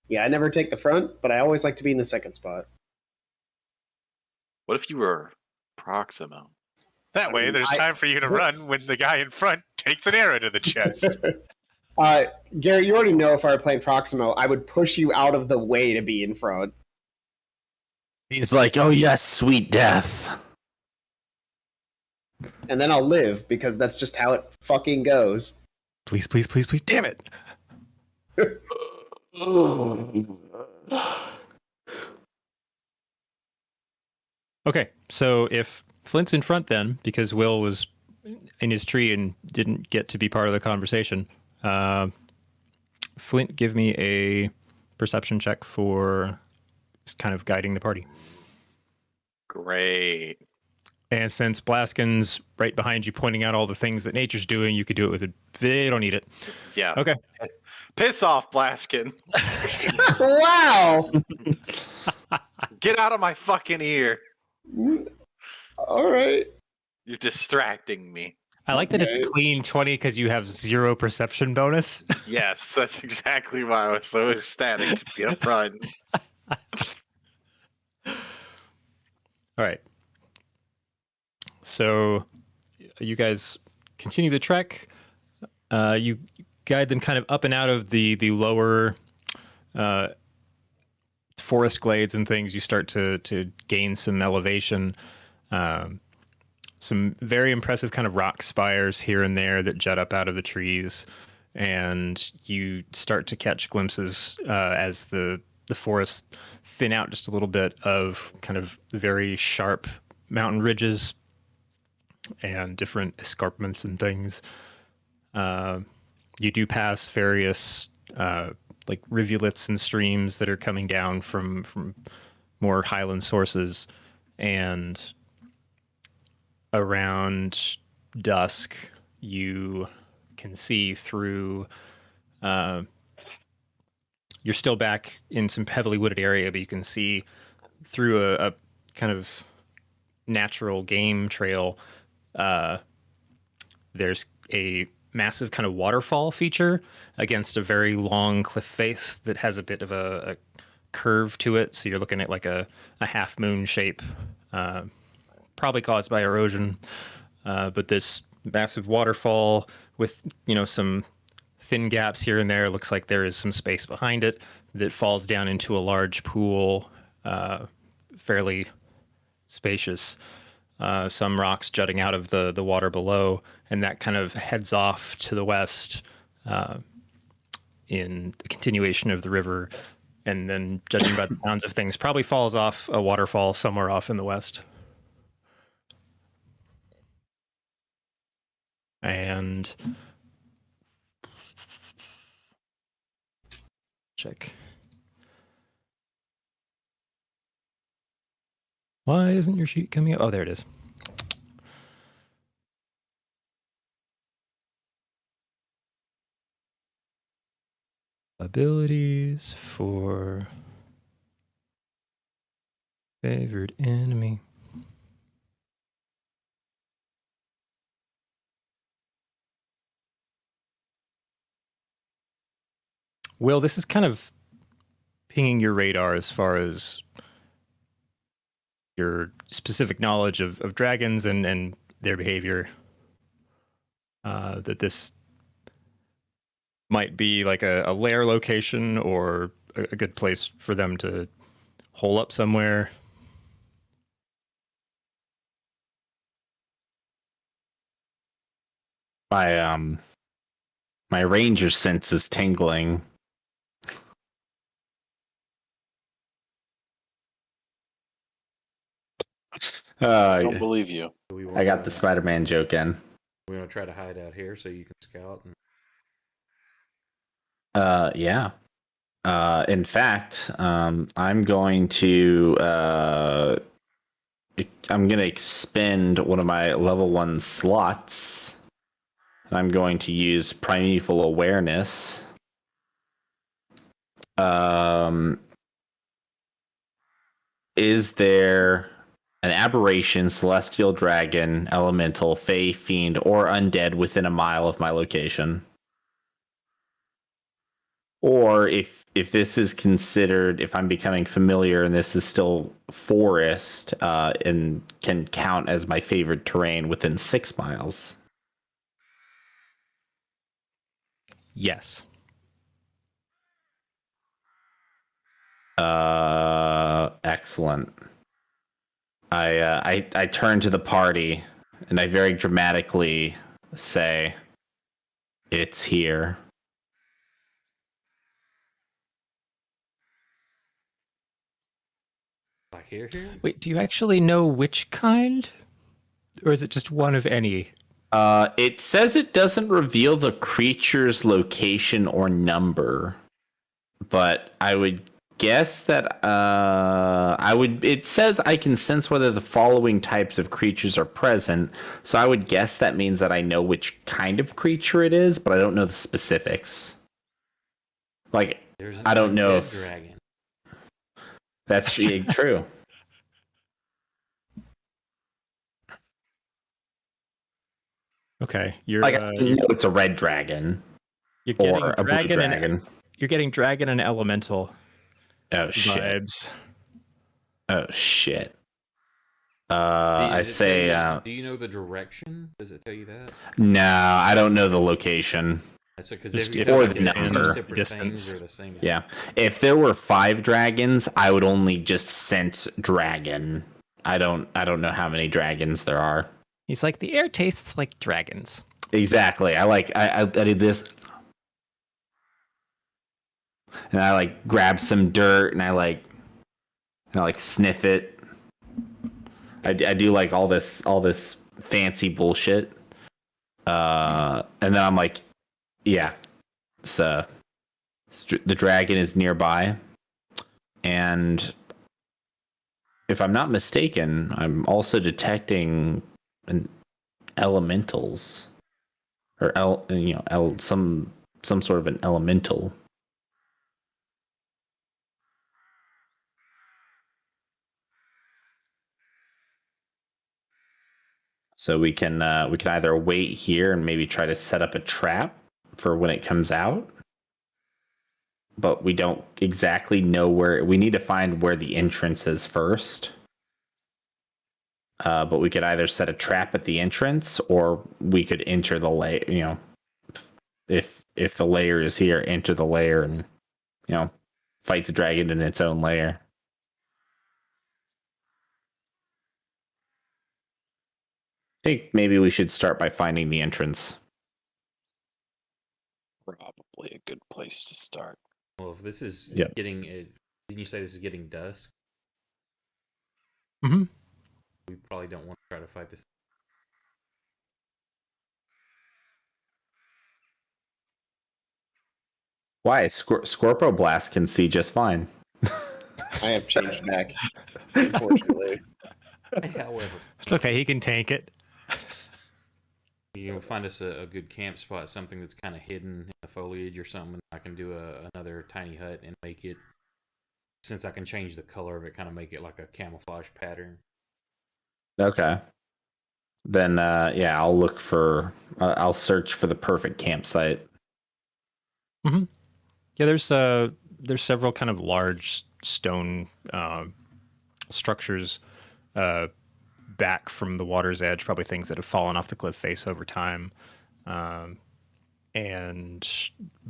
Yeah, I never take the front, but I always like to be in the second spot. What if you were Proximo? That way, there's time for you to run when the guy in front takes an arrow to the chest. Garrett, you already know if I were playing Proximo, I would push you out of the way to be in front. He's like, oh yes, sweet death. And then I'll live, because that's just how it fucking goes. Please, please, please, please, damn it. Okay, so if Flint's in front then, because Will was in his tree and didn't get to be part of the conversation, Flint, give me a perception check for kind of guiding the party. Great. And since Blaskin's right behind you pointing out all the things that nature's doing, you could do it with they don't need it. Yeah. Okay. Piss off, Blaskin. Wow! Get out of my fucking ear. All right. You're distracting me. I like that it's clean 20 because you have 0 perception bonus. Yes, that's exactly why I was so ecstatic to be up front. All right. So you guys continue the trek. You guide them kind of up and out of the lower forest glades and things. You start to gain some elevation. Some very impressive kind of rock spires here and there that jut up out of the trees. And you start to catch glimpses as the forests thin out just a little bit of kind of very sharp mountain ridges and different escarpments and things. You do pass various like rivulets and streams that are coming down from more highland sources, and around dusk you can see through you're still back in some heavily wooded area, but you can see through a kind of natural game trail. There's a massive kind of waterfall feature against a very long cliff face that has a bit of a curve to it. So you're looking at like a half moon shape, probably caused by erosion. But this massive waterfall with, some thin gaps here and there. Looks like there is some space behind it that falls down into a large pool, fairly spacious. Some rocks jutting out of the water below, and that kind of heads off to the west in the continuation of the river, and then, judging by the sounds of things, probably falls off a waterfall somewhere off in the west. And check. Why isn't your sheet coming up? Oh, there it is. Abilities for favored enemy. Will, this is kind of pinging your radar as far as your specific knowledge of dragons and their behavior. That this might be like a lair location or a good place for them to hole up somewhere. My ranger sense is tingling. I don't believe you. I got the Spider-Man joke in. We want to try to hide out here so you can scout. Yeah. In fact, I'm going to expend one of my level 1 slots. I'm going to use Primeval Awareness. Is there an aberration, celestial dragon, elemental, fey, fiend, or undead within a mile of my location? Or if this is considered, if I'm becoming familiar and this is still forest, and can count as my favorite terrain within 6 miles. Yes. Excellent. I turn to the party and I very dramatically say, "It's here." Like here? Wait, do you actually know which kind? Or is it just one of any? It says it doesn't reveal the creature's location or number, but I would guess that it says I can sense whether the following types of creatures are present, so I would guess that means that I know which kind of creature it is, but I don't know the specifics. Like, I don't know if dragon. That's true. Okay, you're Like, I know it's a red dragon you're getting or a blue dragon. You're getting dragon and elemental Oh shit! vibes. Oh shit! I say, do you know the direction? Does it tell you that? No, I don't know the location. That's because or the number. Distance. Or the same. Yeah, if there were 5 dragons, I would only just sense dragon. I don't know how many dragons there are. He's like, the air tastes like dragons. Exactly. I did this, and I like grab some dirt and I sniff it. I do like all this fancy bullshit. And then I'm like, yeah, so the dragon is nearby, and if I'm not mistaken, I'm also detecting elementals, or some sort of an elemental. So we can either wait here and maybe try to set up a trap for when it comes out, but we don't exactly know where. We need to find where the entrance is first. But we could either set a trap at the entrance, or we could enter the lair. You know, if the lair is here, enter the lair and fight the dragon in its own lair. I think maybe we should start by finding the entrance. Probably a good place to start. Well, if this is getting, didn't you say this is getting dusk? Mm-hmm. We probably don't want to try to fight this. Why? Scorpio Blast can see just fine. I have changed back, unfortunately. However, It's okay. He can tank it. you know, find us a good camp spot, something that's kind of hidden in the foliage or something. I can do another tiny hut and make it, since I can change the color of it, kind of make it like a camouflage pattern. Okay. Then yeah, I'll search for the perfect campsite. Yeah, there's several kind of large stone structures back from the water's edge, probably things that have fallen off the cliff face over time. And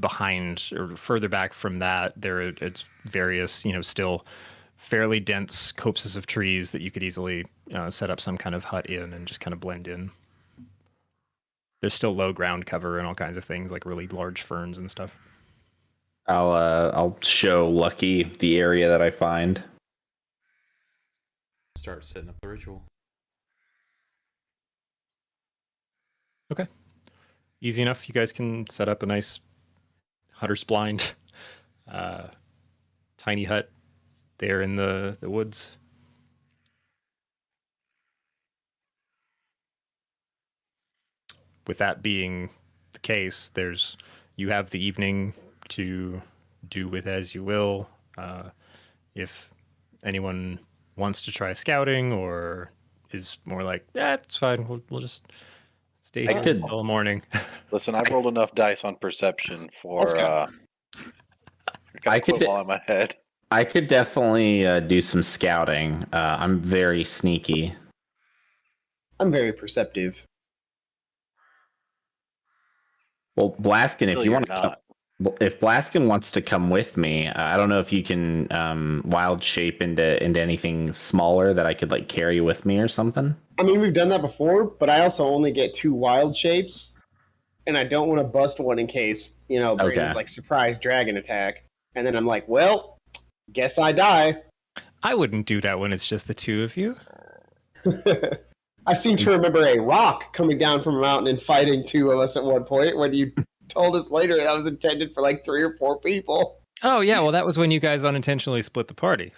behind or further back from that, it's various, still fairly dense copses of trees that you could easily set up some kind of hut in and just kind of blend in. There's still low ground cover and all kinds of things like really large ferns and stuff. I'll show Lucky the area that I find. Start setting up the ritual. Okay. Easy enough. You guys can set up a nice hutter's blind tiny hut there in the woods. With that being the case, you have the evening to do with as you will. If anyone wants to try scouting or is more like, it's fine, we'll just stay here until morning. Listen, I've rolled enough dice on perception for I could while in my head. I could definitely do some scouting. I'm very sneaky. I'm very perceptive. Well, Blaskin, if Really, you you're want to not. if Blaskin wants to come with me, I don't know if you can wild shape into anything smaller that I could like carry with me or something. I mean, we've done that before, but I also only get 2 wild shapes, and I don't want to bust one in case, Brandon's like surprise dragon attack, and then I'm like, well, guess I die. I wouldn't do that when it's just the two of you. I seem to remember a rock coming down from a mountain and fighting 2 of us at one point when you told us later that was intended for like 3 or 4 people. Oh, yeah. Well, that was when you guys unintentionally split the party.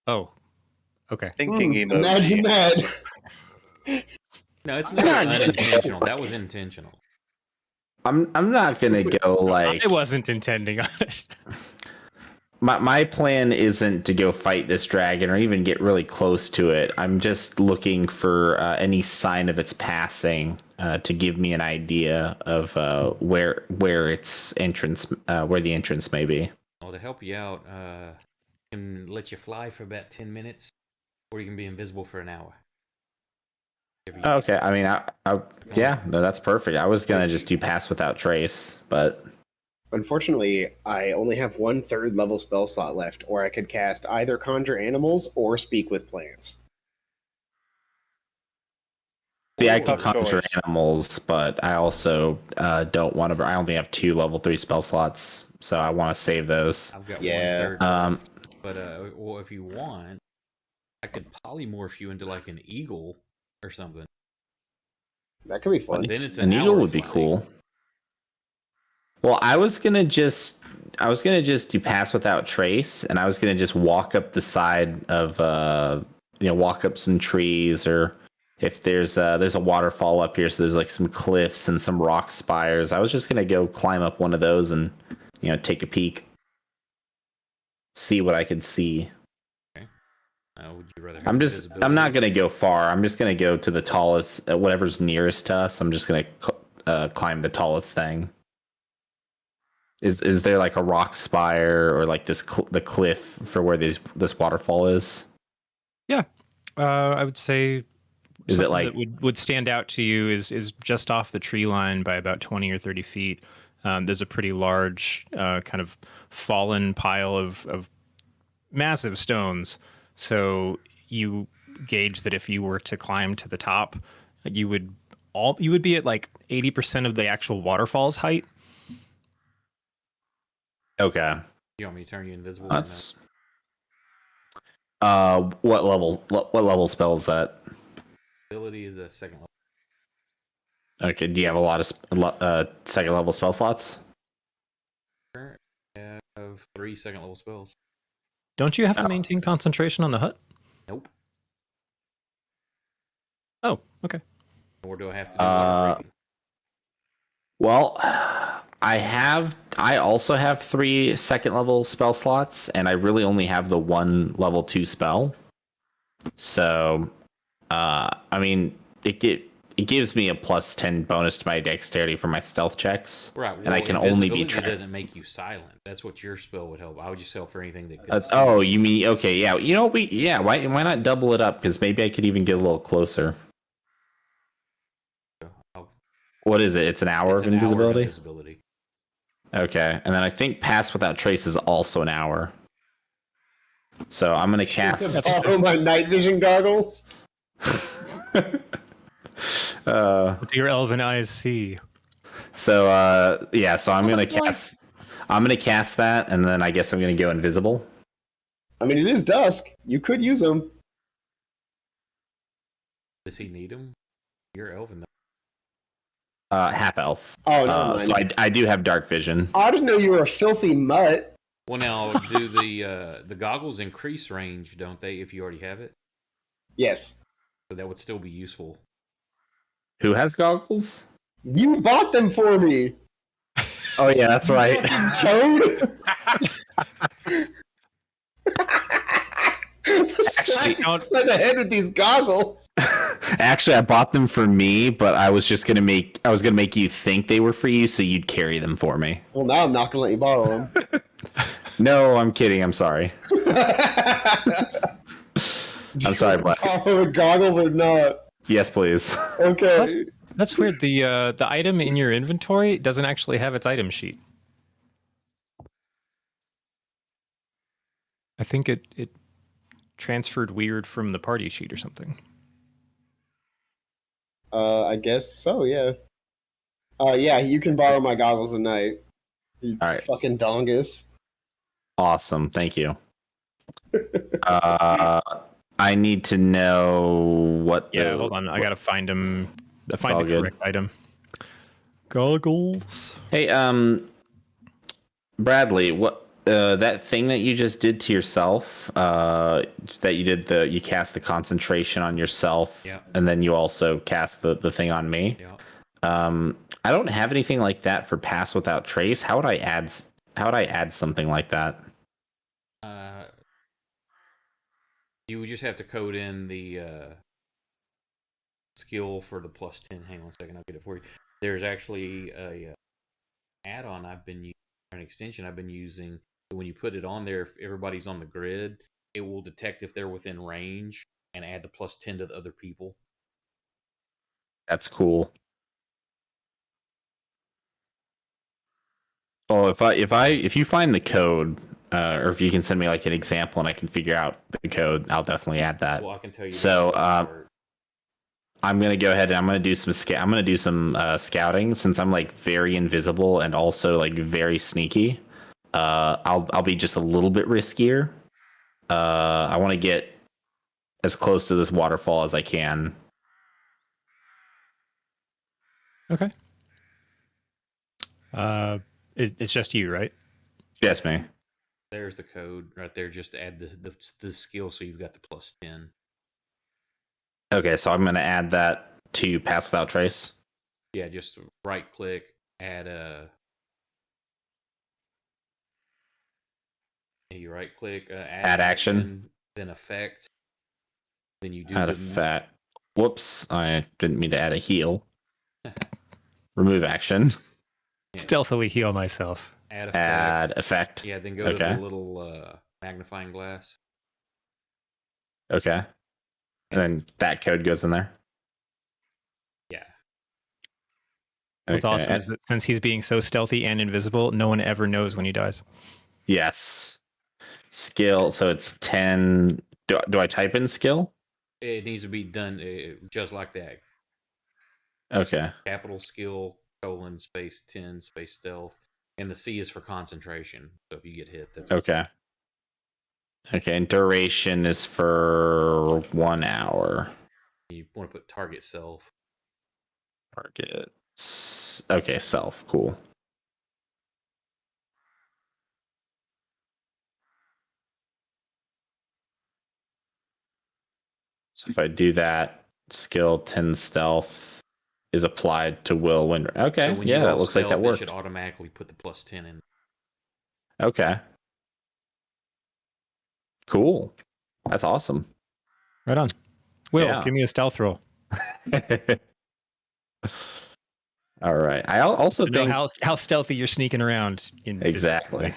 Oh, okay. Thinking emoji. Imagine that. No, it's not unintentional. That was intentional. I'm not gonna go like I wasn't intending on it. My plan isn't to go fight this dragon or even get really close to it. I'm just looking for any sign of its passing to give me an idea of where its entrance, where the entrance may be. Well, to help you out, I can let you fly for about 10 minutes, or you can be invisible for an hour. Okay, I mean, yeah, no, that's perfect. I was gonna just do pass without trace, but Unfortunately, I only have 1/3 level spell slot left, or I could cast either Conjure Animals or Speak with Plants. I can Tough conjure choice. animals, but I also don't want to. I only have 2 level 3 spell slots, so I want to save those. I've got Yeah. 1/3. But well, if you want, I could polymorph you into like an eagle or something. That could be fun. Then it's An eagle would be cool. Well, I was gonna just do pass without trace, and I was gonna just walk up the side of walk up some trees, or if there's a waterfall up here, so there's like some cliffs and some rock spires. I was just gonna go climb up one of those and take a peek, see what I could see. Okay. Would you rather? I'm not gonna go far. I'm just gonna go to the tallest, whatever's nearest to us. I'm just gonna climb the tallest thing. Is there like a rock spire or like the cliff for where this waterfall is? Yeah, I would say. Is it like that would stand out to you is just off the tree line by about 20 or 30 feet. There's a pretty large kind of fallen pile of massive stones. So you gauge that if you were to climb to the top, you would be at like 80% of the actual waterfall's height. Okay. You want me to turn you invisible? That's what level spell is that? Ability is a 2nd level. Okay. Do you have a lot of 2nd level spell slots? I have 3 2nd level spells. Don't you have to maintain concentration on the hut? Nope. Okay. Or do I have to do water breathing? Well, I also have 3 second level spell slots, and I really only have the 1 level 2 spell. So, I mean, it gives me a plus 10 bonus to my dexterity for my stealth checks. Right. Well, and I can only be invisibility tracked. doesn't make you silent. That's what your spell would help. I would just help for anything that could. Oh, you mean okay? Yeah. You know, why not double it up? Because maybe I could even get a little closer. What is it? It's an hour of invisibility. Okay, and then I think Pass Without Trace is also an hour. So I'm gonna cast. Borrow my night vision goggles. What do your elven eyes see? So yeah, so I'm gonna Like- cast. I'm gonna cast that, and then I guess I'm gonna go invisible. I mean, it is dusk. You could use them. Does he need them? You're elven. Half elf. Oh, never mind. So I do have dark vision. I didn't know you were a filthy mutt. Well, now do the goggles increase range? Don't they? If you already have it, Yes. so that would still be useful. Who has goggles? You bought them for me. Oh yeah, that's right. Chode. Actually, Side ahead with these goggles. Actually, I bought them for me, but I was gonna make you think they were for you, so you'd carry them for me. Well, now I'm not gonna let you borrow them. No, I'm kidding. I'm sorry. I'm sorry, Bless. Borrow the goggles or not? Yes, please. Okay. That's weird. The item in your inventory doesn't actually have its item sheet. I think it transferred weird from the party sheet or something. I guess so. Yeah. Yeah. You can borrow my goggles at night. You All right. fucking dongus. Awesome. Thank you. I need to know what. Yeah, hold on. I gotta find him. Find all the good. correct item. Goggles. Hey, Bradley, what that thing that you just did to yourself? That you did you cast the concentration on yourself, Yeah. and then you also cast the thing on me. Yeah. I don't have anything like that for Pass Without Trace. How would I add something like that? You would just have to code in the skill for the plus 10. Hang on a second, I'll get it for you. There's actually a add-on I've been using, an extension I've been using. When you put it on there, if everybody's on the grid, it will detect if they're within range and add the plus 10 to the other people. That's cool. Oh, if you find the code, or if you can send me like an example and I can figure out the code, I'll definitely add that. Well, I can tell you. So, I'm gonna go ahead and I'm gonna do some scouting since I'm like very invisible and also like very sneaky. I'll be just a little bit riskier. I want to get as close to this waterfall as I can. Okay. It's just you, right? Yes, me. There's the code right there. Just add the skill so you've got the plus 10. Okay, so I'm gonna add that to Pass Without Trace. Yeah, just right click, add a. You right click, Add action, then effect. Then you do add effect. Whoops, I didn't mean to add a heal. Remove action. Yeah. Stealthily heal myself. Add effect. Add effect. Yeah, then go to the little magnifying glass. Okay. And then that code goes in there. Yeah. What's awesome is that since he's being so stealthy and invisible, no one ever knows when he dies. Yes. Skill. So it's 10. Do I type in skill? It needs to be done just like that. Okay. Capital skill, :space 10 space stealth. And the C is for concentration. So if you get hit, that's okay. Okay, and duration is for 1 hour. You want to put target self. Target. Okay, self. Cool. So if I do that, skill 10 stealth is applied to will when. Okay, So when yeah, you that roll looks like that stealth, it worked. should automatically put the +10 in. Okay. Cool. That's awesome. Right on. Will, Yeah. give me a stealth roll. All right. I also To know think how stealthy you're sneaking around. exactly.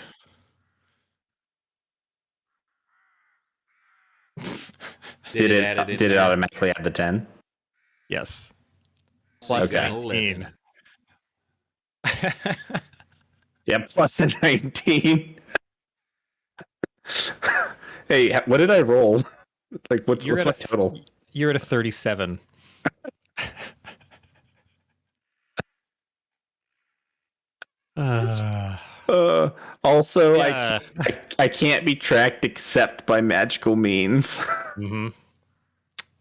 Did it automatically add the 10? Yes. So you Plus got an 19. 11. Yeah, plus a 19. Hey, what did I roll? Like, what's my total? You're at a 37. Also, Yeah. I can't be tracked except by magical means. Mm-hmm.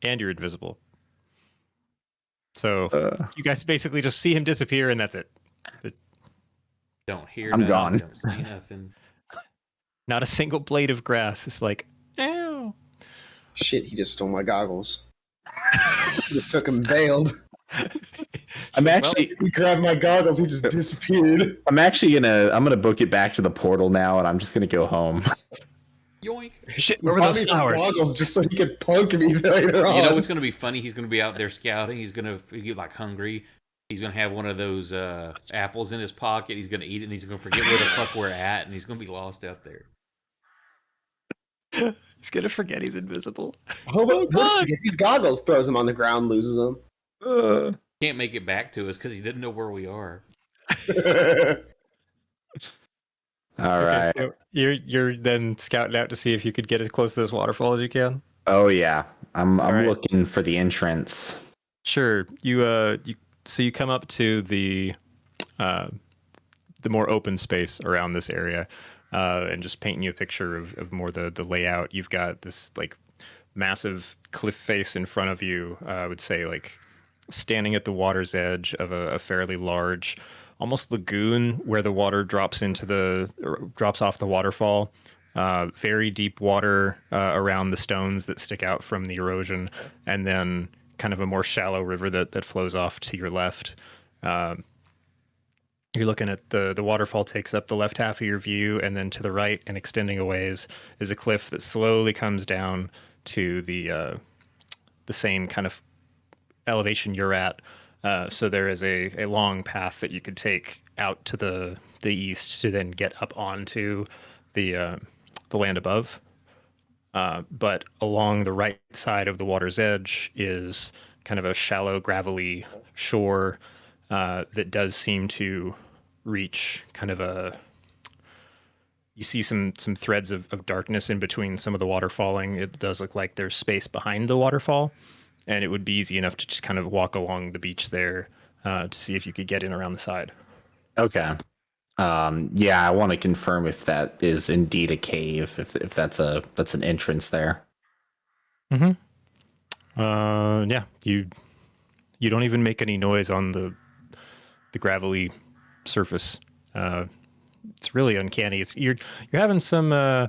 And you're invisible. So you guys basically just see him disappear, and that's it. Don't hear I'm nothing. gone. Don't see nothing. Not a single blade of grass. It's like, ow. Shit, he just stole my goggles. Just took him veiled. He grabbed my goggles. He just disappeared. I'm gonna book it back to the portal now, and I'm just gonna go home. Yoink. Shit, where were those flowers? Goggles just so he could punk me later on. You know what's going to be funny? He's going to be out there scouting. He's going to get like hungry. He's going to have one of those apples in his pocket. He's going to eat it, and he's going to forget where the fuck we're at, and he's going to be lost out there. He's going to forget he's invisible. Oh my god! These goggles, throws him on the ground, loses them. Can't make it back to us because he didn't know where we are. All right. So you're then scouting out to see if you could get as close to this waterfall as you can. Oh yeah, I'm right. looking for the entrance. Sure. You come up to the more open space around this area, and just painting you a picture of more the layout. You've got this like massive cliff face in front of you. I would say like standing at the water's edge of a fairly large, almost lagoon where the water drops off the waterfall. Very deep water around the stones that stick out from the erosion, and then kind of a more shallow river that flows off to your left. You're looking at the waterfall takes up the left half of your view, and then to the right and extending a ways is a cliff that slowly comes down to the same kind of elevation you're at. So there is a long path that you could take out to the east to then get up onto the land above. But along the right side of the water's edge is kind of a shallow, gravelly shore that does seem to reach kind of a... You see some threads of darkness in between some of the water falling. It does look like there's space behind the waterfall, and it would be easy enough to just kind of walk along the beach there to see if you could get in around the side. Okay. Yeah, I want to confirm if that is indeed a cave, if that's an entrance there. Mm-hmm. Yeah, you don't even make any noise on the gravelly surface. It's really uncanny. You're having some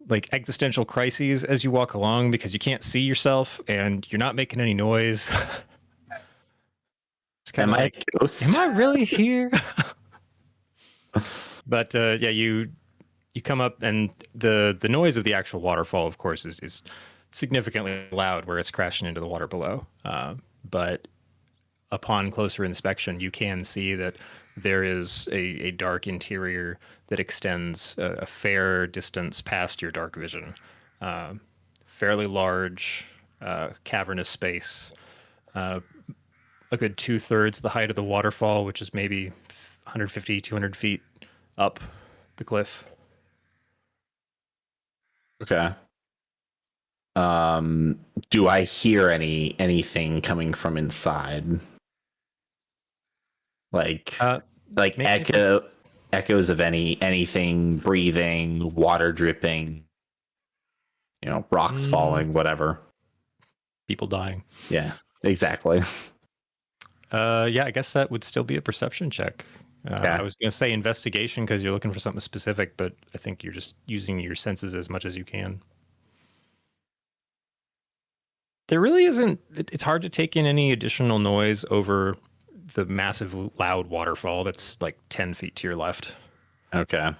like existential crises as you walk along because you can't see yourself and you're not making any noise. It's kind of like, a ghost? am I really here? But yeah, you come up, and the noise of the actual waterfall, of course, is significantly loud where it's crashing into the water below. But upon closer inspection, you can see that there is a dark interior that extends a fair distance past your dark vision. Fairly large, cavernous space. A good 2/3 the height of the waterfall, which is maybe 150, 200 feet up the cliff. Okay. Do I hear anything coming from inside? Like echoes of anything breathing, water dripping, rocks falling, whatever. People dying. Yeah, exactly. Yeah, I guess that would still be a perception check. Okay. I was going to say investigation because you're looking for something specific, but I think you're just using your senses as much as you can. There really isn't. It's hard to take in any additional noise over the massive, loud waterfall that's like 10 feet to your left. Okay.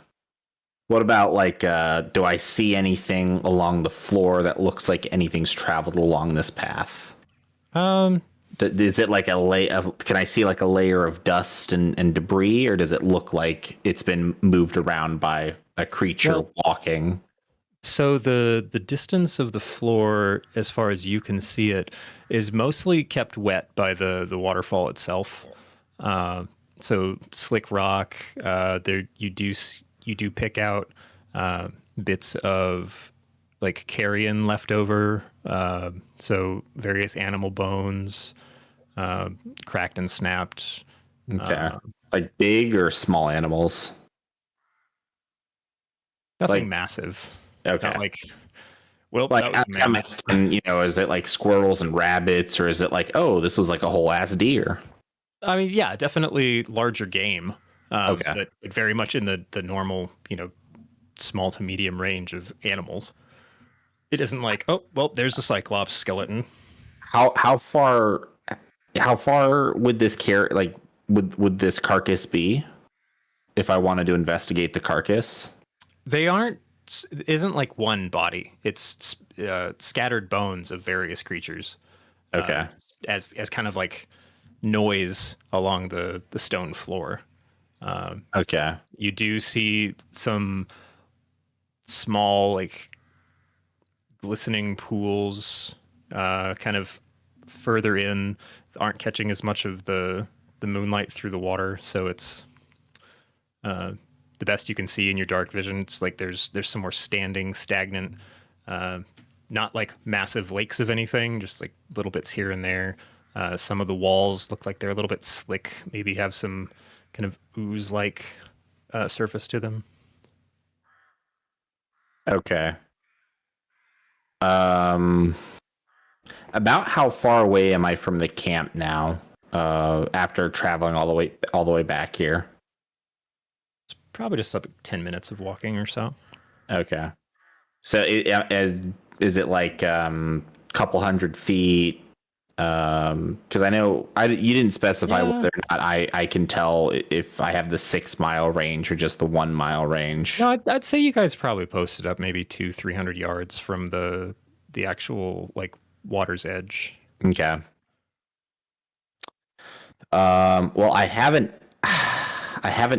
What about like, do I see anything along the floor that looks like anything's traveled along this path? Is it like a layer? Can I see like a layer of dust and debris, or does it look like it's been moved around by a creature walking? So the distance of the floor, as far as you can see it, is mostly kept wet by the waterfall itself. So slick rock. There you do pick out bits of like carrion left over. So various animal bones, cracked and snapped. Okay. Like big or small animals? Nothing Like- massive. Okay. Not like, well, Like, that was I'm mammoth. asking, is it like squirrels and rabbits, or is it like, oh, this was like a whole ass deer? I mean, yeah, definitely larger game. Okay. But very much in the normal, small to medium range of animals. It isn't like, oh, well, there's a cyclops skeleton. How far would this would this carcass be if I wanted to investigate the carcass? They aren't. It isn't like one body. It's scattered bones of various creatures. Okay. As kind of like noise along the stone floor. Okay. You do see some small, like, glistening pools, kind of further in, aren't catching as much of the moonlight through the water, so it's the best you can see in your dark vision. It's like there's some more standing, stagnant, not like massive lakes of anything, just like little bits here and there. Some of the walls look like they're a little bit slick, maybe have some kind of ooze-like surface to them. Okay. About how far away am I from the camp now? After traveling all the way back here. It's probably just like 10 minutes of walking or so. Okay. So is it like couple 100 feet? Because I know you didn't specify whether or not I can tell if I have the 6 mile range or just the 1 mile range. No, I'd say you guys probably posted up maybe 200-300 yards from the actual like water's edge. Okay. Well, I haven't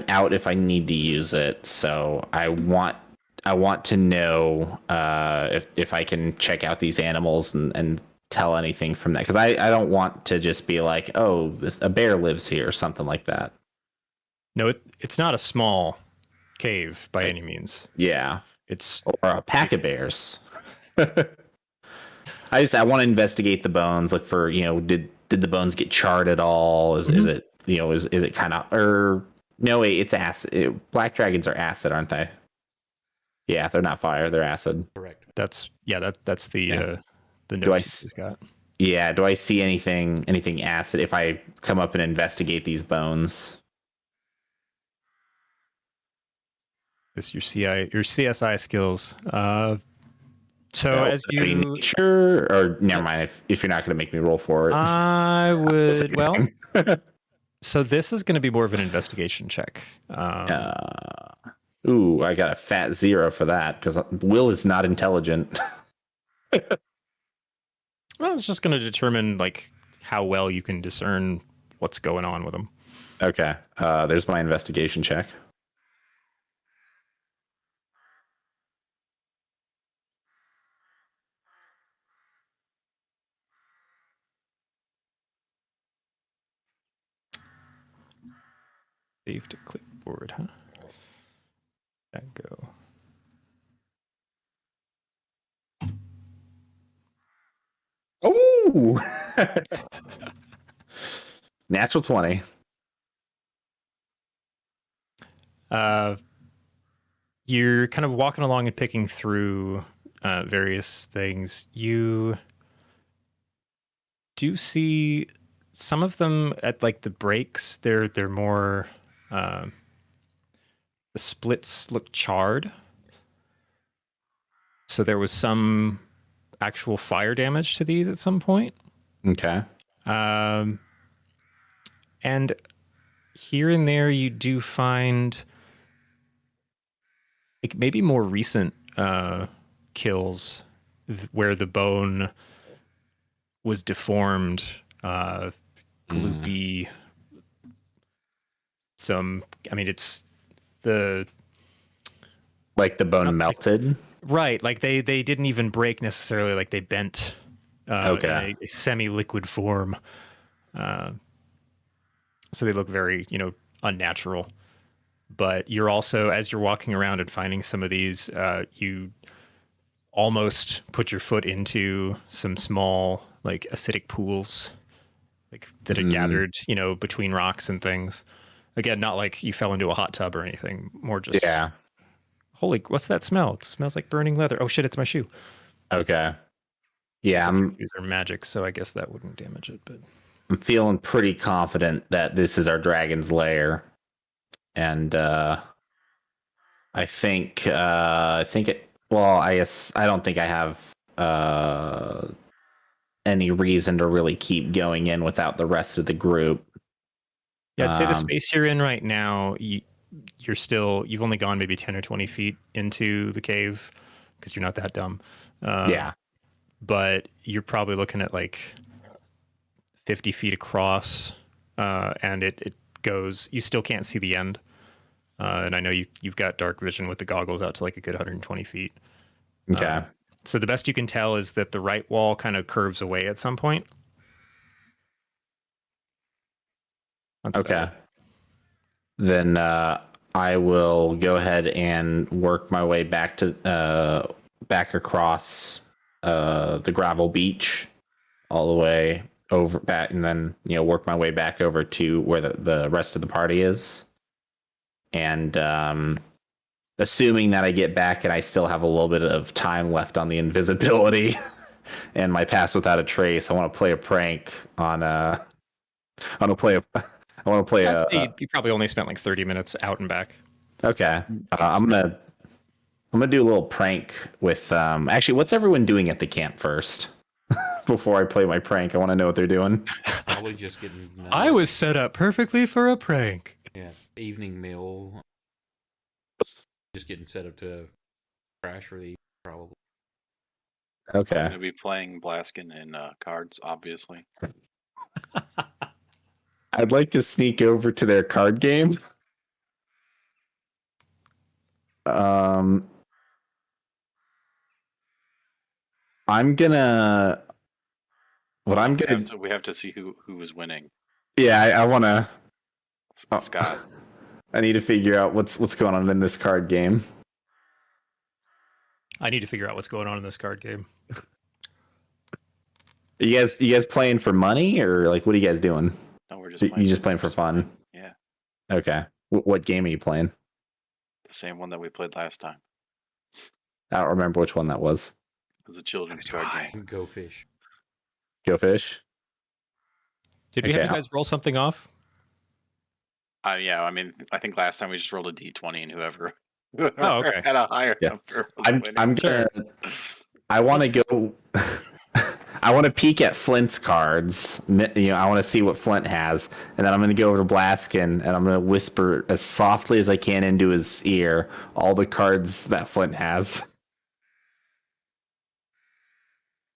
out if I need to use it, so I want to know if I can check out these animals and tell anything from that, because I don't want to just be like, oh, a bear lives here or something like that. No, it's not a small cave by any means. Yeah, It's or a pack of bears. I want to investigate the bones, look for, did the bones get charred at all? Is it is it kind of, or no, wait, it's acid. Black dragons are acid, aren't they? Yeah, they're not fire, they're acid. Correct. that's the notes Do I he's got. Yeah, do I see anything acid if I come up and investigate these bones? This your CSI skills. So as Would it be you nature, or never mind, if you're not going to make me roll for it. I would so this is going to be more of an investigation check. Ooh, I got a fat 0 for that because Will is not intelligent. Well, it's just going to determine like how well you can discern what's going on with them. Okay, there's my investigation check. Save to clipboard, huh? That go. Ooh! Natural 20. You're kind of walking along and picking through various things. You do see some of them at like the breaks. They're more the splits look charred. So there was some actual fire damage to these at some point. Okay. And here and there, you do find like maybe more recent kills where the bone was deformed, gloopy. I mean, it's like the bone melted. Right, like they didn't even break necessarily, like they bent in a semi-liquid form. So they look very, unnatural. But you're also, as you're walking around and finding some of these, you almost put your foot into some small, like acidic pools, like that had gathered, between rocks and things. Again, not like you fell into a hot tub or anything. More just, holy, what's that smell? It smells like burning leather. Oh shit, it's my shoe. Okay. Yeah, Shoes are magic, so I guess that wouldn't damage it. But I'm feeling pretty confident that this is our dragon's lair, and I think it. Well, I guess I don't think I have any reason to really keep going in without the rest of the group. Yeah, I'd say the space you're in right now, you've only gone maybe 10 or 20 feet into the cave because you're not that dumb. Yeah. But you're probably looking at like 50 feet across, and it goes, you still can't see the end. And I know you've got dark vision with the goggles out to like a good 120 feet. Okay. So the best you can tell is that the right wall kind of curves away at some point. Okay. Then I will go ahead and work my way back across the gravel beach, all the way over back, and then work my way back over to where the rest of the party is. And assuming that I get back and I still have a little bit of time left on the invisibility and my pass without a trace, I want to play a prank on I want to play you probably only spent like 30 minutes out and back. Okay. I'm gonna do a little prank with actually, what's everyone doing at the camp first? Before I play my prank, I want to know what they're doing. Probably just getting. I was set up perfectly for a prank. Yeah, evening meal. Just getting set up to crash for the evening, probably. Okay. I'm gonna be playing Blaskin in cards, obviously. I'd like to sneak over to their card game. I'm gonna. What I'm gonna. We have to see who is winning. Yeah, I want to. Scott. I need to figure out what's going on in this card game. I need to figure out what's going on in this card game. Are you guys playing for money, or like what are you guys doing? No, we're just playing. You just playing for fun? Yeah. Okay. What game are you playing? The same one that we played last time. I don't remember which one that was. It was a children's card game. Go fish. Go fish. Did we have you guys roll something off? Yeah, I mean, I think last time we just rolled a d20 and whoever okay. had a higher number was winning. I'm gonna. I want to go. I want to peek at Flint's cards. I want to see what Flint has, and then I'm going to go over to Blaskin and I'm going to whisper as softly as I can into his ear all the cards that Flint has.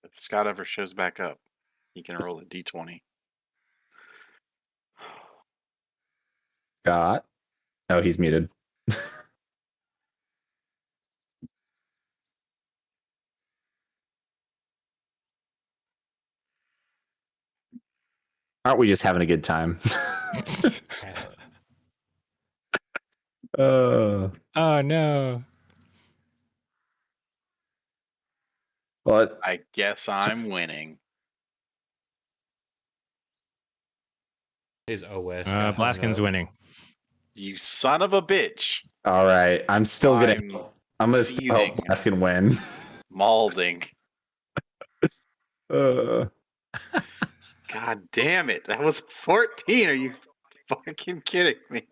If Scott ever shows back up, he can roll a d20. Scott? Oh, he's muted. Aren't we just having a good time? Oh no. What? I guess I'm winning. His OS. Blaskin's winning. You son of a bitch. All right. I'm still going to. I'm going to help Blaskin win. Malding. Uh. God damn it. That was 14. Are you fucking kidding me?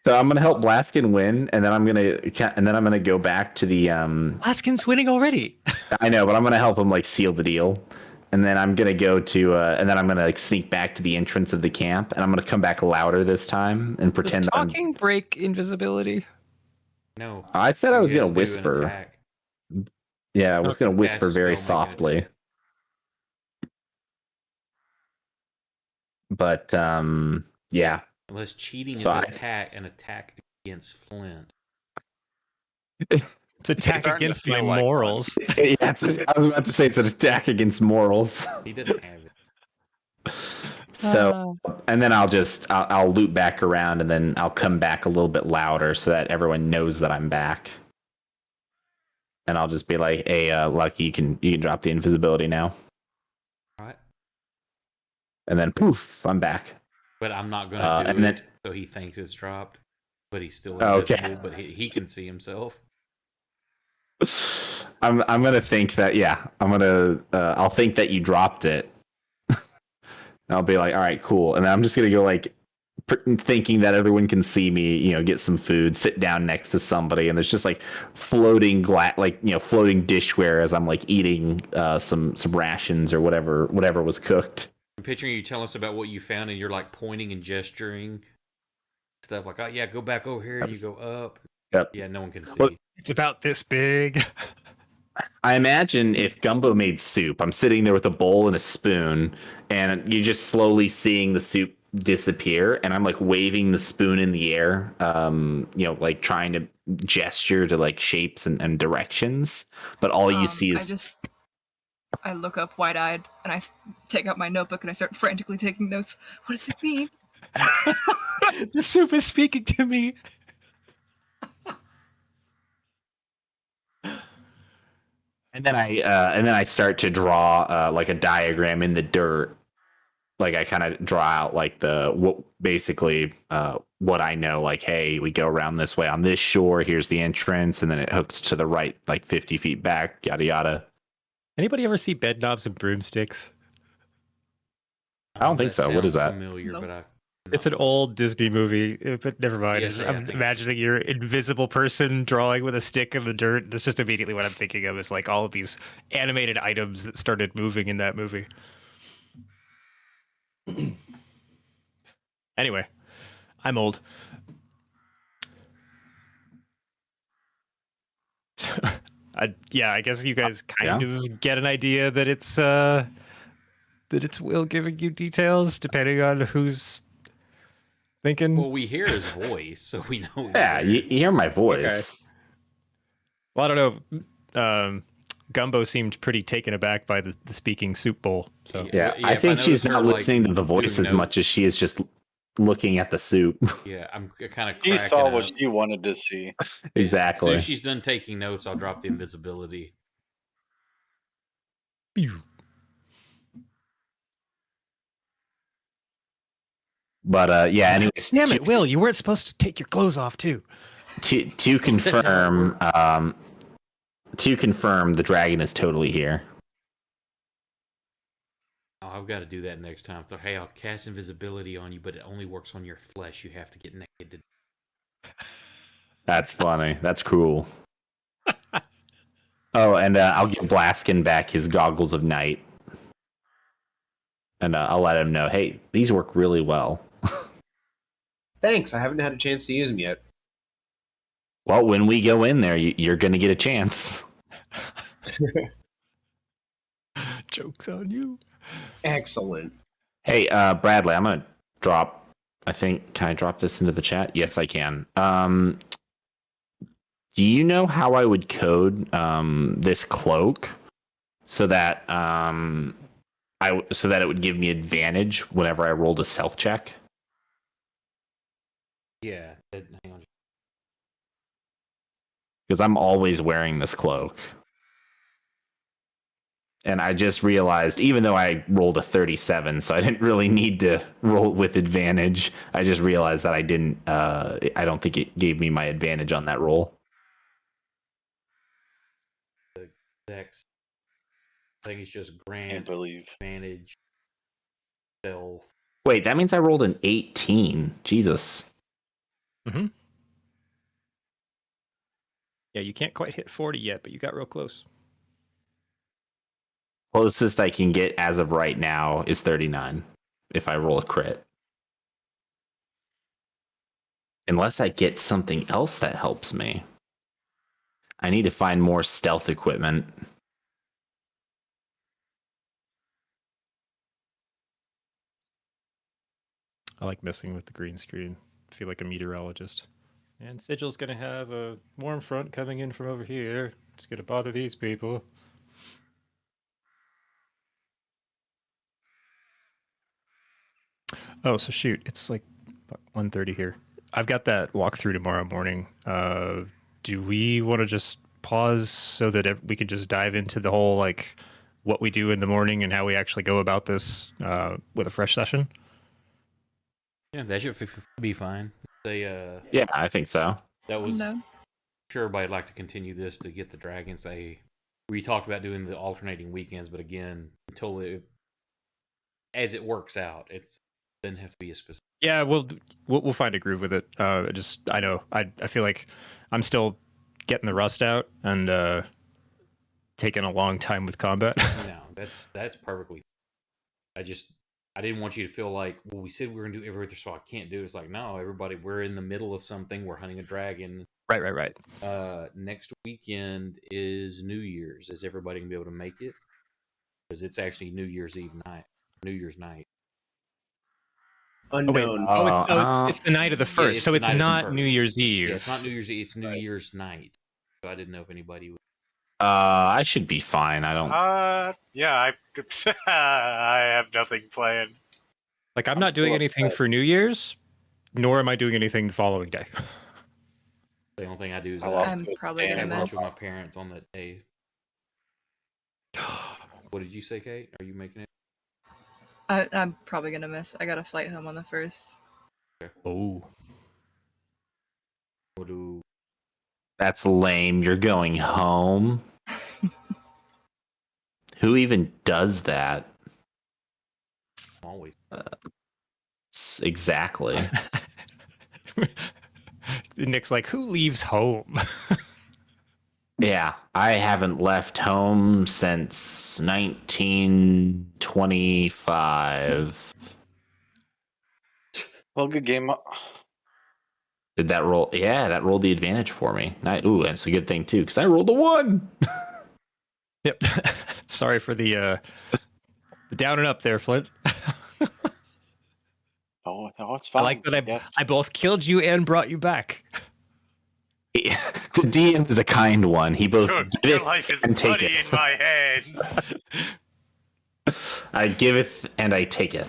So I'm gonna help Blaskin win, and then I'm gonna go back to the Blaskin's winning already. I know, but I'm gonna help him like seal the deal, and then I'm gonna go to, and then I'm gonna like sneak back to the entrance of the camp, and I'm gonna come back louder this time and Does pretend that I'm. talking break invisibility? No, I said I was he has gonna to do an whisper. attack. Yeah, I was Okay. gonna Cast whisper a very spell, make an softly. attack. But yeah. Unless cheating So is an attack against Flint. It's attack starting to against my feel like one. morals. Yeah, I was about to say it's an attack against morals. He doesn't have it. So, and then I'll loop back around, and then I'll come back a little bit louder so that everyone knows that I'm back. And I'll just be like, "Hey, Lucky, you can drop the invisibility now." All right. And then poof, I'm back. But I'm not gonna do and it, then- so he thinks it's dropped. But he's still Okay. invisible. But he can see himself. I'm gonna think that I'll think that you dropped it. And I'll be like, all right, cool. And then I'm just gonna go like thinking that everyone can see me, get some food, sit down next to somebody, and there's just like floating floating dishware as I'm like eating some rations or whatever was cooked. I'm picturing you tell us about what you found, and you're like pointing and gesturing stuff like, "Oh yeah, go back over here." And you go up. Yep. Yeah, no one can see. Well, It's about this big. I imagine if Gumbo made soup, I'm sitting there with a bowl and a spoon, and you're just slowly seeing the soup disappear, and I'm like waving the spoon in the air, like trying to gesture to like shapes and directions, but all you see is I look up wide-eyed and take out my notebook and I start frantically taking notes. What does it mean? The soup is speaking to me. and then I start to draw like a diagram in the dirt. Like I kind of draw out like what I know, like, hey, we go around this way on this shore, here's the entrance, and then it hooks to the right like 50 feet back, yada yada. Anybody ever see Bed Knobs and Broomsticks? I don't think That so. What is sounds that? Familiar, Nope. but It's an old Disney movie, but never mind. Yes, I I'm think- imagining your invisible person drawing with a stick in the dirt. That's just immediately what I'm thinking of, is like all of these animated items that started moving in that movie. Anyway, I'm old. So, I guess you guys kind of get an idea that it's Will giving you details, depending on who's thinking. Well, we hear his voice, so we know. He's Yeah, there. you hear my voice. Well, I don't know. Gumbo seemed pretty taken aback by the speaking soup bowl. So Yeah, Yeah, I if I think she's notice her, not like, listening to the voice doing as much as she is just looking at the soup. Yeah, I'm kind of. He saw what she wanted to see. Exactly. So she's done taking notes. I'll drop the invisibility. But yeah, anyways, damn it, Will, you weren't supposed to take your clothes off too. to confirm, the dragon is totally here. Oh, I've got to do that next time. So hey, I'll cast invisibility on you, but it only works on your flesh. You have to get naked. That's funny. That's cool. Oh, and I'll give Blaskin back his goggles of night, and I'll let him know, hey, these work really well. Thanks. I haven't had a chance to use them yet. Well, when we go in there, you're going to get a chance. Joke's on you. Excellent. Hey, Bradley, I'm going to drop. Can I drop this into the chat? Yes, I can. Do you know how I would code this cloak so that it would give me advantage whenever I rolled a self check? Yeah. Hang on. Because I'm always wearing this cloak. And I just realized, even though I rolled a 37, so I didn't really need to roll with advantage, I just realized that I didn't. I don't think it gave me my advantage on that roll. Dex. I think it's just Can't grant believe. advantage. Stealth. Wait, that means I rolled an 18. Jesus. Mm-hmm. Yeah, you can't quite hit 40 yet, but you got real close. Closest I can get as of right now is 39 if I roll a crit. Unless I get something else that helps me. I need to find more stealth equipment. I like messing with the green screen. I feel like a meteorologist. And Sigil's gonna have a warm front coming in from over here. It's gonna bother these people. Oh, so shoot, it's like 1:30 here. I've got that walkthrough tomorrow morning. Do we want to just pause so that we can just dive into the whole like what we do in the morning and how we actually go about this with a fresh session? Yeah, that should be fine. They Yeah, I think so. that was No. sure everybody'd like to continue this to get the dragons. We talked about doing the alternating weekends, but again, as it works out, it's doesn't have to be a specific. Yeah, we'll find a groove with it. I know I feel like I'm still getting the rust out and taking a long time with combat. No, that's perfectly. I didn't want you to feel like, well, we said we were gonna do everything, so I can't do it. It's like, no, everybody, we're in the middle of something. We're hunting a dragon. Right. Next weekend is New Year's. Is everybody gonna be able to make it? Because it's actually New Year's night. Unknown. It's the night of the first, it's so the it's night of the not first. New Year's Eve. Yeah, it's not New Year's Eve. It's New Year's night. So I didn't know if anybody would. I should be fine. I don't. Yeah, I have nothing planned. Like I'm I'm not doing still anything upset. for New Year's, nor am I doing anything the following day. The only thing I do is I lost I'm it. probably I gonna Damn, lunch with miss. my parents on that day. What did you say, Kate? Are you making it? I'm probably gonna miss. I got a flight home on the 1st. Oh, What do That's lame. You're going home. Who even does that? always? Exactly. Nick's like, who leaves home? Yeah, I haven't left home since 1925. Well, good game. Did that roll? Yeah, that rolled the advantage for me. Ooh, that's a good thing too, because I rolled a 1. Yep. Sorry for the down and up there, Flint. Oh, no, it's I fine. like that Yes. I both killed you and brought you back. The DM is a kind one. He both Your giveth life is and bloody taketh. in my hands. I giveth and I taketh.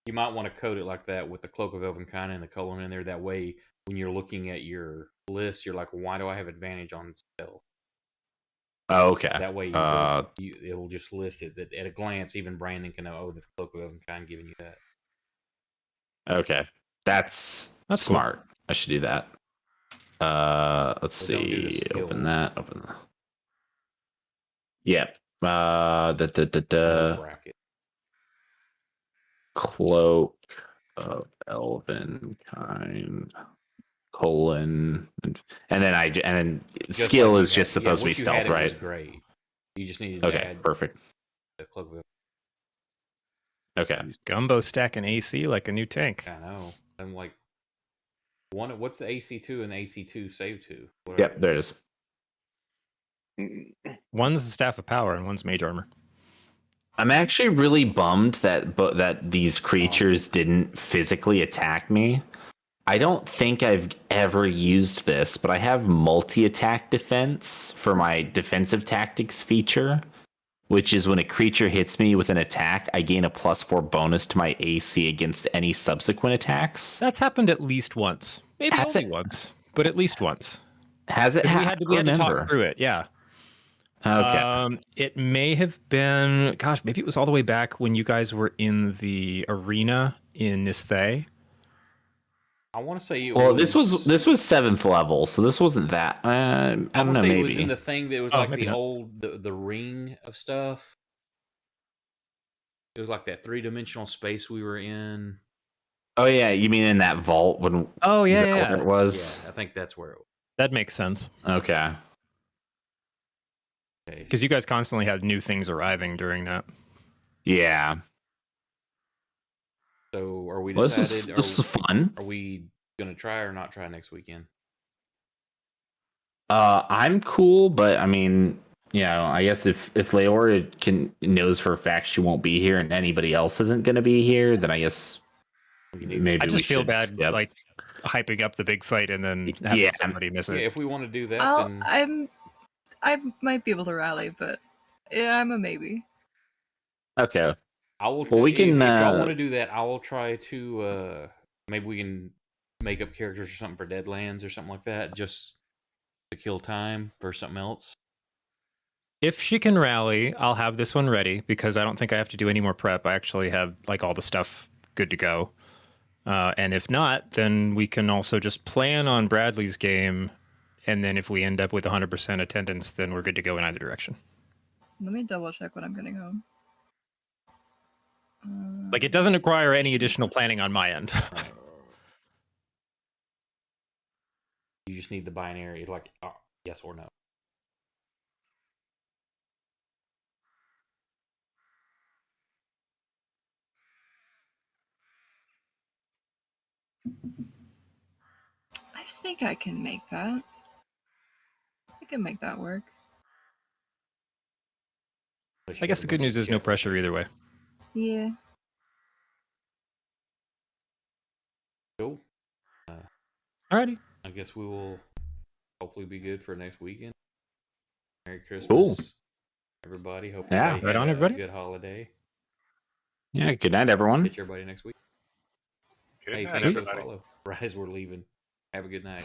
You might want to code it like that with the Cloak of Elvenkind and the colon in there. That way, when you're looking at your list, you're like, why do I have advantage on spell? Oh, okay. That way, it'll just list it. That at a glance, even Brandon can know, oh, the Cloak of Elvenkind giving you that. Okay. That's That's cool. smart. I should do that. Let's So don't do the see. skill. Open that. Yep. Bracket. Cloak of Elvenkind colon and then Just skill like is you just had- supposed to be what you stealth, had, it was right? great. You just needed to Okay, add perfect. the Cloak of Okay. He's gumbo stacking AC like a new tank. I know. I'm like, what's the AC2 and the AC2 save to? What Yep, there it is. One's the staff of power and one's mage armor. I'm actually really bummed that these creatures didn't physically attack me. I don't think I've ever used this, but I have multi-attack defense for my defensive tactics feature, which is when a creature hits me with an attack, I gain a +4 bonus to my AC against any subsequent attacks. That's happened at least once. Maybe Has only it? once, but at least once. Has it? We had to talk through it. Yeah. Okay. It may have been, gosh, maybe it was all the way back when you guys were in the arena in Nisthay. I want to say this was 7th level, so this wasn't that. I don't know. Say Maybe it was in the thing that was like maybe the not. old the ring of stuff. It was like that 3-dimensional space we were in. Oh yeah, you mean in that vault when? Oh is yeah, that yeah. where it was? Yeah, I think that's where it was. That makes sense. Okay. Okay. Because you guys constantly had new things arriving during that. Yeah. So are we Well, decided? this is fun. Are we gonna try or not try next weekend? I'm cool, but I mean, I guess if Leora knows for a fact she won't be here and anybody else isn't going to be here, then I guess maybe I we just feel should bad, skip. like hyping up the big fight and then having somebody miss Yeah, it. if we want to do that, then I might be able to rally, but yeah, I'm a maybe. Okay. I will. Well, we if, can. If y'all want to do that, I will try to. Maybe we can make up characters or something for Deadlands or something like that, just to kill time for something else. If she can rally, I'll have this one ready because I don't think I have to do any more prep. I actually have like all the stuff good to go. And if not, then we can also just plan on Bradley's game. And then if we end up with 100% attendance, then we're good to go in either direction. Let me double check when I'm getting home. Like, it doesn't require any additional planning on my end. Right. You just need the binary, like yes or no. I think I can make that. I can make that work. I guess the good news is no pressure either way. Yeah. Cool. Alrighty. I guess we will hopefully be good for next weekend. Merry Christmas, Cool. everybody. Hope Yeah, everybody right had on, everybody. a good holiday. Yeah. Good night, everyone. Catch everybody next week. Good Hey, night, thanks for the everybody. follow. Right as we're leaving. Have a good night.